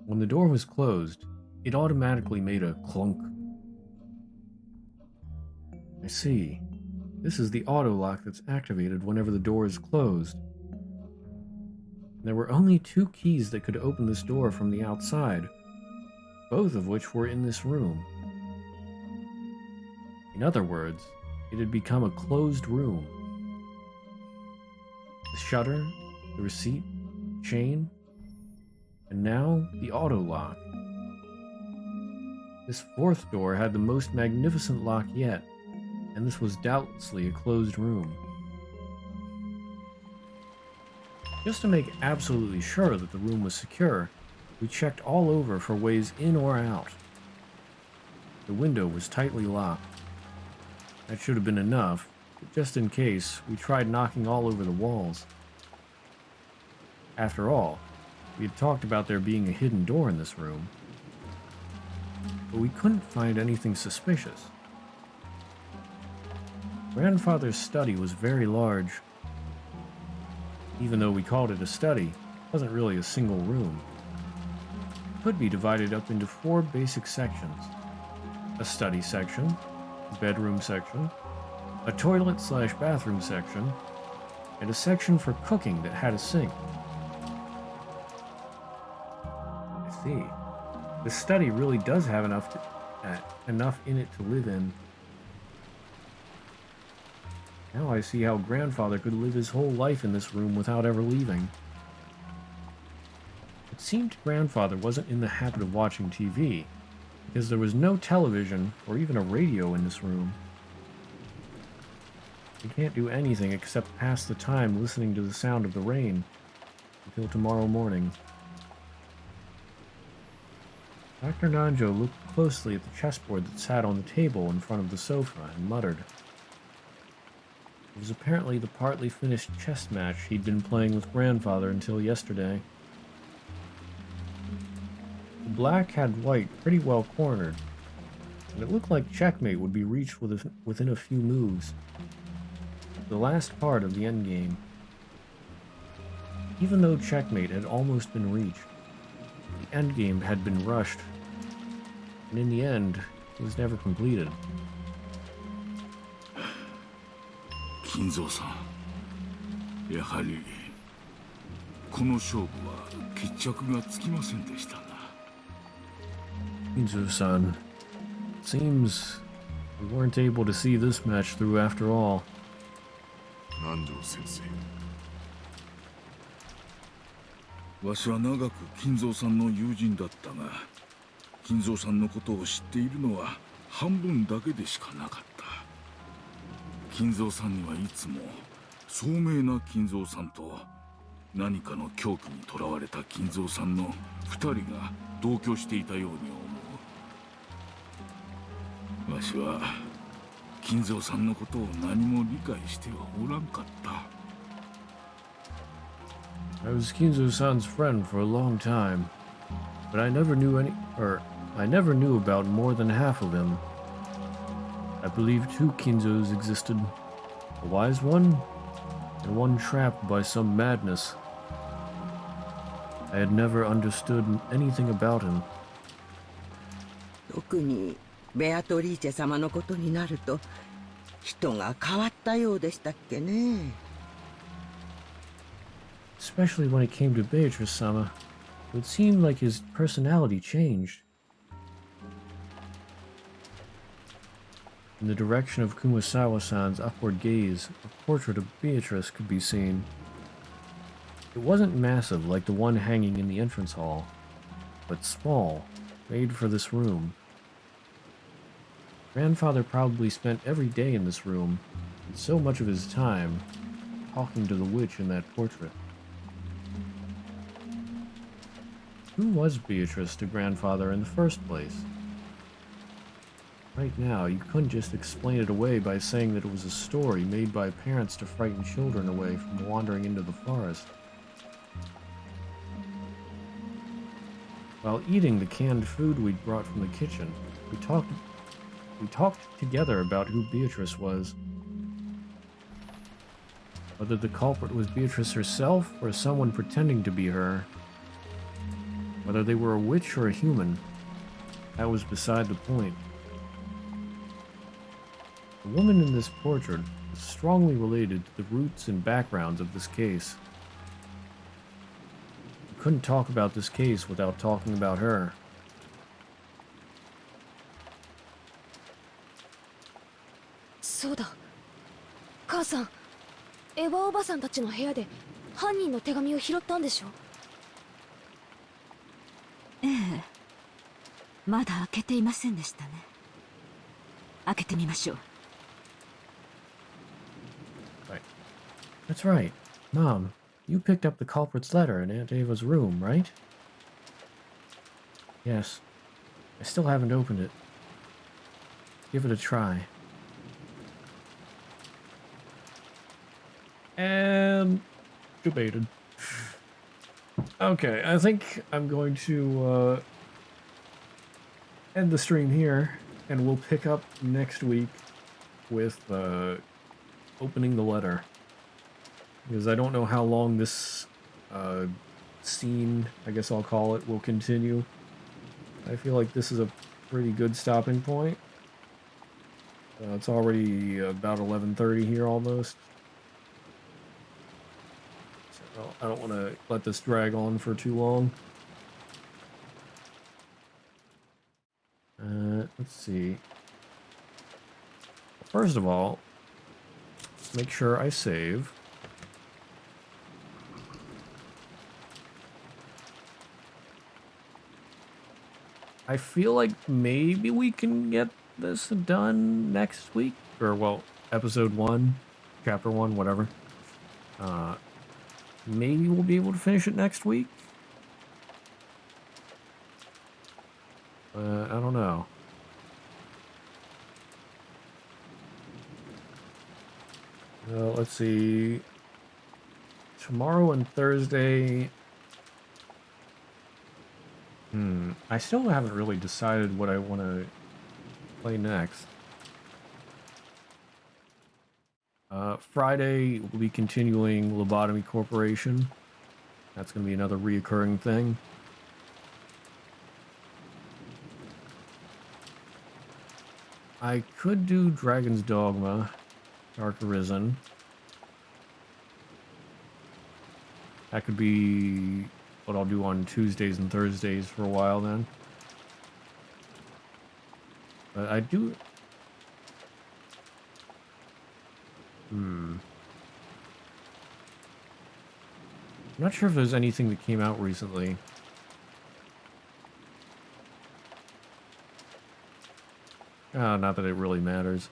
When the door was closed, it automatically made a clunk. I see. This is the auto lock that's activated whenever the door is closed. There were only 2 keys that could open this door from the outside, both of which were in this room. In other words, it had become a closed room. The shutter, the receipt, chain, and now the auto lock. This 4th door had the most magnificent lock yet, and this was doubtlessly a closed room. Just to make absolutely sure that the room was secure, we checked all over for ways in or out. The window was tightly locked. That should have been enough, but just in case, we tried knocking all over the walls. After all, we had talked about there being a hidden door in this room, but we couldn't find anything suspicious. Grandfather's study was very large. Even though we called it a study, it wasn't really a single room. It could be divided up into 4 basic sections. A study section, a bedroom section, a toilet/bathroom section, and a section for cooking that had a sink. I see. The study really does have enough in it to live in. Now I see how Grandfather could live his whole life in this room without ever leaving. It seemed Grandfather wasn't in the habit of watching TV, because there was no television or even a radio in this room. He can't do anything except pass the time listening to the sound of the rain until tomorrow morning. Dr. Nanjo looked closely at the chessboard that sat on the table in front of the sofa and muttered. It was apparently the partly finished chess match he'd been playing with Grandfather until yesterday. The black had white pretty well cornered, and it looked like checkmate would be reached within a few moves. The last part of the endgame. Even though checkmate had almost been reached, the endgame had been rushed, and in the end, it was never completed. 金蔵さん、やはりこの勝負は決着がつきませんでしたな。Kinzo-san, seems we weren't able to see this match through after all. 南條先生。わしは長く金蔵さんの友人だったが、金蔵さんのことを知っているのは半分だけでしかなかった。金蔵さんにはいつも聡明な金蔵さんと何かの狂気にとらわれた金蔵さんの2人が同居していたように思う。わしは金蔵さんのことを何も理解してはおらんかった。I was Kinzo-san's friend for a long time, but I never knew about more than half of him. I believe two Kinzos existed. A wise one, and one trapped by some madness. I had never understood anything about him. 特にベアトリーチェ様のことになると人が変わったようでしたっけね。Especially when it came to Beatrice-sama. It seemed like his personality changed. In the direction of Kumasawa-san's upward gaze, a portrait of Beatrice could be seen. It wasn't massive like the one hanging in the entrance hall, but small, made for this room. Grandfather probably spent every day in this room, and so much of his time talking to the witch in that portrait. Who was Beatrice to Grandfather in the first place? Right now, you couldn't just explain it away by saying that it was a story made by parents to frighten children away from wandering into the forest. While eating the canned food we'd brought from the kitchen, we talked together about who Beatrice was. Whether the culprit was Beatrice herself or someone pretending to be her. Whether they were a witch or a human, that was beside the point. The woman in this portrait is strongly related to the roots and backgrounds of this case. You couldn't talk about this case without talking about her. そうだ。母さん、エヴァおばさんたちの部屋で犯人の手紙を拾ったんでしょ？ええ。まだ開けていませんでしたね。開けてみましょう。Right. That's right. Mom, you picked up the culprit's letter in Aunt Ava's room, right? Yes. I still haven't opened it. Give it a try. And debated. Okay, I think I'm going to end the stream here, and we'll pick up next week with opening the letter. Because I don't know how long this scene, I guess I'll call it, will continue. I feel like this is a pretty good stopping point. It's already about 11:30 here almost. So I don't want to let this drag on for too long. Let's see. First of all, make sure I save. I feel like maybe we can get this done next week, or well, episode 1, chapter 1, whatever. Maybe we'll be able to finish it next week. I don't know. Let's see. Tomorrow and Thursday. I still haven't really decided what I want to play next. Friday, we'll be continuing Lobotomy Corporation. That's going to be another reoccurring thing. I could do Dragon's Dogma, Dark Arisen. That could be what I'll do on Tuesdays and Thursdays for a while then. But I do... I'm not sure if there's anything that came out recently. Not that it really matters.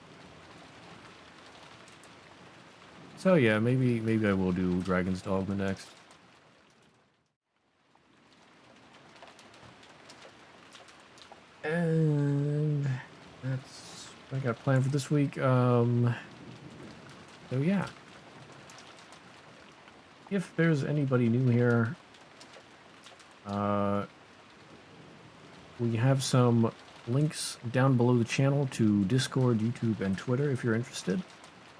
So yeah, maybe I will do Dragon's Dogma next. And that's what I got planned for this week. So yeah. If there's anybody new here, we have some links down below the channel to Discord, YouTube, and Twitter if you're interested.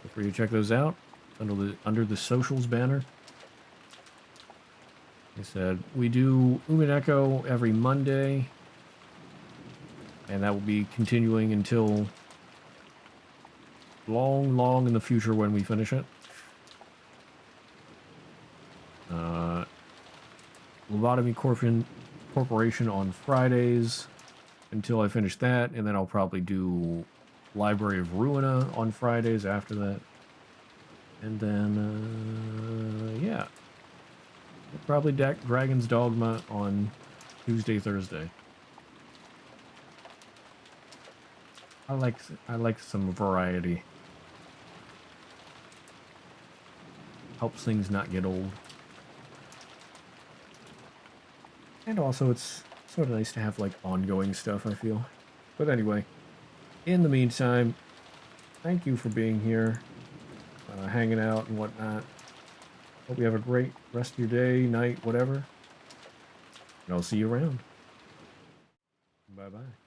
Feel free to check those out under the socials banner. Like I said, we do Umineko every Monday, and that will be continuing until long in the future when we finish it. Lobotomy Corporation on Fridays until I finish that, and then I'll probably do Library of Ruina on Fridays after that. And then, yeah. Probably Dragon's Dogma on Tuesday, Thursday. I like some variety. Helps things not get old. And also it's sort of nice to have like ongoing stuff, I feel. But anyway, in the meantime, thank you for being here, hanging out and whatnot. Hope you have a great rest of your day, night, whatever. And I'll see you around. Bye-bye.